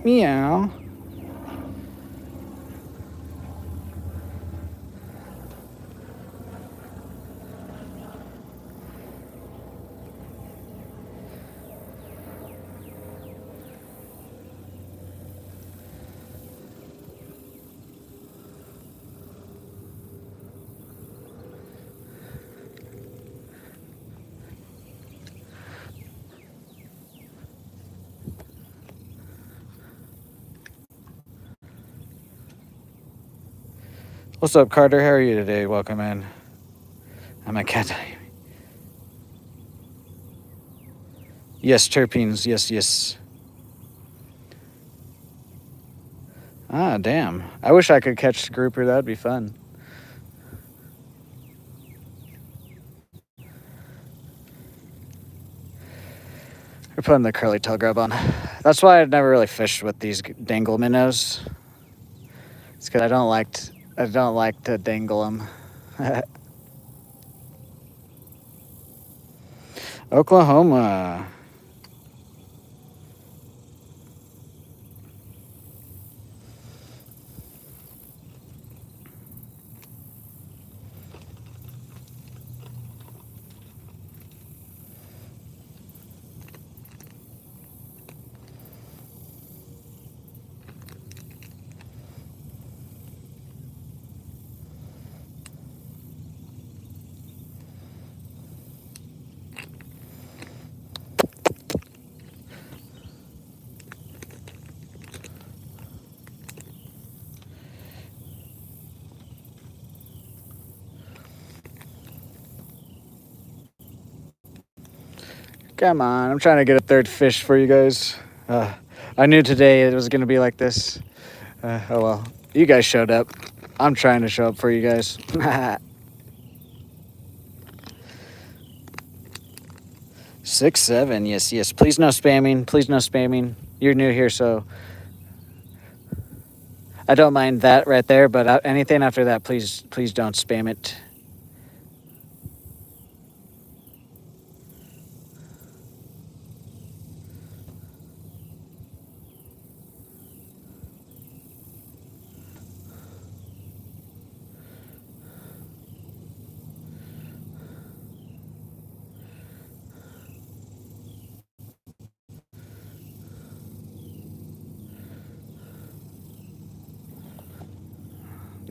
Meow. What's up, Carter? How are you today? Welcome in. I'm a cat. Yes, terpenes. Yes, yes. Ah, damn. I wish I could catch grouper. That'd be fun. We're putting the curly tail grub on. That's why I've never really fished with these dangle minnows. It's because I don't like to dangle them. Oklahoma. Come on, I'm trying to get a third fish for you guys. I knew today it was going to be like this. Oh well, you guys showed up. I'm trying to show up for you guys. 6-7, yes, yes. Please no spamming. Please no spamming. You're new here, so I don't mind that right there. But anything after that, please don't spam it.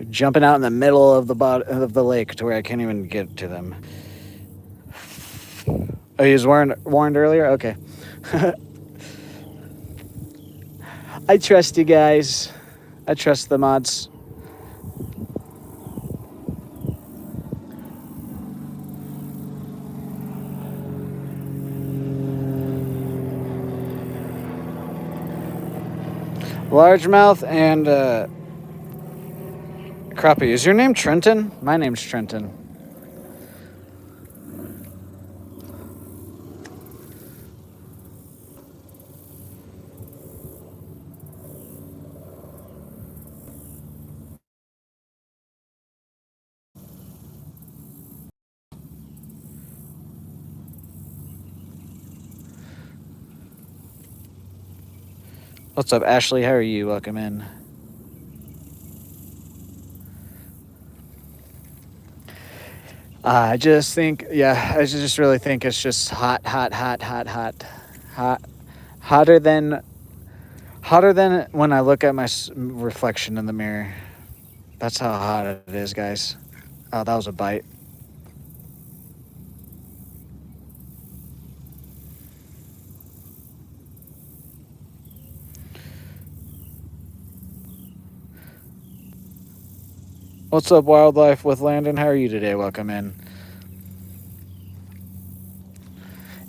Jumping out in the middle of the lake to where I can't even get to them. Oh, he was warned earlier? Okay. I trust you guys. I trust the mods. Largemouth and crappie. Is your name Trenton? My name's Trenton. What's up, Ashley? How are you? Welcome in. I just think, yeah, I just really think it's just hot, hotter than when I look at my reflection in the mirror. That's how hot it is, guys. Oh, that was a bite. What's up, Wildlife with Landon? How are you today? Welcome in.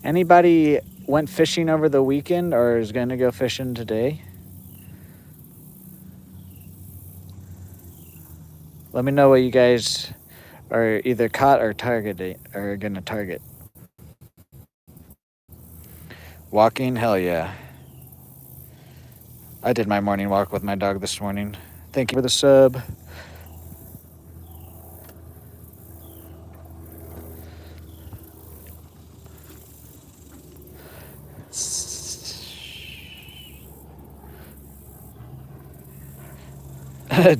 Anybody went fishing over the weekend or is going to go fishing today? Let me know what you guys are either caught or targeting or going to target. Walking? Hell yeah. I did my morning walk with my dog this morning. Thank you for the sub.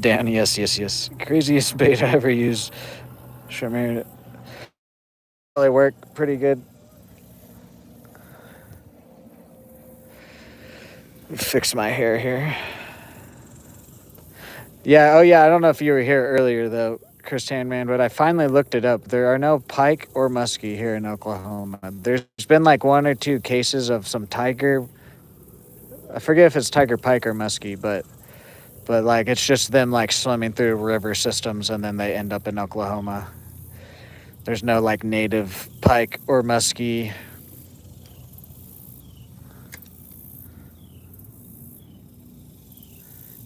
Dan, yes. Craziest bait I ever used. Shamir, really work pretty good. Fix my hair here. Yeah, oh yeah, I don't know if you were here earlier though, Chris Tanman, but I finally looked it up. There are no pike or muskie here in Oklahoma. There's been like one or two cases of some tiger. I forget if it's tiger pike or muskie, but like it's just them like swimming through river systems and then they end up in Oklahoma. There's no like native pike or muskie.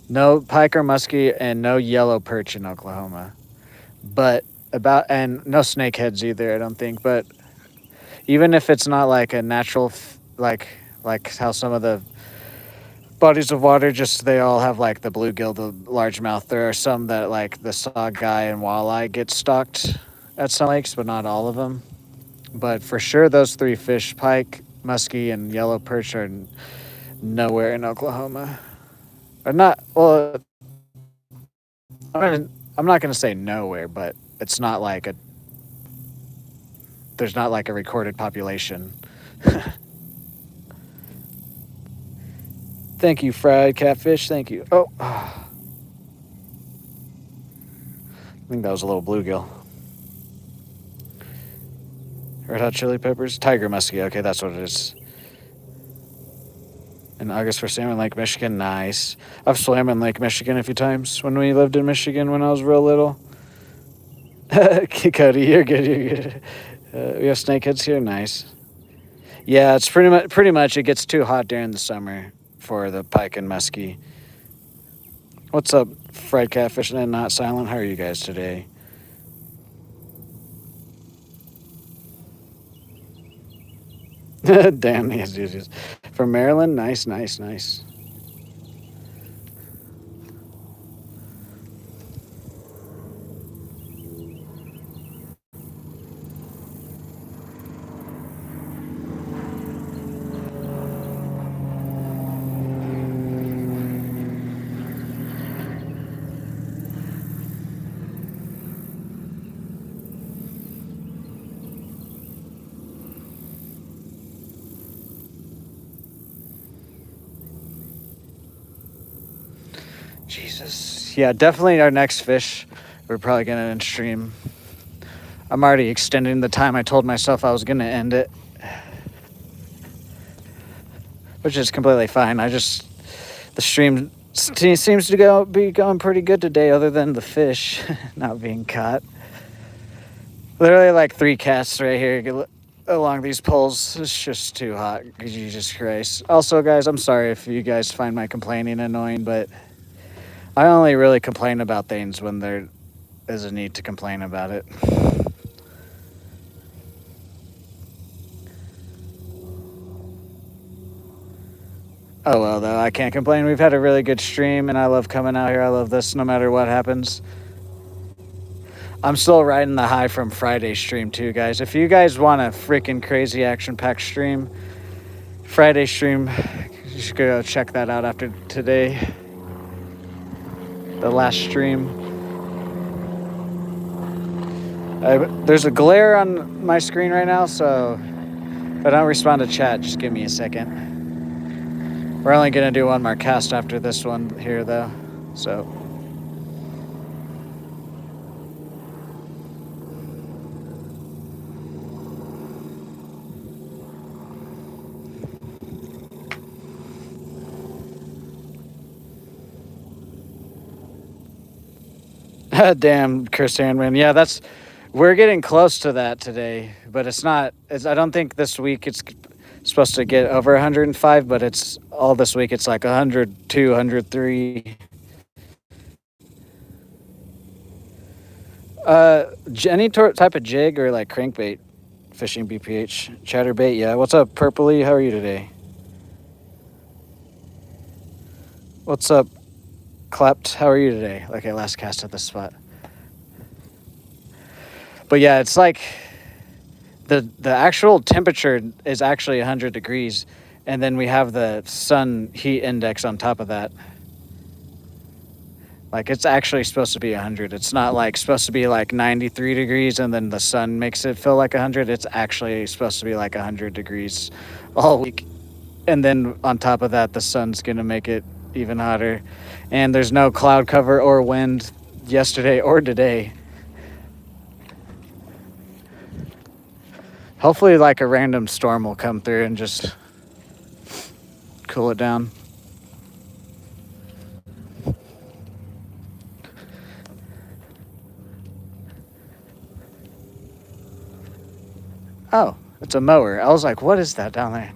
No pike or muskie and no yellow perch in Oklahoma. But and no snakeheads either, I don't think. But even if it's not like a natural, like how some of the bodies of water just they all have like the bluegill, the largemouth. There are some that like the saugeye and walleye get stocked at some lakes, but not all of them. But for sure, those three fish, pike, muskie, and yellow perch, are nowhere in Oklahoma. Or not. Well, I'm not gonna say nowhere, but it's not like a. There's not like a recorded population. Thank you, fried catfish. Thank you. Oh, I think that was a little bluegill. Red Hot Chili Peppers, Tiger Muskie. Okay, that's what it is. In August for Salmon Lake, Michigan. Nice. I've swam in Lake Michigan a few times when we lived in Michigan when I was real little. Cody, you're good. You're good. We have snakeheads here. Nice. Yeah, it's pretty much. It gets too hot during the summer for the pike and muskie. What's up, fried catfish and not silent? How are you guys today? Damn, yes. From Maryland, nice. Jesus. Yeah, definitely our next fish. We're probably going to end stream. I'm already extending the time I told myself I was going to end it, which is completely fine. The stream seems to be going pretty good today, other than the fish not being caught. Literally like 3 casts right here along these poles. It's just too hot. Jesus Christ. Also, guys, I'm sorry if you guys find my complaining annoying, but I only really complain about things when there is a need to complain about it. Oh well, though, I can't complain. We've had a really good stream, and I love coming out here. I love this no matter what happens. I'm still riding the high from Friday's stream, too, guys. If you guys want a freaking crazy action-packed stream, Friday stream, you should go check that out after today. The last stream. There's a glare on my screen right now, so if I don't respond to chat, just give me a second. We're only going to do one more cast after this one here, though, so... Damn, Chris Hanman. Yeah, we're getting close to that today, but it's not. I don't think this week it's supposed to get over 105, but it's all this week. It's like 102, 103. Any type of jig or like crankbait fishing BPH chatterbait. Yeah. What's up, Purpley? How are you today? What's up, Klept? How are you today? Okay, last cast at this spot. But yeah, it's like the actual temperature is actually 100 degrees, and then we have the sun heat index on top of that. Like it's actually supposed to be 100. It's not like supposed to be like 93 degrees and then the sun makes it feel like 100. It's actually supposed to be like 100 degrees all week. And then on top of that, the sun's going to make it even hotter. And there's no cloud cover or wind yesterday or today. Hopefully like a random storm will come through and just cool it down. Oh, it's a mower. I was like, what is that down there?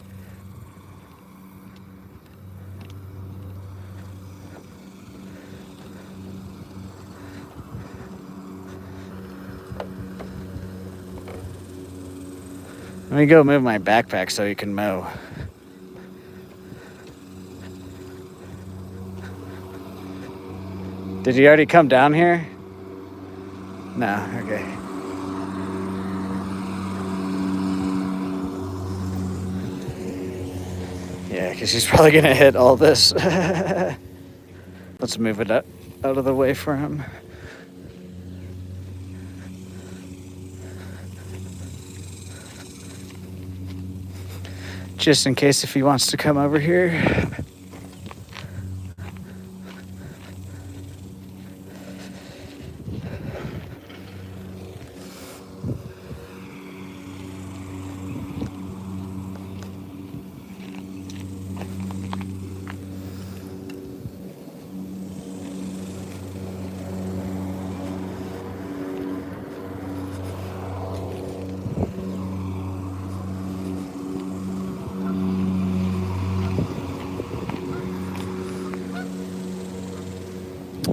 Let me go move my backpack so you can mow. Did you already come down here? No, okay. Yeah, because he's probably going to hit all this. Let's move it out of the way for him. Just in case if he wants to come over here.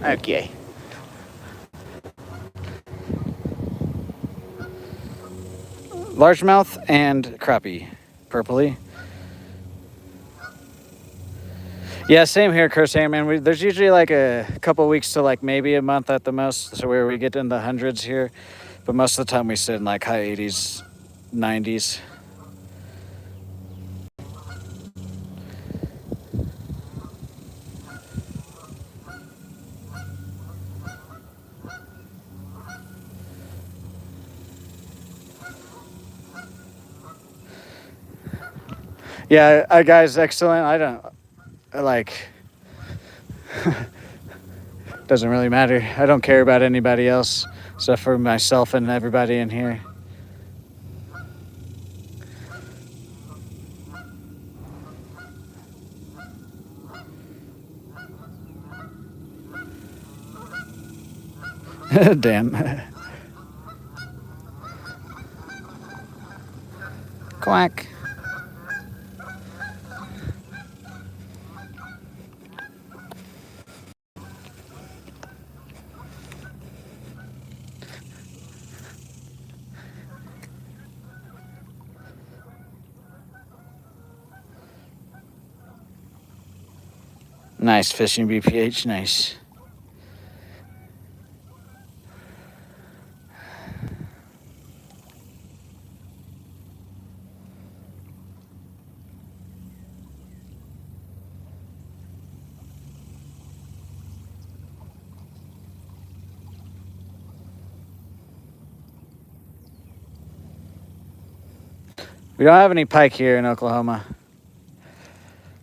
Okay. Largemouth and crappie, purpley. Yeah, same here, Chris. Hey, man, there's usually like a couple weeks to like maybe a month at the most, so where we get in the hundreds here, but most of the time we sit in like high 80s, 90s. Yeah, guys, excellent. I don't like. Doesn't really matter. I don't care about anybody else except for myself and everybody in here. Damn. Quack. Nice fishing BPH, nice. We don't have any pike here in Oklahoma.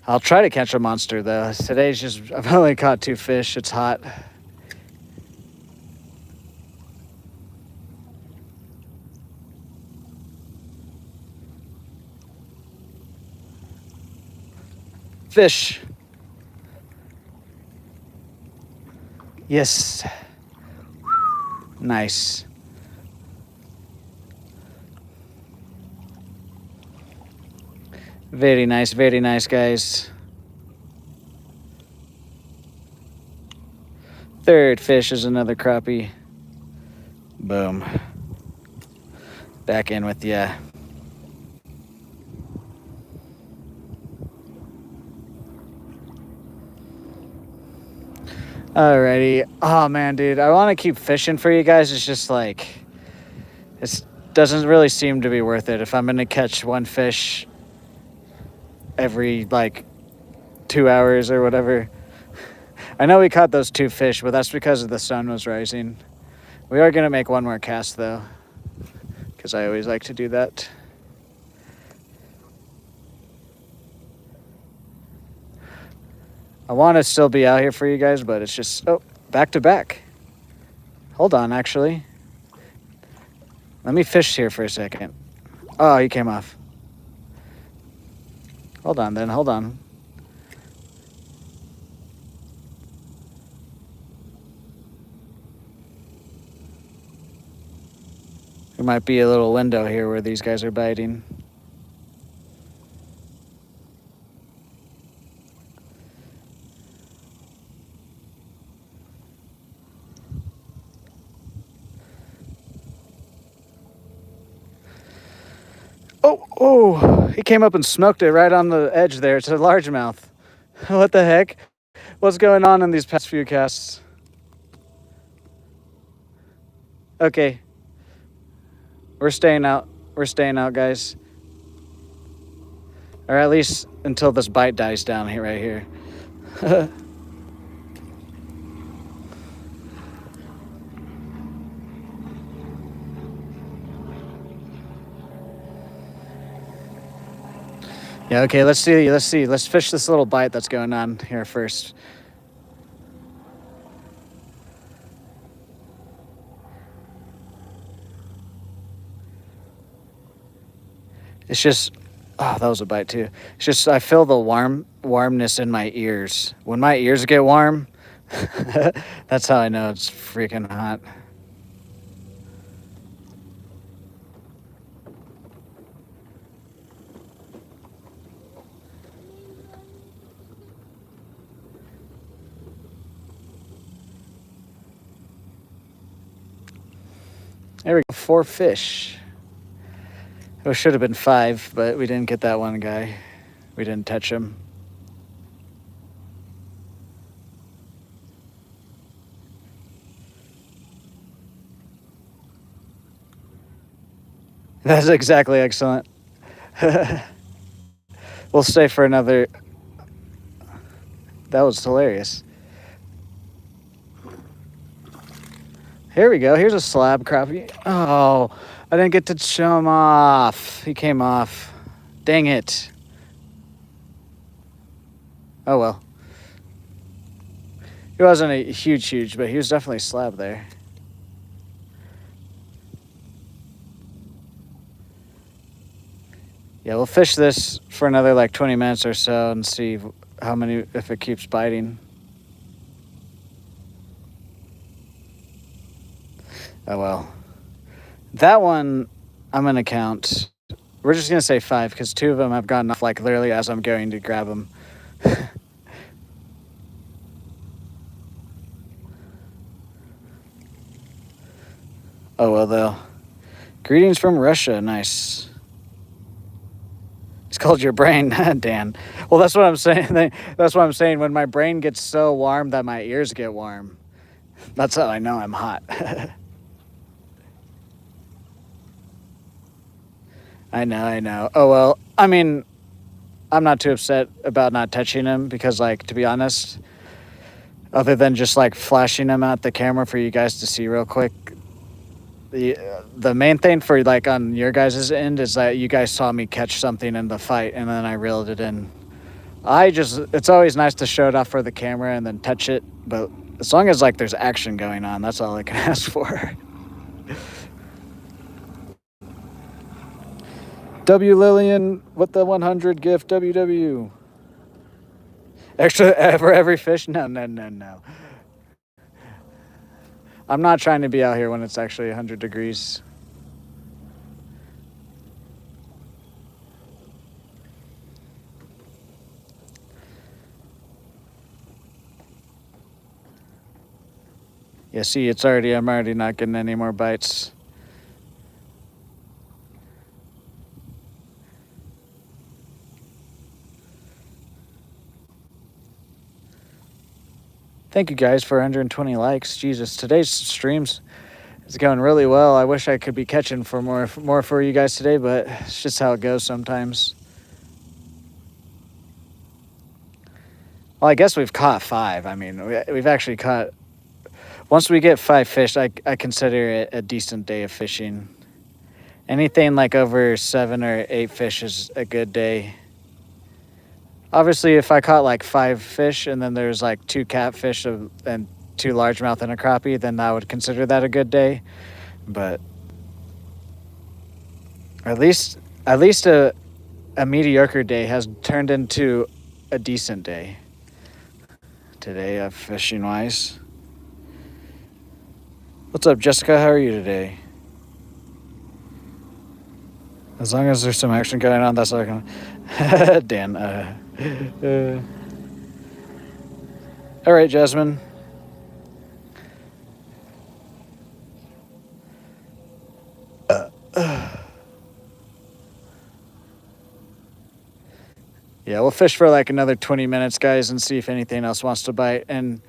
I'll try to catch a monster though. Today's just, I've only caught 2 fish. It's hot. Fish. Yes. Nice. Very nice, guys. Third fish is another crappie. Boom. Back in with ya. Alrighty. Oh man, dude, I want to keep fishing for you guys. It's just like, it doesn't really seem to be worth it. If I'm gonna catch one fish every like 2 hours or whatever, I know we caught those 2 fish, but that's because the sun was rising. We are going to make one more cast, though, because I always like to do that. I want to still be out here for you guys, but it's just, oh, back to back. Hold on, actually. Let me fish here for a second. Oh, he came off. Hold on, then. Hold on. There might be a little window here where these guys are biting. Oh, he came up and smoked it right on the edge there. It's a largemouth. What the heck? What's going on in these past few casts? Okay. We're staying out. We're staying out, guys. Or at least until this bite dies down here, right here. Yeah, okay, let's see. Let's fish this little bite that's going on here first. It's just, oh, that was a bite too. It's just, I feel the warmness in my ears. When my ears get warm, that's how I know it's freaking hot. There we go, 4 fish. It should have been 5, but we didn't get that one guy. We didn't touch him. That's exactly excellent. We'll stay for another. That was hilarious. Here we go. Here's a slab crappie. Oh, I didn't get to show him off. He came off. Dang it. Oh well. He wasn't a huge, but he was definitely slab there. Yeah, we'll fish this for another like 20 minutes or so and see how many, if it keeps biting. Oh well. That one I'm going to count. We're just going to say 5 because 2 of them have gotten off like literally as I'm going to grab them. Oh well though. Greetings from Russia. Nice. It's called your brain, Dan. Well, that's what I'm saying. That's what I'm saying. When my brain gets so warm that my ears get warm, that's how I know I'm hot. I know. Oh, well, I mean, I'm not too upset about not touching him because, like, to be honest, other than just, like, flashing him at the camera for you guys to see real quick, the main thing for, like, on your guys' end is that you guys saw me catch something in the fight and then I reeled it in. It's always nice to show it off for the camera and then touch it, but as long as, like, there's action going on, that's all I can ask for. W. Lillian with the 100 gift. WW. Extra for every fish? No. I'm not trying to be out here when it's actually 100 degrees. Yeah, see, I'm already not getting any more bites. Thank you guys for 120 likes. Jesus, today's streams is going really well. I wish I could be catching for more for you guys today, but it's just how it goes sometimes. Well, I guess we've caught 5. I mean, we've actually caught. Once we get 5 fish, I consider it a decent day of fishing. Anything like over 7 or 8 fish is a good day. Obviously, if I caught like 5 fish and then there's like 2 catfish and 2 largemouth and a crappie, then I would consider that a good day. But at least a mediocre day has turned into a decent day today, fishing wise. What's up, Jessica? How are you today? As long as there's some action going on, that's all I can. Dan. All right, Jasmine. Yeah, we'll fish for like another 20 minutes, guys, and see if anything else wants to bite. And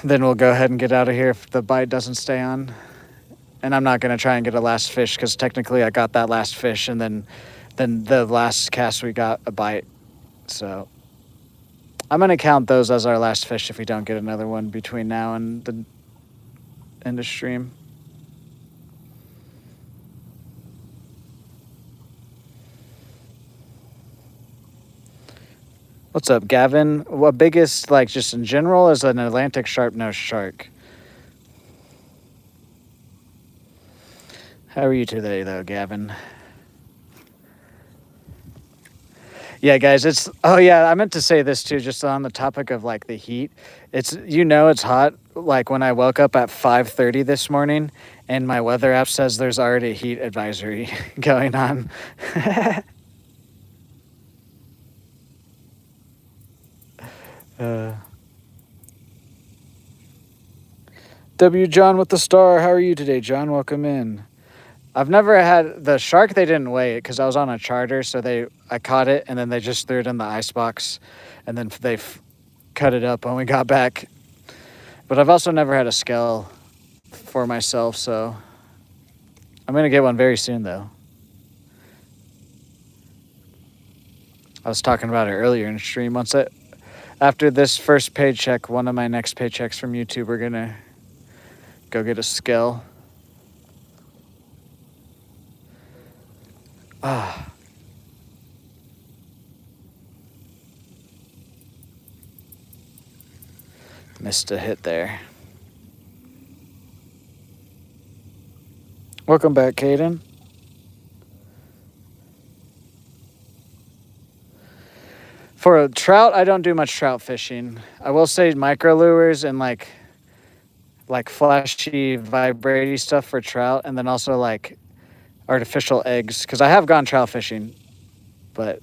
then we'll go ahead and get out of here if the bite doesn't stay on. And I'm not going to try and get a last fish because technically I got that last fish and then the last cast we got a bite. So I'm going to count those as our last fish if we don't get another one between now and the end of stream. What's up, Gavin? What biggest, like just in general, is an Atlantic sharp-nosed shark? How are you today, though, Gavin? Yeah, guys, oh yeah, I meant to say this too, just on the topic of like the heat. It's hot. Like when I woke up at 5:30 this morning, and my weather app says there's already a heat advisory going on. W. John with the star. How are you today, John? Welcome in. I've never had the shark. They didn't weigh it because I was on a charter, so I caught it and then they just threw it in the ice box, and then they cut it up when we got back. But I've also never had a scale for myself, so I'm gonna get one very soon, though. I was talking about it earlier in the stream. After this first paycheck, one of my next paychecks from YouTube, we're gonna go get a scale. Missed a hit there. Welcome back, Caden. For trout, I don't do much trout fishing. I will say micro lures and like flashy, vibrating stuff for trout, and then also like artificial eggs, because I have gone trout fishing, but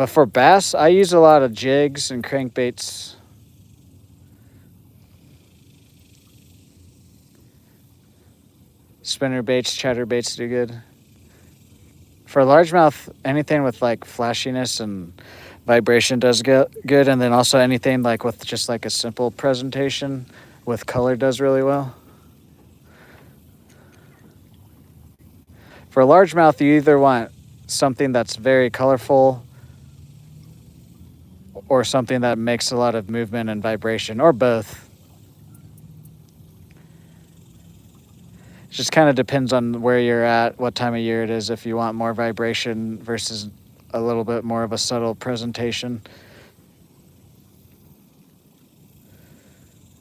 for bass, I use a lot of jigs and crankbaits. Spinner baits, chatter baits do good. For largemouth, anything with like flashiness and vibration does good, and then also anything like with just like a simple presentation with color does really well. For largemouth, you either want something that's very colorful or something that makes a lot of movement and vibration, or both. It just kind of depends on where you're at, what time of year it is, if you want more vibration versus a little bit more of a subtle presentation.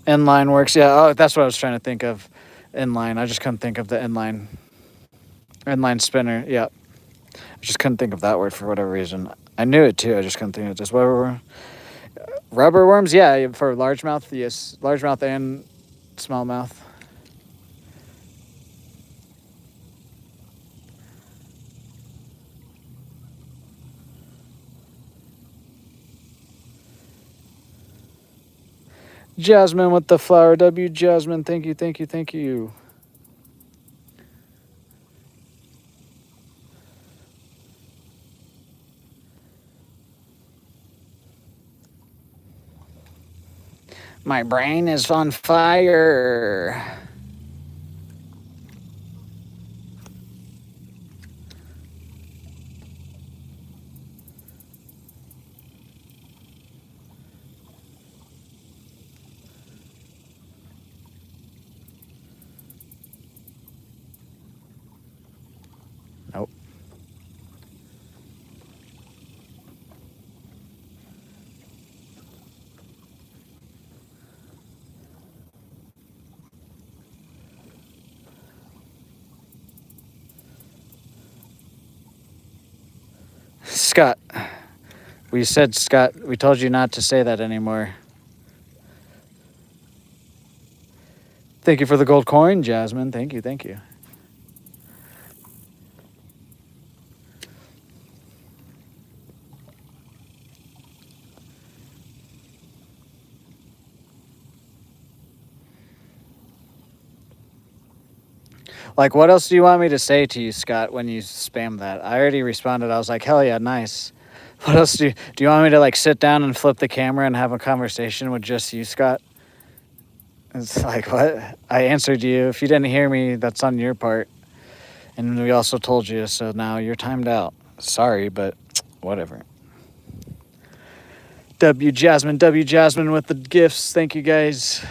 Inline works, yeah. Oh, that's what I was trying to think of. Inline. I just couldn't think of the inline. Inline spinner, yeah. I just couldn't think of that word for whatever reason. I knew it too, I just couldn't think of it. Just rubber worms, yeah, for largemouth, yes. Largemouth and smallmouth. Jasmine with the flower. W. Jasmine, thank you, thank you, thank you. My brain is on fire. Nope. Scott, we said, Scott, we told you not to say that anymore. Thank you for the gold coin, Jasmine. Thank you, thank you. Like, what else do you want me to say to you, Scott, when you spam that? I already responded. I was like, hell yeah, nice. What else do you want me to, like, sit down and flip the camera and have a conversation with just you, Scott? It's like, what? I answered you. If you didn't hear me, that's on your part. And we also told you, so now you're timed out. Sorry, but whatever. W Jasmine with the gifts. Thank you, guys.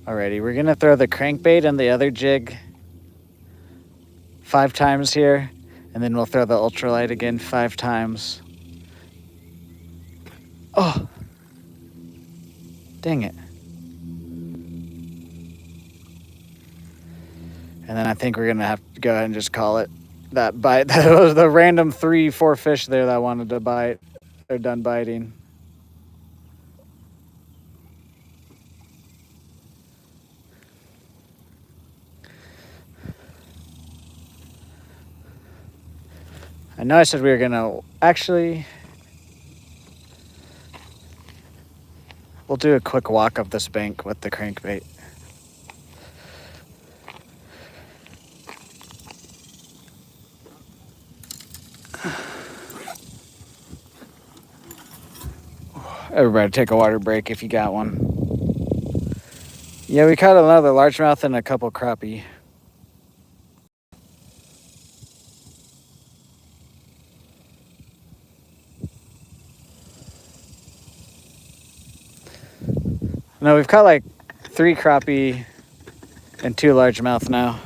Alrighty, we're gonna throw the crankbait and the other jig 5 times here, and then we'll throw the ultralight again 5 times. Oh, dang it. And then I think we're gonna have to go ahead and just call it that bite. The random 3-4 fish there that I wanted to bite, they're done biting. I know I said we were gonna, actually, we'll do a quick walk up this bank with the crankbait. Everybody take a water break if you got one. Yeah, we caught another largemouth and a couple crappie. No, we've caught like 3 crappie and 2 largemouth now.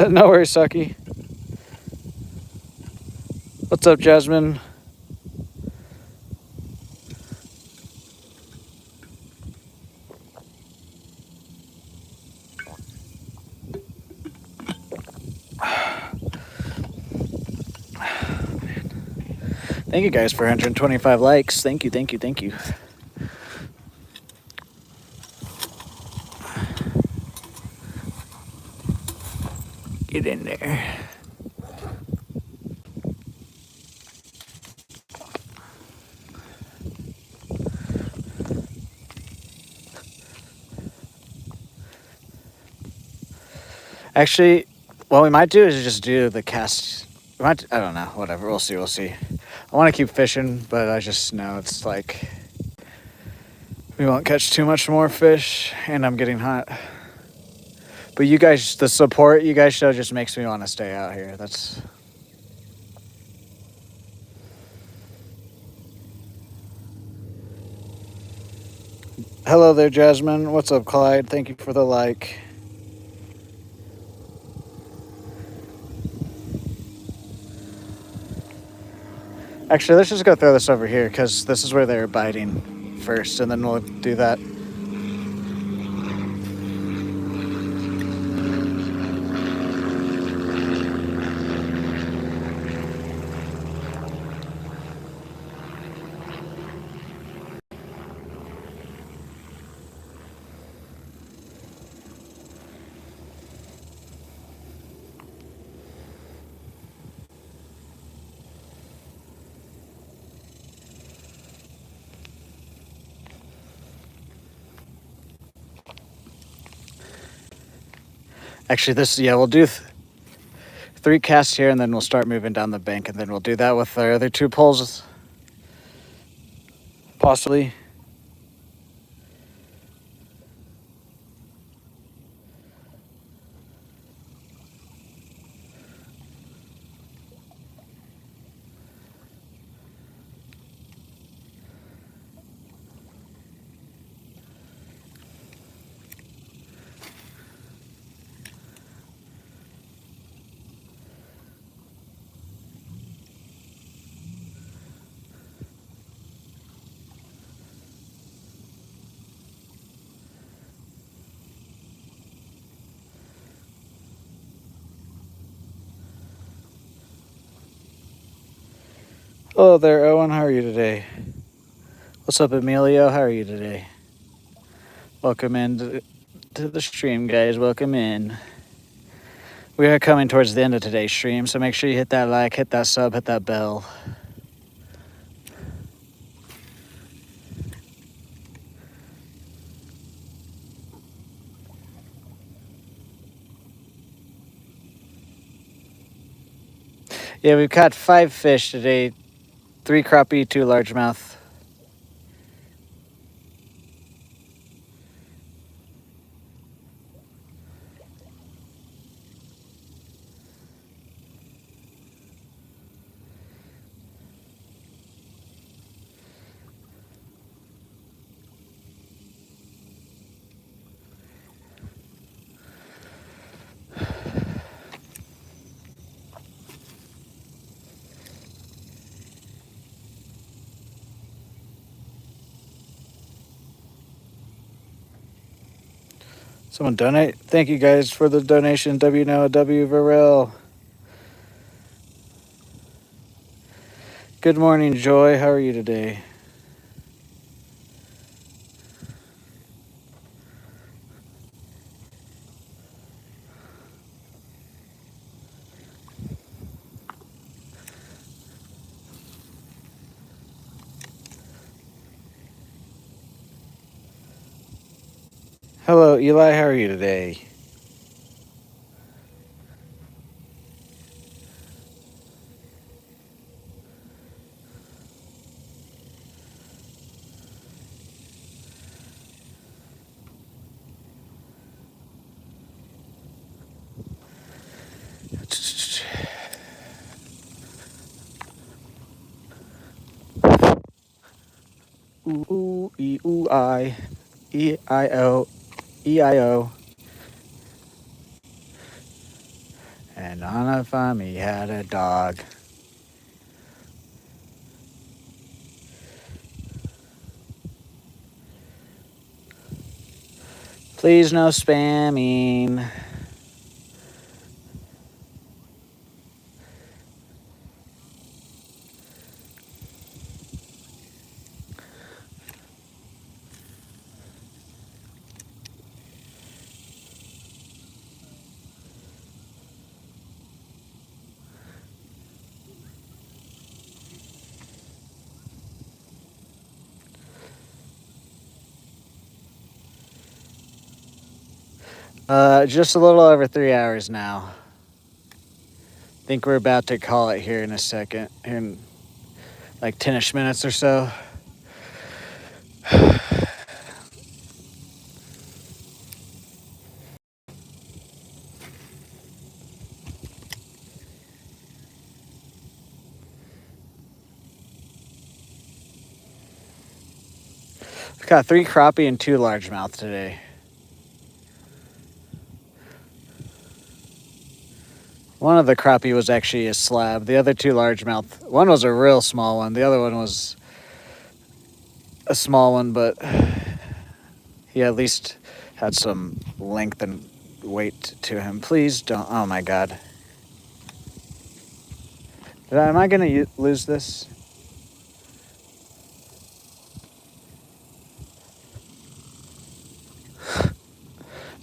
No worries, Sucky. What's up, Jasmine? Thank you guys for 125 likes. Thank you, thank you, thank you. Get in there. Actually, what we might do is just do the cast. I don't know, whatever. We'll see, we'll see. I want to keep fishing, but I just know it's like we won't catch too much more fish, and I'm getting hot. But you guys, the support you guys show just makes me want to stay out here. That's... Hello there, Jasmine. What's up, Clyde? Thank you for the like. Actually, let's just go throw this over here, because this is where they're biting first, and then we'll do that. Actually, we'll do 3 casts here, and then we'll start moving down the bank, and then we'll do that with our other 2 poles, possibly. Hello there, Owen. How are you today? What's up, Emilio? How are you today? Welcome in to the stream, guys. Welcome in. We are coming towards the end of today's stream, so make sure you hit that like, hit that sub, hit that bell. Yeah, we've caught 5 fish today. 3 crappie, 2 largemouth. Someone donate. Thank you guys for the donation. W Noah, W Varel. Good morning, Joy. How are you today? Hello, Eli. How are you today? Ooh, E, ooh, I. E-I-O. E-I-O. And Anna Fami had a dog. Please no spamming. Just a little over 3 hours now. Think we're about to call it here in a second, here in like 10ish minutes or so. We've got 3 crappie and 2 largemouth today. One of the crappie was actually a slab. The other 2 largemouth, one was a real small one. The other one was a small one, but he at least had some length and weight to him. Please don't. Oh my God. Am I going to lose this?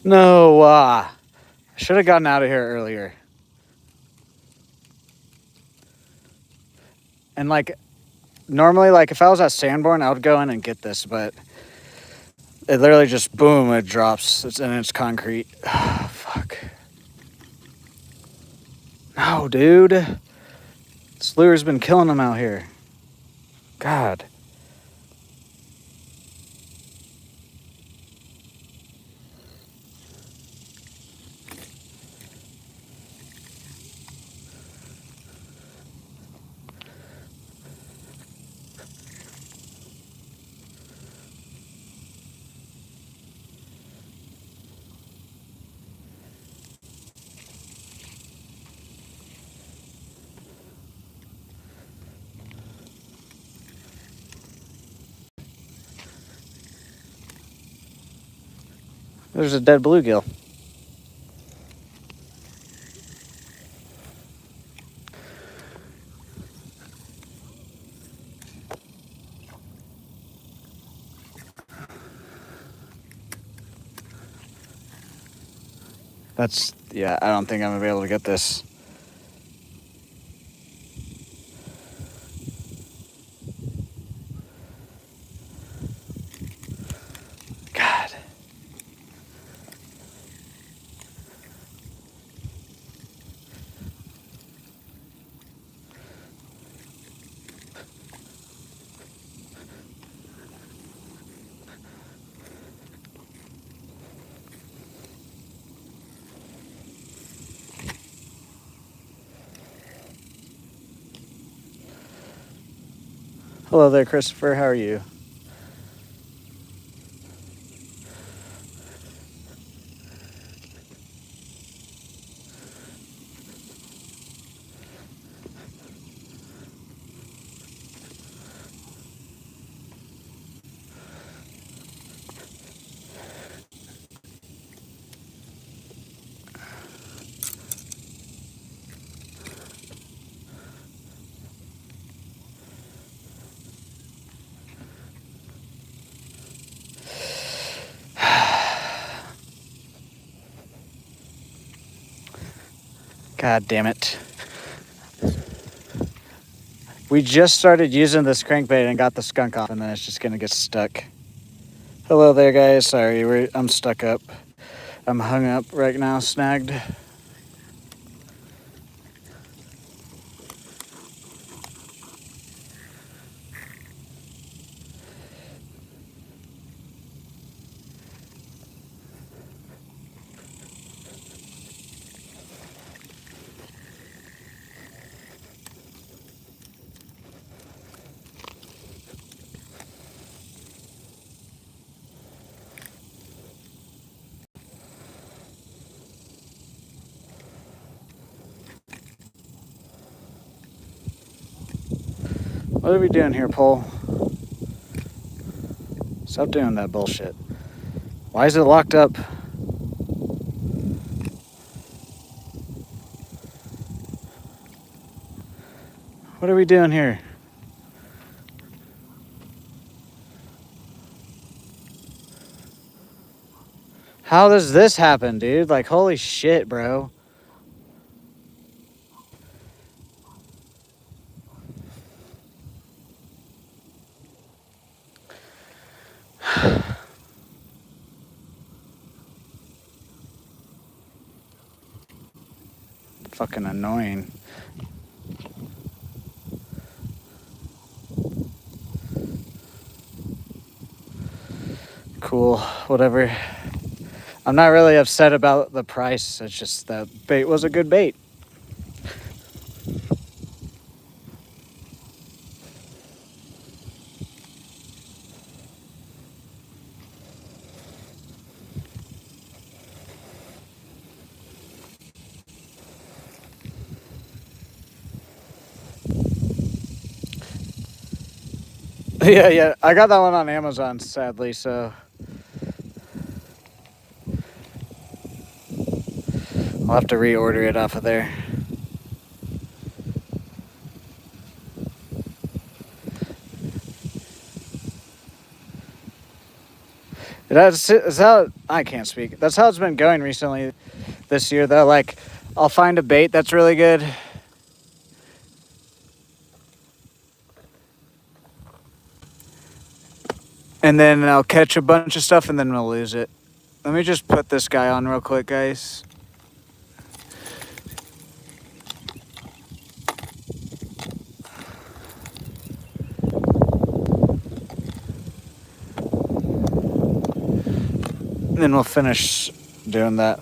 No. I should have gotten out of here earlier. And like, normally, like if I was at Sanborn, I would go in and get this, but it literally just boom, it drops, and it's concrete. Fuck. Wow, dude. This lure's been killing them out here. God. There's a dead bluegill. Yeah, I don't think I'm gonna be able to get this. God. Hello there, Christopher. How are you? God damn it. We just started using this crankbait and got the skunk off, and then it's just gonna get stuck. Hello there, guys. Sorry, I'm stuck up. I'm hung up right now, snagged. What are we doing here, Pole? Stop doing that bullshit. Why is it locked up? What are we doing here? How does this happen, dude? Like, holy shit, bro. Fucking annoying. Cool, whatever. I'm not really upset about the price. It's just that bait was a good bait. Yeah. I got that one on Amazon, sadly, so I'll have to reorder it off of there. That's how I can't speak. That's how it's been going recently this year, though. Like, I'll find a bait that's really good. And then I'll catch a bunch of stuff and then we'll lose it. Let me just put this guy on real quick, guys. then we'll finish doing that.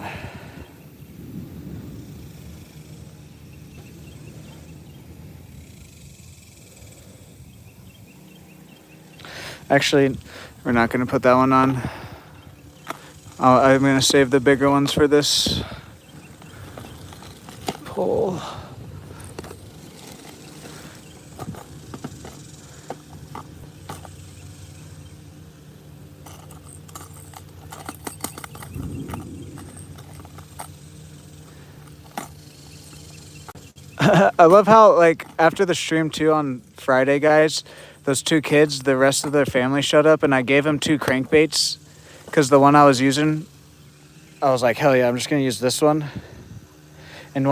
Actually, we're not going to put that one on. I'm going to save the bigger ones for this pole. I love how, like, after the stream too on Friday, guys, those two kids, the rest of their family showed up, and I gave them 2 crankbaits because the one I was using, I was like, hell yeah, I'm just gonna use this one. And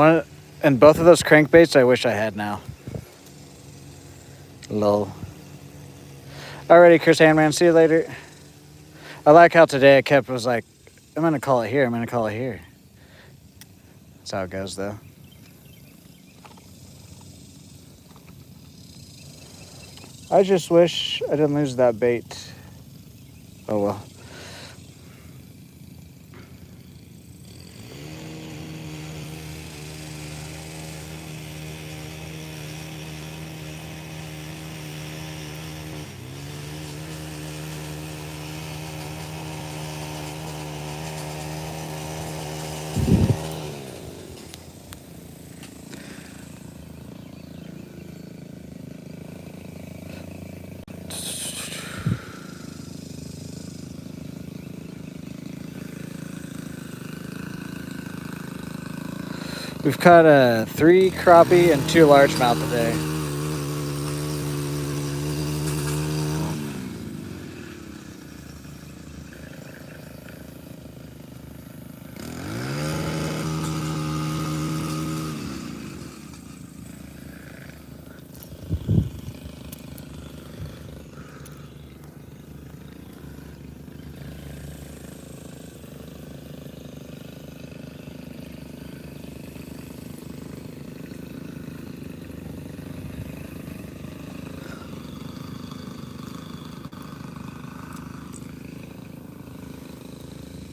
both of those crankbaits, I wish I had now. Lol. Alrighty, Chris Handman, see you later. I like how today I was like, I'm gonna call it here. I'm gonna call it here. That's how it goes, though. I just wish I didn't lose that bait. Oh well. We've caught 3 crappie and 2 largemouth today.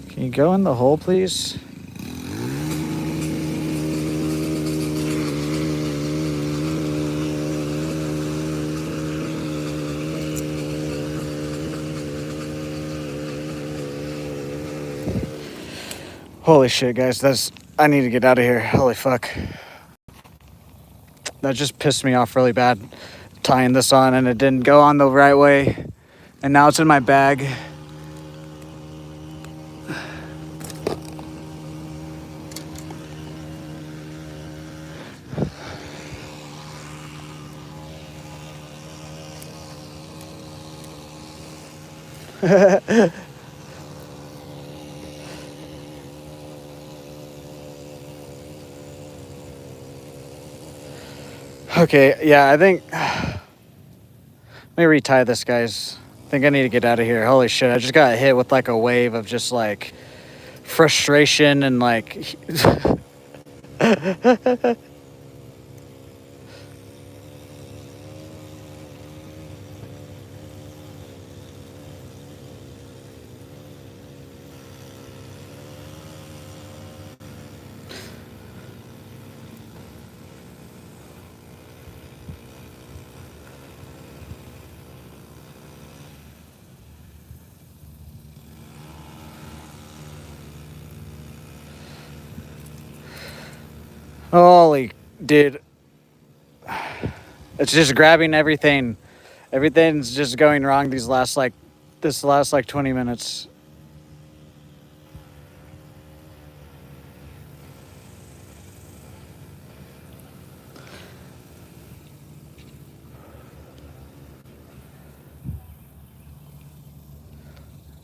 Can you go in the hole, please? Holy shit, guys, I need to get out of here. Holy fuck. That just pissed me off really bad, tying this on, and it didn't go on the right way. And now it's in my bag. Okay, yeah, I think... Let me retie this, guys. I think I need to get out of here. Holy shit, I just got hit with like a wave of just like frustration and like... Holy dude. It's just grabbing everything. Everything's just going wrong this last like 20 minutes.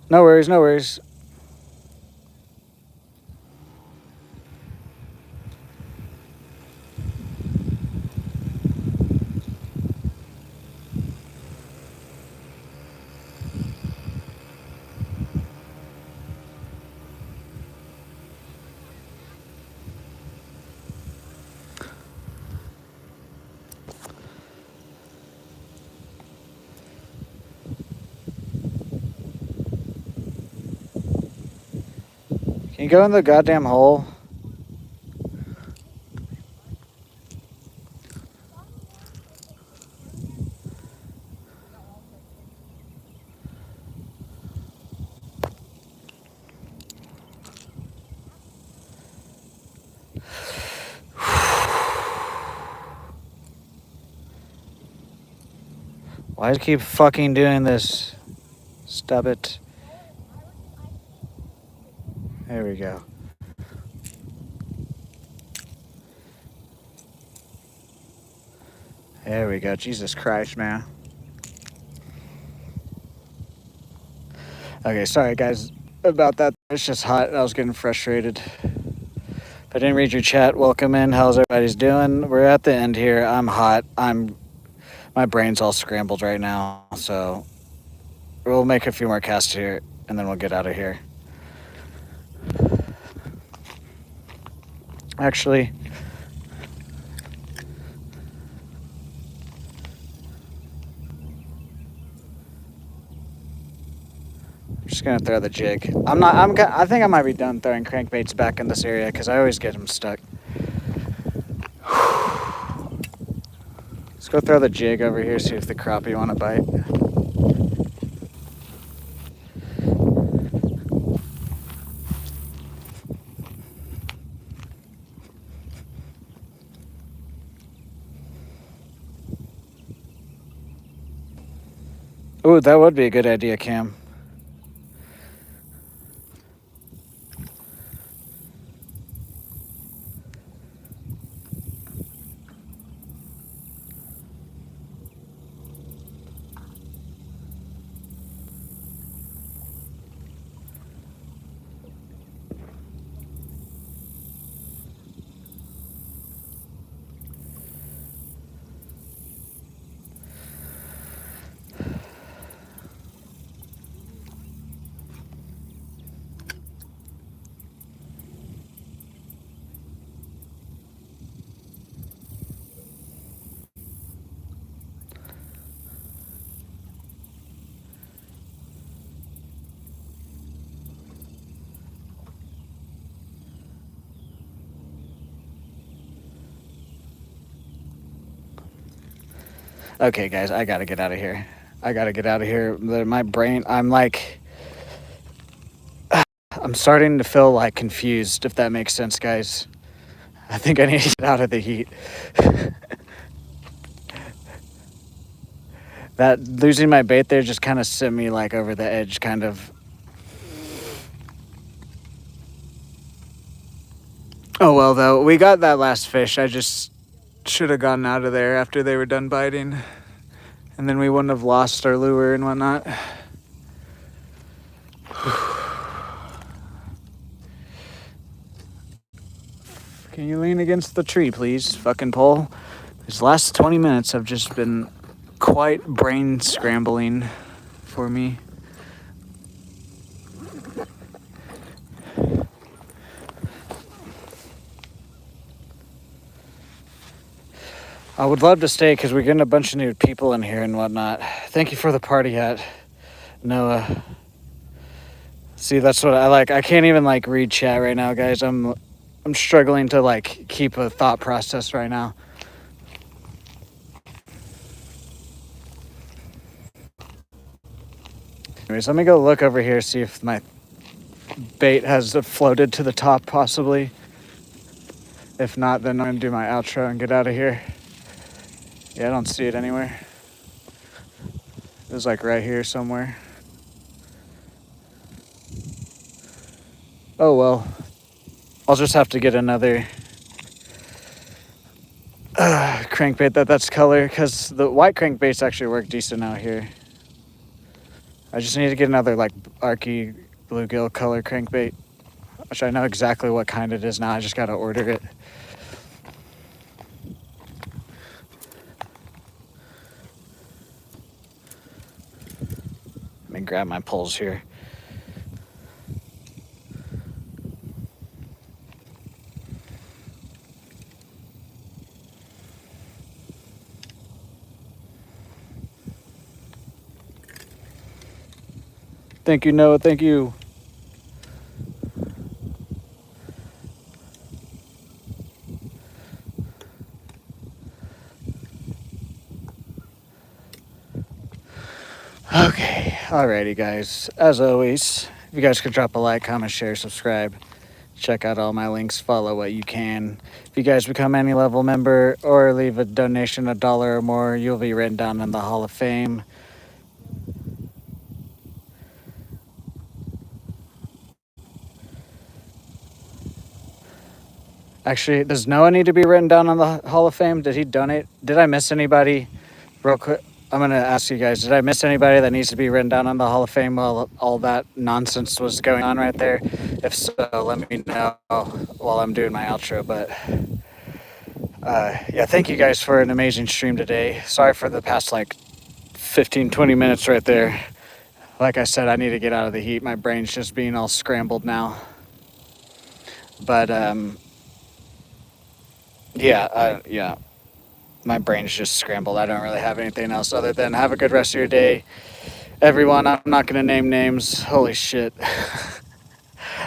No worries, no worries. Can you go in the goddamn hole? Why do you keep fucking doing this? Stop it. There we go. There we go. Jesus Christ, man. Okay, sorry guys about that. It's just hot. I was getting frustrated. If I didn't read your chat, welcome in. How's everybody's doing? We're at the end here. I'm hot. My brain's all scrambled right now. So we'll make a few more casts here and then we'll get out of here. Actually, I'm just gonna throw the jig. I think I might be done throwing crankbaits back in this area because I always get them stuck. Let's go throw the jig over here, see if the crappie want to bite. Ooh, that would be a good idea, Cam. Okay, guys, I gotta get out of here. My brain, I'm starting to feel like confused, if that makes sense, guys. I think I need to get out of the heat. That losing my bait there just kind of sent me like over the edge, kind of. Oh well, though, we got that last fish. I just should have gotten out of there after they were done biting. And then we wouldn't have lost our lure and whatnot. Can you lean against the tree, please, fucking pole? These last 20 minutes have just been quite brain scrambling for me. I would love to stay because we're getting a bunch of new people in here and whatnot. Thank you for the party hat, Noah. See, that's what I like. I can't even like read chat right now, guys. I'm struggling to like keep a thought process right now. Anyways, let me go look over here, see if my bait has floated to the top possibly. If not, then I'm gonna do my outro and get out of here. Yeah, I don't see it anywhere. It was like right here somewhere. Oh well. I'll just have to get another crankbait that's color, because the white crankbaits actually work decent out here. I just need to get another like Arky bluegill color crankbait, which I know exactly what kind it is now. I just gotta order it. Let me grab my poles here. Thank you, Noah. Thank you. Okay, alrighty, guys. As always, if you guys could drop a like, comment, share, subscribe. Check out all my links. Follow what you can. If you guys become any level member or leave a donation $1 or more, you'll be written down in the Hall of Fame. Actually, does Noah need to be written down on the Hall of Fame? Did he donate? Did I miss anybody? Real quick, I'm going to ask you guys, did I miss anybody that needs to be written down on the Hall of Fame while all that nonsense was going on right there? If so, let me know while I'm doing my outro. But yeah, thank you guys for an amazing stream today. Sorry for the past like 15, 20 minutes right there. Like I said, I need to get out of the heat. My brain's just being all scrambled now. But yeah, my brain's just scrambled. I don't really have anything else other than have a good rest of your day, everyone. I'm not gonna name names. Holy shit.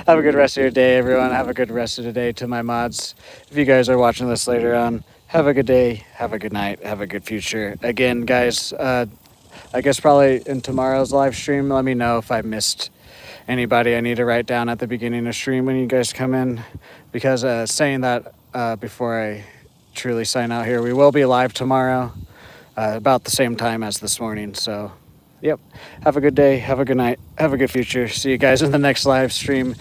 Have a good rest of your day, everyone. Have a good rest of the day to my mods. If you guys are watching this later on, have a good day, have a good night, have a good future. Again, guys, I guess probably in tomorrow's live stream, let me know if I missed anybody I need to write down at the beginning of stream when you guys come in. Because saying that before I truly sign out here, we will be live tomorrow about the same time as this morning. So, yep. Have a good day. Have a good night. Have a good future. See you guys in the next live stream.